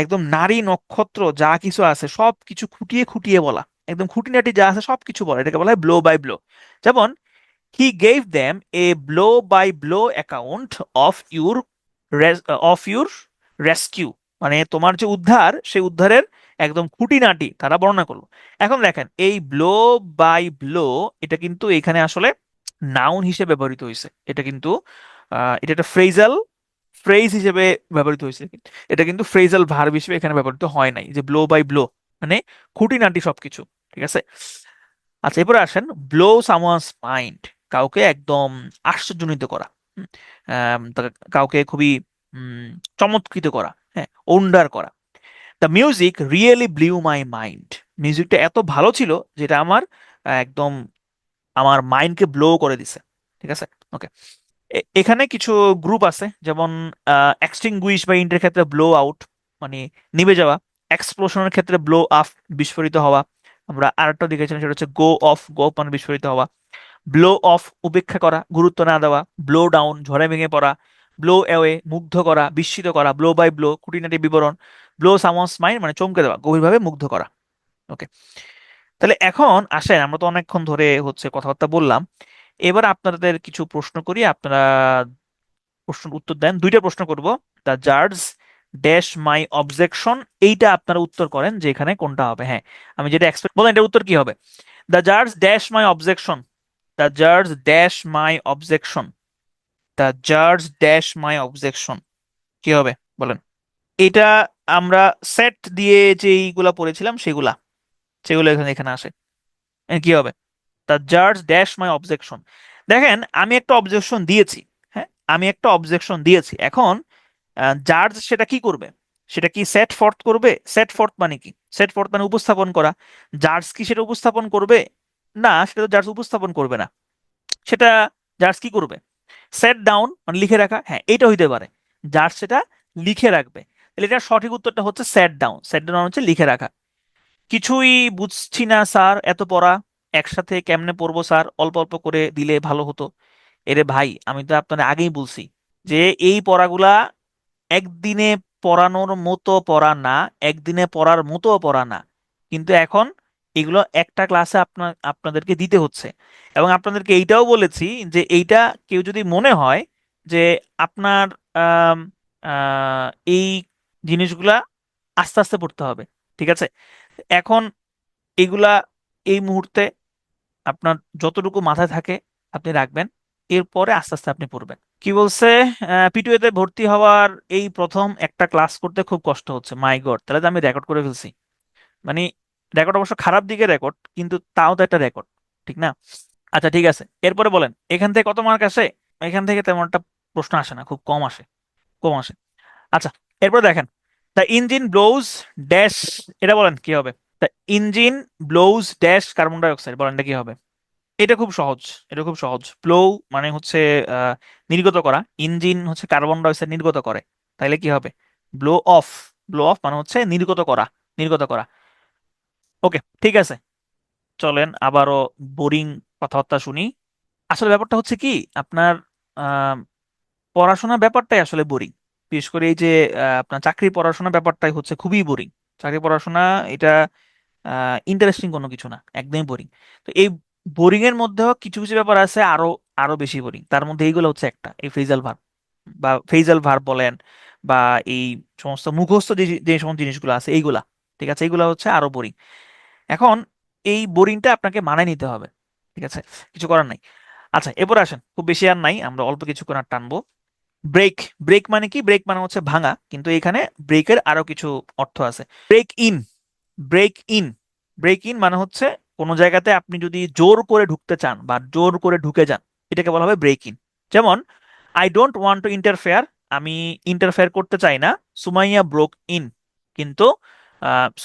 একদম নারী নক্ষত্র যা কিছু আছে সব কিছু খুঁটিয়ে খুঁটিয়ে বলা, একদম খুঁটিনাটি যা আছে সব কিছু বলা, এটাকে বলা হয় ব্লো বাই ব্লো। যেমন he gave them a blow by blow account of your of your rescue, মানে তোমার যে উদ্ধার সেই উদ্ধারের একদম খুঁটিনাটি তারা বর্ণনা করলো। এখন দেখেন এই ব্লো বাই ব্লো এটা কিন্তু এখানে আসলে নাউন হিসেবে ব্যবহৃত হয়েছে, এটা কিন্তু এটা একটা ফ্রেজাল ফ্রেজ হিসেবে ব্যবহৃত হয়েছে, এটা কিন্তু ফ্রেজাল ভার্ব হিসেবে এখানে ব্যবহৃত হয় নাই। যে ব্লো বাই ব্লো মানে খুঁটিনাটি সবকিছু। ঠিক আছে। আচ্ছা, এরপরে আসেন ব্লো সামওয়ানস মাইন্ড, কাউকে একদম আশ্চর্যজনিত করা, হুম, কাউকে খুবই উম, চমৎকৃত করা, হ্যাঁ, ওন্ডার করা। The music really blew my mind, মিউজিকটা এত ভালো ছিল যেটা আমার একদম আমার মাইন্ডকে ব্লো করে দিছে। ঠিক আছে, ওকে। এখানে কিছু গ্রুপ আছে, যেমন এক্সটিংগুইশ বা ইন্টের ক্ষেত্রে ব্লো আউট মানে নিভে যাওয়া, এক্সপ্লোশনের ক্ষেত্রে ব্লো আপ বিস্ফোরিত হওয়া। আমরা আরেকটা দেখেছিলাম সেটা হচ্ছে গো অফ, গো অফ মানে বিস্ফোরিত হওয়া। ব্লো অফ উপেক্ষা করা, গুরুত্ব না দেওয়া। ব্লো ডাউন ঝড়ে ভেঙে পড়া। ব্লো অ্যাওয়ে মুগ্ধ করা, বিস্মিত করা। ব্লো বাই ব্লো খুঁটিনাটি বিবরণ। ব্লো সামওয়ানস মাইন্ড মানে চমকে দেওয়া, গভীরভাবে মুগ্ধ করা। ওকে, তাহলে এখন আসেন, আমরা তো অনেকক্ষণ ধরে হচ্ছে কথাবার্তা বললাম, এবার আপনাদের কিছু প্রশ্ন করি, আপনারা প্রশ্ন উত্তর দেন। দুইটা প্রশ্ন করব। দ্য জাজ ড্যাশ মাই অবজেকশন, এইটা আপনারা উত্তর করেন যে এখানে কোনটা হবে। হ্যাঁ, আমি যেটা এক্সপেক্ট বলেন এটার উত্তর কি হবে? দ্য জাজ ড্যাশ মাই অবজেকশন, দ্য জাজ ড্যাশ মাই অবজেকশন, দ্য জাজ ড্যাশ মাই অবজেকশন, কি হবে বলেন? এটা আমরা সেট দিয়ে যেইগুলা পড়েছিলাম সেগুলা, সেগুলো এখানে এখানে আসে। কি হবে? দ্য জাজ ড্যাশ মাই অবজেকশন। দেখেন আমি একটা অবজেকশন দিয়েছি, হ্যাঁ, আমি একটা অবজেকশন দিয়েছি। এখন জাজ সেটা কি করবে? সেটা কি সেট ফর্থ করবে? সেট ফর্থ মানে কি? সেট ফর্থ মানে উপস্থাপন করা। জাজ কি সেটা উপস্থাপন করবে? না, সেটা তো জাজ উপস্থাপন করবে না। সেটা জাজ কি করবে? সেট ডাউন মানে লিখে রাখা, হ্যাঁ এটা হইতে পারে। জাজ সেটা লিখে রাখবে। তাহলে এটার সঠিক উত্তরটা হচ্ছে সেট ডাউন। সেট ডাউন হচ্ছে লিখে রাখা। কিছুই বুঝছি না স্যার, এত পড়া একসাথে কেমনে পড়বো স্যার, অল্প অল্প করে দিলে ভালো হতো। এরে ভাই, আমি তো আপনার আগেই বলছি যে এই পড়াগুলা একদিনে পড়ানোর মতো পড়া না, একদিনে পড়ার মতো পড়া না, কিন্তু এখন এগুলো একটা ক্লাসে আপনাদেরকে দিতে হচ্ছে। এবং আপনাদেরকে এইটাও বলেছি যে এইটা কেউ যদি মনে হয় যে আপনার আম, এই জিনিসগুলা আস্তে আস্তে পড়তে হবে, ঠিক আছে? এখন এগুলা এই মুহূর্তে আপনার যতটুকু মাথায় থাকে আপনি রাখবেন, এরপরে আস্তে আস্তে আপনি পড়বেন। কি বলছে? পিটুএ তে ভর্তি হওয়ার এই প্রথম একটা ক্লাস করতে খুব কষ্ট হচ্ছে। মাই গড, তাহলে তো আমি রেকর্ড করে ফেলছি। মানে রেকর্ড অবশ্য খারাপ দিকে রেকর্ড, কিন্তু তাও তো একটা রেকর্ড, ঠিক না? আচ্ছা ঠিক আছে, এরপরে বলেন এখান থেকে কত মার্ক আসে? এখান থেকে তেমন একটা প্রশ্ন আসে না, খুব কম আসে, কম আসে। আচ্ছা, এরপরে দেখেন, দ্য ইঞ্জিন ব্লোজ ড্যাশ, এটা বলেন কি হবে? The engine blows dash carbon ডাই অক্সাইড, বলেন এটা কি হবে? এটা খুব সহজ, এটা খুব সহজ। ব্লো মানে হচ্ছে আহ, নির্গত করা, ইঞ্জিন হচ্ছে কার্বন ডাই অক্সাইড নির্গত করে, তাইলে কি হবে? Blow off. ব্লো অফ মানে হচ্ছে নির্গত করা, নির্গত করা। ওকে ঠিক আছে, চলেন আবারও বোরিং কথাবার্তা শুনি। আসলে ব্যাপারটা হচ্ছে কি, আপনার আহ, পড়াশোনার ব্যাপারটাই আসলে বোরিং। বিশেষ করে এই যে আপনার চাকরি পড়াশোনার ব্যাপারটাই হচ্ছে খুবই বোরিং। চাকরি পড়াশোনা এটা ইন্টারেস্টিং কোনো কিছু না, একদমই বোরিং। তো এই বোরিং এর মধ্যেও কিছু কিছু ব্যাপার আছে আরো আরো বেশি বোরিং। তার মধ্যে এইগুলো হচ্ছে একটা, এই ফ্রেজাল ভার্ব বা ফ্রেজাল ভার্ব বলেন, বা এই সমস্ত মুখস্থ যে যে সমস্ত জিনিসগুলো আছে এইগুলা, ঠিক আছে, এইগুলা হচ্ছে আরো বোরিং। এখন এই বোরিংটা আপনাকে মানায় নিতে হবে, ঠিক আছে, কিছু করার নাই। আচ্ছা এরপর আসেন, খুব বেশি আর নাই, আমরা অল্প কিছুক্ষণ আর টানবো। ব্রেক। ব্রেক মানে কি? ব্রেক মানে হচ্ছে ভাঙা, কিন্তু এখানে ব্রেকের আরো কিছু অর্থ আছে। Break in. Break in. Break in মানে হচ্ছে কোনো জায়গাতে আপনি যদি জোর করে ঢুকতে চান বা জোর করে ঢুকে যান, এটাকে বলা হবে ব্রেক ইন। যেমন I don't want to interfere, আমি ইন্টারফেয়ার করতে চাই না। সুমাইয়া ব্রোক ইন, কিন্তু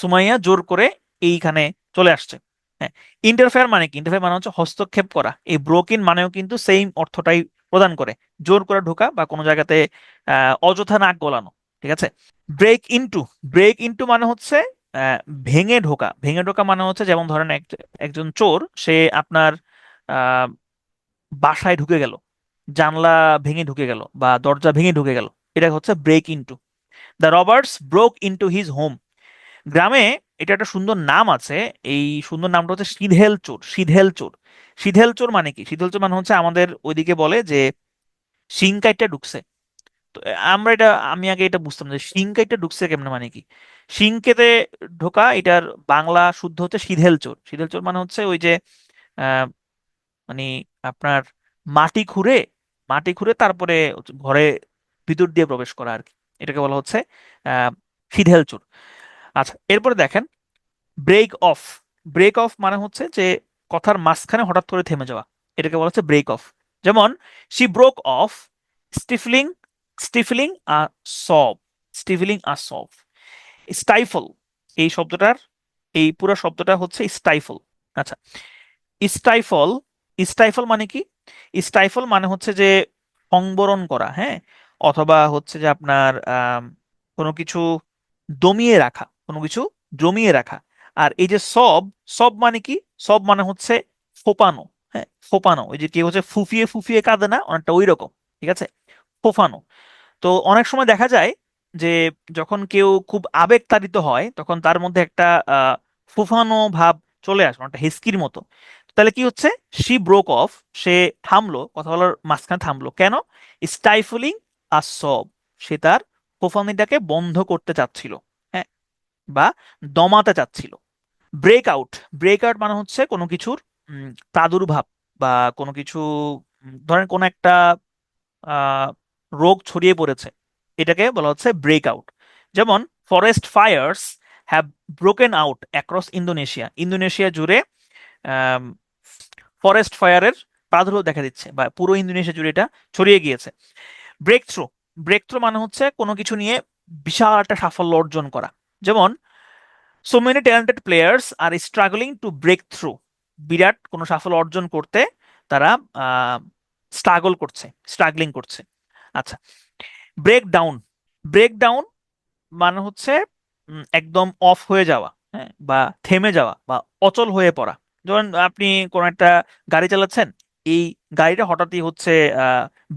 সুমাইয়া জোর করে এইখানে চলে আসছে। হ্যাঁ, ইন্টারফেয়ার মানে কি? ইন্টারফেয়ার মানে হচ্ছে হস্তক্ষেপ করা। এই ব্রোক ইন মানেও কিন্তু সেম অর্থটাই প্রদান করে, জোর করে ঢোকা বা কোনো জায়গাতে অযথা নাক গলানো, ঠিক আছে? Break into. ব্রেক ইনটু মানে হচ্ছে আহ, ভেঙে ঢোকা। ভেঙে ঢোকা মানে হচ্ছে যেমন ধরেন একজন চোর, সে আপনার আহ, বাসায় ঢুকে গেল, জানলা ভেঙে ঢুকে গেল বা দরজা ভেঙে ঢুকে গেল, এটা হচ্ছে break into. The robbers broke into his home. গ্রামে এটা একটা সুন্দর নাম আছে, এই সুন্দর নামটা হচ্ছে সিধেল চোর। সিধেল চোর। সিধেল চোর মানে কি? সিধেল চোর মানে হচ্ছে আমাদের ওইদিকে বলে যে শিং কাইটটা ঢুকছে। তো আমরা এটা, আমি আগে এটা বুঝতাম যে শিং কাইটটা ঢুকছে কেমনে, মানে কি শিং কেটে ঢোকা, এটার বাংলা শুদ্ধ হচ্ছে সিধেল চোর। সিধেল চোর মানে হচ্ছে ওই যে আহ, মানে আপনার মাটি খুঁড়ে, মাটি খুঁড়ে তারপরে ঘরে ভিতর দিয়ে প্রবেশ করা আর কি, এটাকে বলা হচ্ছে আহ সিধেল চোর। আচ্ছা এরপরে দেখেন, ব্রেক অফ। ব্রেক অফ মানে হচ্ছে যে কথার মাঝখানে হঠাৎ করে থেমে যাওয়া, এটাকে বলা হচ্ছে ব্রেক অফ। যেমন শি ব্রোক অফ স্টিফলিং, স্টিফলিং আ সব, স্টিফলিং আ সব। স্টাইফল, এই শব্দটার এই পুরো শব্দটা হচ্ছে স্টাইফল। আচ্ছা, স্টাইফল। স্টাইফল মানে কি? স্টাইফল মানে হচ্ছে যে সংবরণ করা, হ্যাঁ, অথবা হচ্ছে যে আপনার কোনো কিছু দমিয়ে রাখা, কোনো কিছু জমিয়ে রাখা। আর এই যে সব, সব মানে কি? সব মানে হচ্ছে ফোপানো। হ্যাঁ, ফোপানো, ওই যে কেউ হচ্ছে ফুফিয়ে ফুফিয়ে কাঁদে না, অনেকটা ওই রকম, ঠিক আছে, ফোফানো। তো অনেক সময় দেখা যায় যে যখন কেউ খুব আবেগতাড়িত হয় তখন তার মধ্যে একটা ফুফানো ভাব চলে আসে, একটা হিসকির মতো। তাহলে কি হচ্ছে? শি ব্রোক অফ, সে থামলো, কথা বলার মাঝখানে থামলো কেন? স্টাইফলিং আ সব, সে তার ফুফানিটাকে বন্ধ করতে চাচ্ছিল, হ্যাঁ, বা দমাতে চাচ্ছিল। Break out. ব্রেক আউট মানে হচ্ছে কোনো কিছুর প্রাদুর্ভাব বা কোনো কিছু, ধরেন কোনো একটা আহ, রোগ ছড়িয়ে পড়েছে, এটাকে বলা হচ্ছে ব্রেক আউট। যেমন forest fires have broken out across Indonesia. Indonesia জুড়ে ফরেস্ট ফায়ারের প্রাদুর্ভাব দেখা দিচ্ছে বা পুরো ইন্দোনেশিয়া জুড়ে এটা ছড়িয়ে গিয়েছে। Break through. ব্রেক থ্রু মানে হচ্ছে কোনো কিছু নিয়ে বিশাল একটা সাফল্য অর্জন করা। যেমন so many talented players are struggling to break through. বিরাট কোনো সাফল্য অর্জন করতে তারা স্ট্রাগল করছে, স্ট্রাগলিং করছে। আচ্ছা, ব্রেক ডাউন। ব্রেক ডাউন মানে হচ্ছে একদম অফ হয়ে যাওয়া, হ্যাঁ, বা থেমে যাওয়া বা অচল হয়ে পড়া। যেমন আপনি কোন একটা গাড়ি চালাচ্ছেন, এই গাড়িটা হঠাৎই হচ্ছে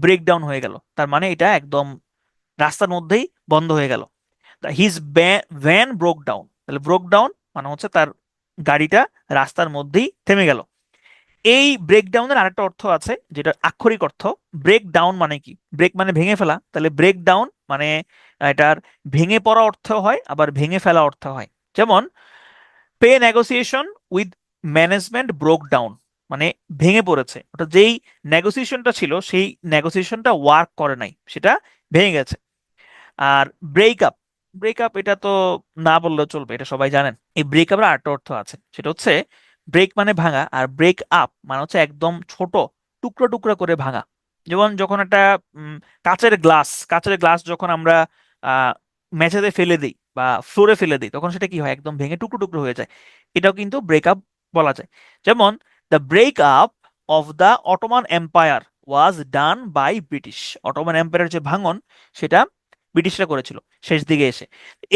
ব্রেক ডাউন হয়ে গেল, তার মানে এটা একদম রাস্তার মধ্যেই বন্ধ হয়ে গেল। হিজ ভ্যান ব্রোক ডাউন, তাহলে ব্রোক ডাউন মানে হচ্ছে তার গাড়িটা রাস্তার মধ্যেই থেমে গেল। এই ব্রেকডাউনের আরেকটা অর্থ আছে, যেটা আক্ষরিক অর্থ। ব্রেক ডাউন মানে কি? ব্রেক মানে ভেঙে ফেলা, তাহলে ব্রেক ডাউন মানে এটার ভেঙে পড়া অর্থ হয়, আবার ভেঙে ফেলা অর্থ হয়। যেমন pay negotiation with management broke down, মানে ভেঙে পড়েছে, ওটা যেই নেগোসিয়েশনটা ছিল সেই নেগোসিয়েশনটা ওয়ার্ক করে নাই, সেটা ভেঙে গেছে। আর ব্রেকআপ, ব্রেকআপ এটা তো না বললেও চলবে, এটা সবাই জানেন। এই ব্রেকআপের আরেকটা অর্থ আছে, সেটা হচ্ছে ব্রেক মানে ভাঙা, আর ব্রেক আপ মানে হচ্ছে একদম ছোট টুকরো টুকরো করে ভাঙা। যেমন যখন একটা উম, কাচের গ্লাস যখন আমরা মেঝেতে ফেলে দিই বা ফ্লোরে ফেলে দিই, তখন সেটা কি হয়, একদম ভেঙে টুকরো টুকরো হয়ে যায়। এটাও কিন্তু ব্রেকআপ বলা যায়। যেমন the break up of the Ottoman empire was done by British. Ottoman এম্পায়ারের যে ভাঙন, সেটা ব্রিটিশরা করেছিল শেষ দিকে এসে।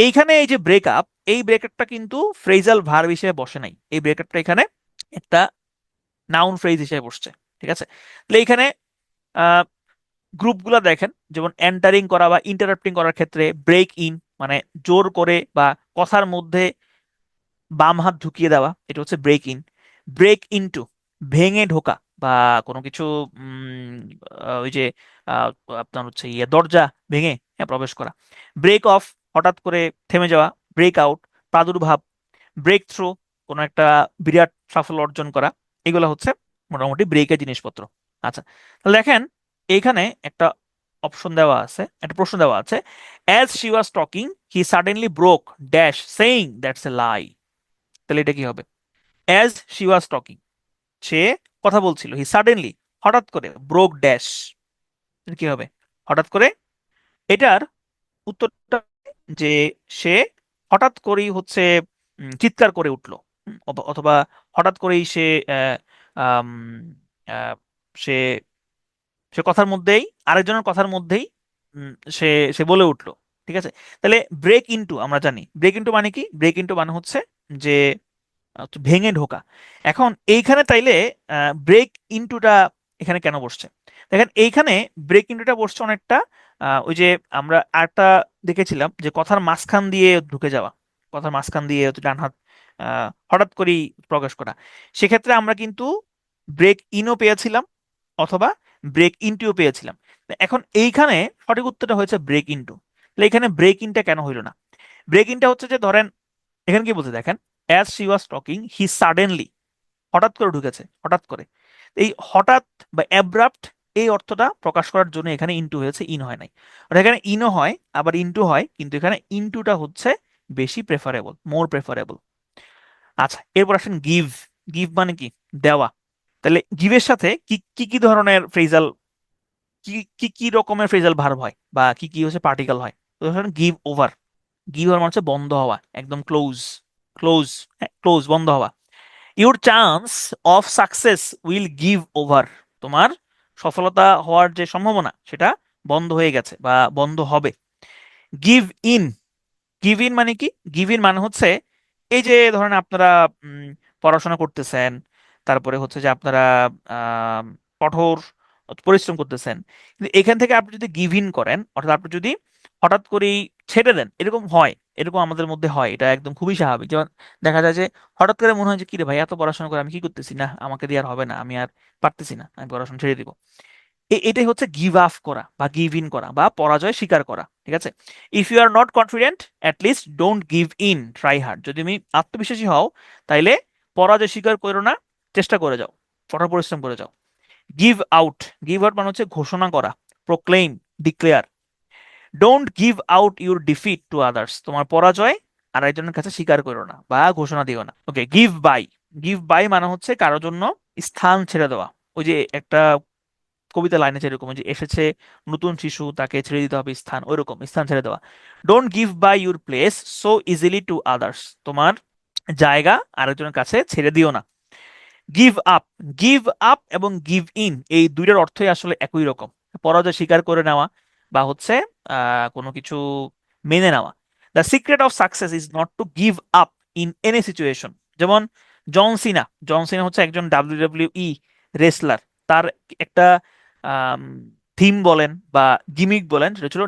এইখানে এই যে ব্রেকআপ, এই ব্রেকআপটা কিন্তু ফ্রেজাল ভার্ব হিসেবে বসে নাই, এই ব্রেকআপটা এখানে একটা নাউন ফ্রেজ হিসেবে বসছে। ঠিক আছে, তাহলে এইখানে গ্রুপগুলো দেখেন, যেমন এন্টারিং করা বা ইন্টারাপ্টিং করার ক্ষেত্রে ব্রেক ইন, মানে জোর করে বা কথার মধ্যে বাম হাত ঢুকিয়ে দেওয়া, এটা হচ্ছে ব্রেক ইন। ব্রেক ইনটু, ভেঙে ঢোকা বা কোনো কিছু ওই যে আহ, আপনার হচ্ছে ইয়ে দরজা ভেঙে প্রবেশ করা। ব্রেক অফ, হঠাৎ করে থেমে যাওয়া। ব্রেক আউট, প্রাদুর্ভাব। ব্রেক থ্রু, কোনো একটা বিরাট সাফল্য অর্জন করা। এগুলো হচ্ছে মোটামুটি ব্রেকের জিনিসপত্র। আচ্ছা, তাহলে দেখেন এইখানে একটা অপশন দেওয়া আছে, একটা প্রশ্ন দেওয়া আছে, as she was talking he suddenly broke dash saying that's a lie. তাহলে এটা কি হবে? অ্যাজ শি ওয়াজ টকিং, সে কথা বলছিল, হি সাডেনলি হঠাৎ করে, ব্রোক ড্যাশ, কি হবে? হঠাৎ করে। এটার উত্তরটা যে সে হঠাৎ করেই হচ্ছে চিৎকার করে উঠলো। অথবা হঠাৎ করেই সে আহ, আম, আহ, সে সে কথার মধ্যেই, আরেকজনের কথার মধ্যেই উম, সে সে বলে উঠলো। ঠিক আছে, তাহলে ব্রেক ইনটু আমরা জানি, ব্রেক ইনটু মানে কি? ব্রেক ইনটু মানে হচ্ছে যে ভেঙে ঢোকা। এখন এইখানে তাইলে ব্রেক ইনটুটা এখানে কেন বসছে? দেখেন এইখানে ব্রেক ইনটুটা বসছে অনেকটা ওই যে আমরা আরেকটা দেখেছিলাম যে কথার মাঝখান দিয়ে ঢুকে যাওয়া, কথার মাঝখান দিয়ে হচ্ছে ডান হাত হঠাৎ করেই প্রকাশ করা। সেক্ষেত্রে আমরা কিন্তু ব্রেক ইনও পেয়েছিলাম, অথবা ব্রেক ইনটুও পেয়েছিলাম। তো এখন এইখানে সঠিক উত্তরটা হয়েছে ব্রেক ইনটু। তাহলে এখানে ব্রেক ইনটা কেন হইলো না? ব্রেক ইনটা হচ্ছে যে ধরেন এখানে কি বলছে দেখেন, as she was talking he suddenly, হঠাৎ করে ঢুকেছে, হঠাৎ করে। এই হঠাৎ বা অ্যাব্রাপ্ট, এই অর্থটা প্রকাশ করার জন্য এখানে ইনটু হয়েছে, ইন হয় নাই। আর এখানে ইনও হয় আবার ইনটু হয়, কিন্তু এখানে ইনটুটা হচ্ছে বেশি প্রেফারেবল, মোর প্রেফারেবল। আচ্ছা, এরপর আসেন গিভ। গিভ মানে কি? দেওয়া। তাহলে গিভের সাথে কি কি কি ধরনের ফ্রেজাল, কি কি কি রকমের ফ্রেজাল ভার্ব হয় বা কি কি হচ্ছে পার্টিকেল হয়? তো ধরেন গিভ ওভার, গিভ ওভার মানে হচ্ছে বন্ধ হওয়া, একদম ক্লোজ। ক্লোজ, ক্লোজ, বন্ধ হওয়া। Your chance of success will give over, তোমার সফলতা হওয়ার যে সম্ভাবনা সেটা বন্ধ হয়ে গেছে বা বন্ধ হবে। গিভ ইন, গিভ ইন মানে কি? গিভ ইন মানে হচ্ছে এই যে ধরেন আপনারা উম, পড়াশোনা করতেছেন, তারপরে হচ্ছে যে আপনারা আম, কঠোর পরিশ্রম করতেছেন, কিন্তু এখান থেকে আপনি যদি গিভ ইন করেন, অর্থাৎ আপনি যদি হঠাৎ করেই ছেড়ে দেন, এরকম হয়, এরকম আমাদের মধ্যে হয়, এটা একদম খুবই স্বাভাবিক। যেমন দেখা যায় যে হঠাৎ করে মনে হয় যে কি রে ভাই, এত পড়াশোনা করে আমি কি করতেছি, না আমাকে দিয়ে আর হবে না, আমি আর পারতেছি না, আমি পড়াশোনা ছেড়ে দিব। এটাই হচ্ছে গিভ আপ করা বা গিভ ইন করা বা পরাজয় স্বীকার করা। ঠিক আছে, if you are not confident at least don't give in, try hard. যদি তুমি আত্মবিশ্বাসী হও, তাইলে পরাজয় স্বীকার করো না, চেষ্টা করে যাও, কঠোর পরিশ্রম করে যাও। গিভ আউট, গিভ আউট মানে হচ্ছে ঘোষণা করা, proclaim, declare. Don't give out your defeat to others, তোমার পরাজয় আর একজনের কাছে স্বীকার করো না বা ঘোষণা দিও না। ওকে, গিভ বাই। গিভ বাই মানে হচ্ছে কারোর জন্য স্থান ছেড়ে দেওয়া। ওই যে একটা কবিতা লাইনে যেরকম যে এসেছে নতুন শিশু, তাকে ছেড়ে দিতে হবে স্থান, ওইরকম স্থান ছেড়ে দেওয়া। Don't give by your place so easily to others, তোমার জায়গা আরেকজনের কাছে ছেড়ে দিও না। গিভ আপ, গিভ আপ এবং গিভ ইন এই দুইটার অর্থই আসলে একই রকম, পরাজয় স্বীকার করে নেওয়া বা হচ্ছে কোনো কিছু মেনে নেওয়া। The secret of success is not to give up in any situation. যেমন জন সিনা, জন সিনা হচ্ছে একজন ডাব্লিউডাব্লিউই রেসলার। তার একটা থিম বলেন বা গিমিক বলেন, সেটা ছিল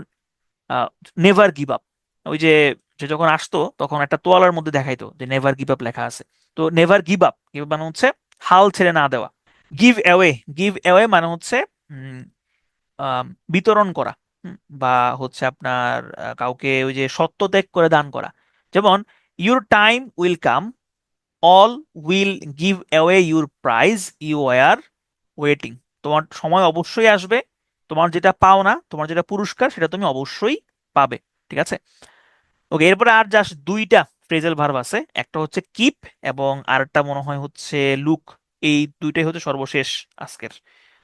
নেভার গিভ আপ। ওই যে সে যখন আসতো তখন একটা তোয়ালার মধ্যে দেখাইতো যে নেভার গিভ আপ লেখা আছে। তো নেভার গিভ আপ, গিভ মানে হচ্ছে হাল ছেড়ে না দেওয়া। গিভ অ্যাওয়ে, গিভ অ্যাওয়ে মানে হচ্ছে উম, বিতরণ করা। বা হচ্ছে আপনার কাউকে ওই যে সত্য ত্যাগ করে দান করা। যেমন your time will come, all will give away your prize you are waiting. তোমার সময় অবশ্যই আসবে, তোমার যেটা পাও না, তোমার যেটা পুরস্কার সেটা তুমি অবশ্যই পাবে। ঠিক আছে। ওকে, এরপরে আর জাস্ট দুইটা ফ্রেজাল ভার্ব আছে, একটা হচ্ছে কিপ এবং আরেকটা মনে হয় হচ্ছে লুক। এই দুইটাই হচ্ছে সর্বশেষ আজকের।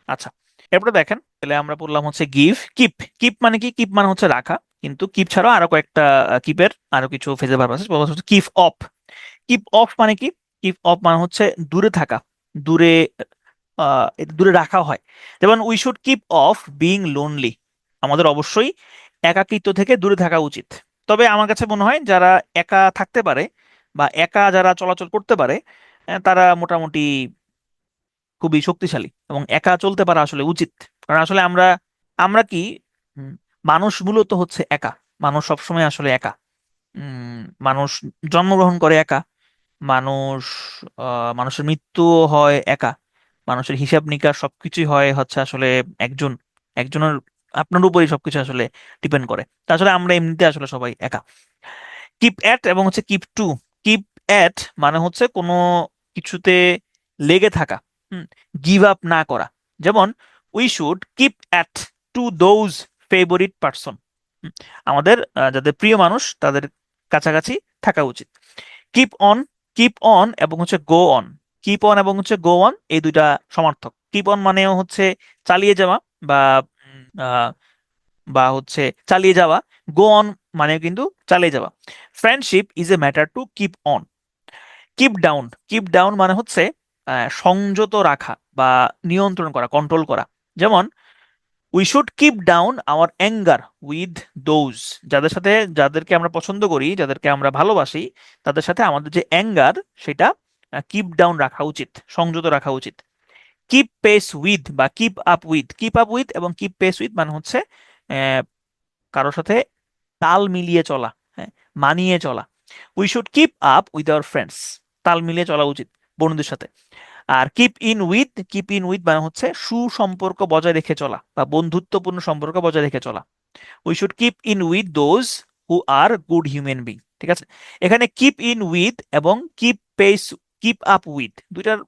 আচ্ছা, এরপরে দেখেন, তাহলে আমরা বললাম হচ্ছে গিভ, কিপ। কিপ মানে কি? কিপ মানে হচ্ছে রাখা, কিন্তু কিপ ছাড়াও আরো কয়েকটা কিপের আরো কিছু ফ্রেজাল ভার্ব আছে। যেমন হচ্ছে কিপ অফ। কিপ অফ মানে কি? কিপ অফ মানে হচ্ছে দূরে থাকা, দূরে, এটা দূরে রাখা হয়। যেমন we should keep of being lonely, আমাদের অবশ্যই একাকিত্ব থেকে দূরে থাকা উচিত। তবে আমার কাছে মনে হয় যারা একা থাকতে পারে বা একা যারা চলাচল করতে পারে, তারা মোটামুটি খুবই শক্তিশালী এবং একা চলতে পারা আসলে উচিত। কারণ আসলে আমরা আমরা কি, উম, মানুষ মূলত হচ্ছে একা। মানুষ সবসময় আসলে একা। মানুষ জন্মগ্রহণ করে একা, মানুষ মানুষের মৃত্যুও হয় একা, মানুষের হিসাব নিকাশ সবকিছুই হয় হচ্ছে আসলে একজন একজনের আপনার উপরই সবকিছু আসলে ডিপেন্ড করে। তা আসলে আমরা এমনিতে আসলে সবাই একা। কিপ অ্যাট এবং হচ্ছে কিপ টু। কিপ অ্যাট মানে হচ্ছে কোনো কিছুতে লেগে থাকা, গিভ আপ না করা। যেমন we should keep at to those favourite person, আমাদের যাদের প্রিয় মানুষ তাদের কাছাকাছি থাকা উচিত। কিপ অন, কিপ অন এবং হচ্ছে গো অন। কিপ অন এবং হচ্ছে গো অন, এই দুইটা সমার্থক। কিপ অন মানে হচ্ছে চালিয়ে যাওয়া বা আহ, বা হচ্ছে চালিয়ে যাওয়া। গো অন মানে কিন্তু চালিয়ে যাওয়া। Friendship is a matter to keep on. Keep down, keep down মানে হচ্ছে সংযত রাখা বা নিয়ন্ত্রণ করা, কন্ট্রোল করা। যেমন we should keep down hour anger with those, যাদের সাথে, যাদেরকে আমরা পছন্দ করি, যাদেরকে আমরা ভালোবাসি, তাদের সাথে আমাদের যে অ্যাঙ্গার সেটা কিপ ডাউন রাখা উচিত, সংযত রাখা উচিত। কিপ পেস উইথ বা keep up with, keep up with এবং কিপ পেস উইথ মানে হচ্ছে আহ, কারোর সাথে তাল মিলিয়ে চলা, হ্যাঁ, মানিয়ে চলা। We should keep up with our friends, তাল মিলিয়ে চলা উচিত বন্ধুদের সাথে। আর keep in with, keep in with মানে হচ্ছে সুসম্পর্ক বজায় রেখে চলা বা বন্ধুত্বপূর্ণ সম্পর্ক বজায় রেখে চলা। We should keep in with those who are good human being. ঠিক আছে। এখানে কিপ ইন উইথ এবং keep pace, keep up with, দুইটার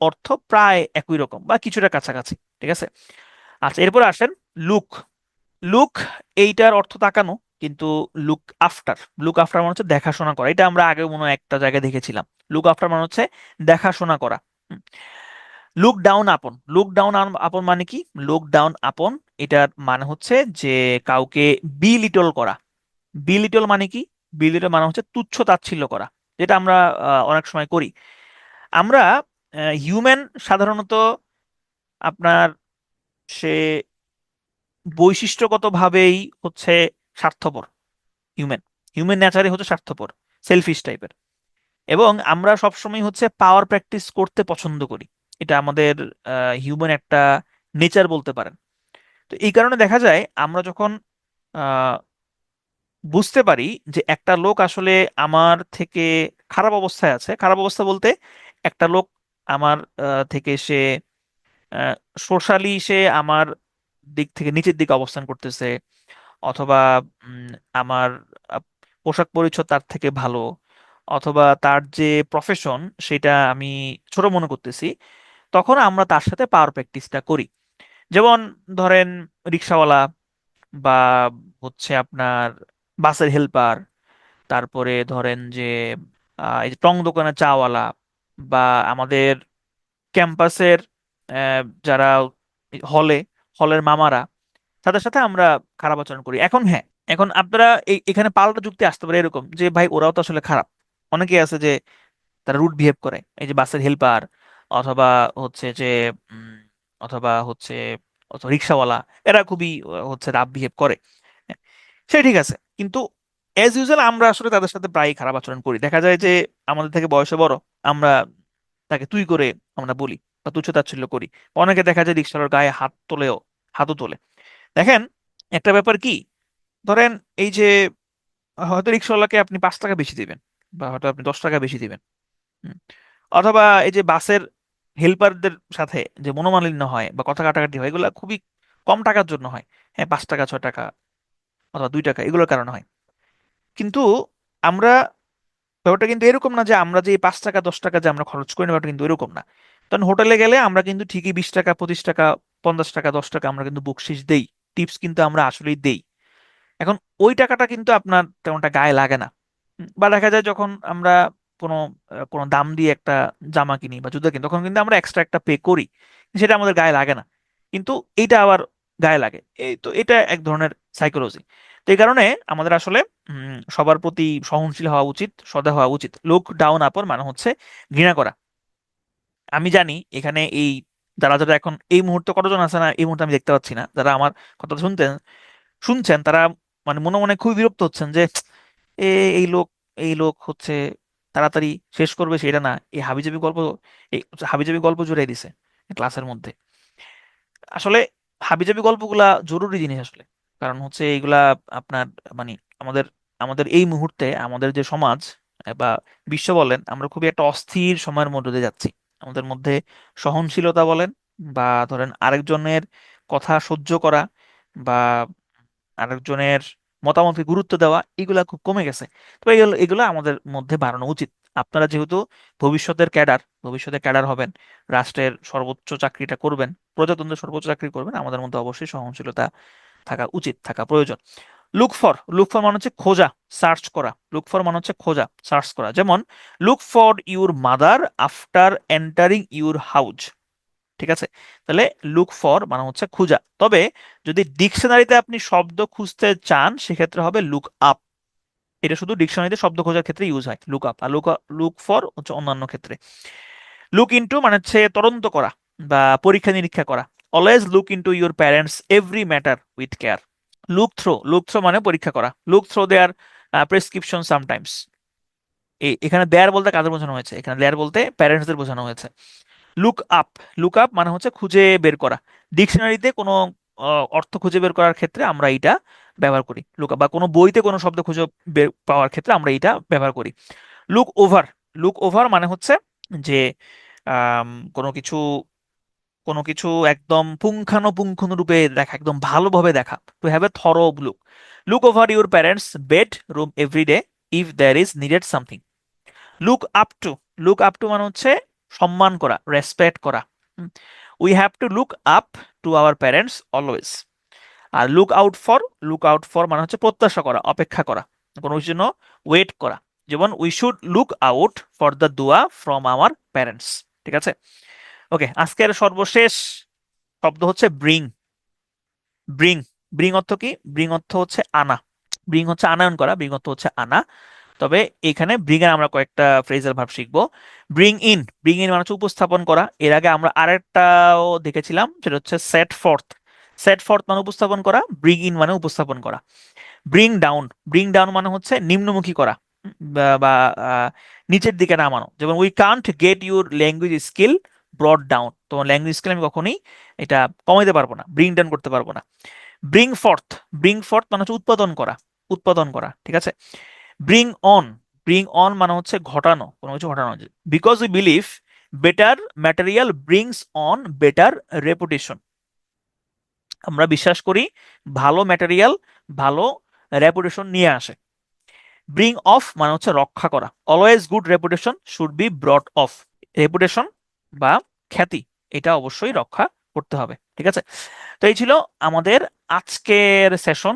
অর্থ প্রায় একই রকম বা কিছুটা কাছাকাছি। ঠিক আছে। আচ্ছা, এরপর আসেন লুক। লুক, এইটার অর্থ তাকানো, কিন্তু লুক আফটার, লুক আফটার মানে হচ্ছে দেখাশোনা করা। এটা আমরা আগে মনে হয় একটা জায়গায় দেখেছিলাম। লুক আফটার মানে হচ্ছে দেখাশোনা করা। Look down upon, look down upon মানে কি? লুক ডাউন আপন, এটার মানে হচ্ছে যে কাউকে বি লিটল করা। বি লিটল মানে কি? বি লিটল মানে হচ্ছে তুচ্ছ তাচ্ছিল্য করা, যেটা আমরা অনেক সময় করি। আমরা হিউম্যান সাধারণত আপনার সে বৈশিষ্ট্যগতভাবেই হচ্ছে স্বার্থপর। হিউম্যান হিউম্যান নেচারে হচ্ছে স্বার্থপর, সেলফিশ টাইপের। এবং আমরা সবসময় হচ্ছে পাওয়ার প্র্যাকটিস করতে পছন্দ করি। এটা আমাদের হিউম্যান একটা নেচার বলতে পারেন। তো এই কারণে দেখা যায় আমরা যখন আহ, বুঝতে পারি যে একটা লোক আসলে আমার থেকে খারাপ অবস্থায় আছে, খারাপ অবস্থা বলতে একটা লোক আমার থেকে সে সোশ্যালি সে আমার দিক থেকে নিচের দিকে অবস্থান করতেছে, অথবা আমার আহ, পোশাক পরিচ্ছদ তার থেকে ভালো, অথবা তার যে প্রফেশন সেটা আমি ছোট মনে করতেছি, তখন আমরা তার সাথে পাওয়ার প্র্যাকটিসটা করি। যেমন ধরেন রিক্সাওয়ালা, বা হচ্ছে আপনার বাসের হেল্পার, তারপরে ধরেন যে এই যে টং দোকানের চাওয়ালা, বা আমাদের ক্যাম্পাসের যারা হলে, হলের মামারা, তাদের সাথে আমরা খারাপ আচরণ করি। এখন হ্যাঁ, এখন আপনারা এখানে পাল্টা যুক্তি আসতে পারে এরকম যে ভাই ওরাও তো আসলে খারাপ। অনেকে আছে যে তারা রুড বিহেভ করে, এই যে বাসের হেল্পার, অথবা হচ্ছে যে উম, অথবা হচ্ছে অথবা রিক্সাওয়ালা, এরা খুবই হচ্ছে রাফ বিহেভ করে। হ্যাঁ, সে ঠিক আছে, কিন্তু এজ ইউজুয়াল আমরা আসলে তাদের সাথে প্রায় খারাপ আচরণ করি। দেখা যায় যে আমাদের থেকে বয়সে বড়, আমরা তাকে তুই করে আমরা বলি বা তুচ্ছ তাচ্ছিল্য করি। অনেকে দেখা যায় রিক্সাওয়ালার গায়ে হাত তোলেও, হাতও তোলে। দেখেন, একটা ব্যাপার কি, ধরেন এই যে হয়তো রিক্সাওয়ালাকে আপনি 5 টাকা বেশি দিবেন, বা হয়তো আপনি 10 টাকা বেশি দিবেন। হুম। অথবা এই যে বাসের হেল্পারদের সাথে যে মনোমালিন্য হয় বা কথা কাটাকাটি হয়, এগুলো খুবই কম টাকার জন্য হয়। হ্যাঁ, 5 টাকা 6 টাকা অথবা 2 টাকা এগুলোর কারণে হয়। কিন্তু আমরা ব্যাপারটা কিন্তু এরকম না যে আমরা যে 5 টাকা 10 টাকা যে আমরা খরচ করি না, ব্যাপারটা কিন্তু এরকম না। কারণ হোটেলে গেলে আমরা কিন্তু ঠিকই 20 টাকা 25 টাকা 50 টাকা 10 টাকা আমরা কিন্তু বকশিস দেই, টিপস কিন্তু আমরা আসলেই দেই। এখন ওই টাকাটা কিন্তু আপনার তেমনটা গায়ে লাগে না। বা দেখা যায় যখন আমরা কোনো কোনো দাম দিয়ে একটা জামা কিনি বা জুতা কিনি, তখন কিন্তু আমরা এক্সট্রা একটা পে করি, সেটা আমাদের গায়ে লাগে না। কিন্তু এইটা আবার গায়ে লাগে। এই তো এটা এক ধরনের সাইকোলজি। তো এই কারণে আমাদের আসলে সবার প্রতি সহনশীল হওয়া উচিত, সদয় হওয়া উচিত। লুক ডাউন আপর মানে হচ্ছে ঘৃণা করা। আমি জানি এখানে এই যারা যারা এখন এই মুহূর্তে কতজন আছে না এই মুহূর্তে আমি দেখতে পাচ্ছি না, যারা আমার কথা শুনছেন তারা মানে মনে মনে খুবই বিরক্ত হচ্ছেন যে এ এই লোক এই লোক হচ্ছে তাড়াতাড়ি শেষ করবে সেটা না, এই হাবিজাবি গল্প, এই হাবিজাবি গল্প জুড়াই দিছে ক্লাসের মধ্যে। আসলে হাবিজাবি গল্পগুলা জরুরি জিনিস আসলে। কারণ হচ্ছে এইগুলা আপনার মানে আমাদের আমাদের এই মুহূর্তে আমাদের যে সমাজ বা বিশ্ব বলেন, আমরা খুবই একটা অস্থির সময়ের মধ্যে দিয়ে যাচ্ছি। আমাদের মধ্যে সহনশীলতা বলেন বা ধরেন আরেকজনের কথা সহ্য করা বা আরেকজনের মতামতকে গুরুত্ব দেওয়া, এগুলা খুব কমে গেছে। তো এগুলো আমাদের মধ্যে বাড়ানো উচিত। আপনারা যেহেতু ভবিষ্যতের ক্যাডার হবেন, রাষ্ট্রের সর্বোচ্চ চাকরিটা করবেন, প্রজাতন্ত্রের সর্বোচ্চ চাকরি করবেন, আমাদের মধ্যে অবশ্যই সহনশীলতা থাকা উচিত, থাকা প্রয়োজন। লুক ফর মানে হচ্ছে খোঁজা, সার্চ করা। লুক ফর মানে হচ্ছে খোঁজা, সার্চ করা। যেমন look for your mother after entering your house. ঠিক আছে? তাহলে লুক ফর মানে হচ্ছে খোঁজা। তবে যদি ডিকশনারিতে আপনি শব্দ খুঁজতে চান সেক্ষেত্রে হবে লুক আপ। এটা শুধু ডিকশনারিতে শব্দ খোঁজার ক্ষেত্রে ইউজ হয় লুক আপ, আর লুক ফর হচ্ছে অন্যান্য ক্ষেত্রে। লুক ইনটু মানে হচ্ছে তদন্ত করা বা পরীক্ষা নিরীক্ষা করা। Always look into your parents every matter with care. Look through মানে পরীক্ষা করা। Look through their prescription sometimes. এখানে দেয়ার বলতে কাদের বোঝানো হয়েছে? এখানে দেয়ার বলতে প্যারেন্টসদের বোঝানো হয়েছে। লুক আপ লুক আপ মানে হচ্ছে খুঁজে বের করা। ডিকশনারিতে কোনো অর্থ খুঁজে বের করার ক্ষেত্রে আমরা এটা ব্যবহার করি লুক আপ, বা কোনো বইতে কোনো শব্দ খুঁজে বের পাওয়ার ক্ষেত্রে আমরা এটা ব্যবহার করি। লুক ওভার লুক ওভার মানে হচ্ছে যে আম, কোনো কিছু কোনো কিছু একদম পুঙ্খানুপুঙ্খানু রূপে দেখা, একদম ভালোভাবে দেখা। To have a thorough look. Look over your parents bedroom every day if there is needed something. Look up to look up to মানে হচ্ছে সম্মান করা, রেসপেক্ট করা। We have to look up to our parents always. আর look out for মানে হচ্ছে প্রত্যাশা করা, অপেক্ষা করা, কোনো কিছুর জন্য ওয়েট করা। যেমন we should look out for the দোয়া ফ্রম আওয়ার প্যারেন্টস। ঠিক আছে? ওকে, আজকের সর্বশেষ শব্দ হচ্ছে ব্রিং। ব্রিং ব্রিং অর্থ কি? ব্রিং অর্থ হচ্ছে আনা। ব্রিং হচ্ছে আনায়ন করা, ব্রিং অর্থ হচ্ছে আনা। তবে এখানে ব্রিং এর আমরা কয়েকটা ফ্রেজাল ভার্ব শিখবো। ব্রিং ইন মানে হচ্ছে উপস্থাপন করা। এর আগে আমরা আরেকটাও দেখেছিলাম, সেটা হচ্ছে সেট ফর্থ মানে উপস্থাপন করা, ব্রিং ইন মানে উপস্থাপন করা। ব্রিং ডাউন মানে হচ্ছে নিম্নমুখী করা বা নিচের দিকে নামানো। যেমন we can't get your language skill broad down, তোমার ল্যাঙ্গুয়েজ স্কিল আমি কখনোই এটা কমাইতে পারবো না, ব্রিং ডাউন করতে পারবো না। ব্রিং ফর্থ ব্রিং ফর্থ মানে হচ্ছে উৎপাদন করা। ঠিক আছে? ব্রিং অন ব্রিং অন মানে হচ্ছে ঘটানো, কোনো কিছু ঘটানো। Because we believe better material brings on better reputation. আমরা বিশ্বাস করি ভালো ম্যাটেরিয়াল ভালো রেপুটেশন নিয়ে আসে। ব্রিং অফ মানে হচ্ছে রক্ষা করা। Always good reputation should be ব্রট of. Reputation বা খ্যাতি এটা অবশ্যই রক্ষা করতে হবে। ঠিক আছে? তো এই ছিল আমাদের আজকের সেশন।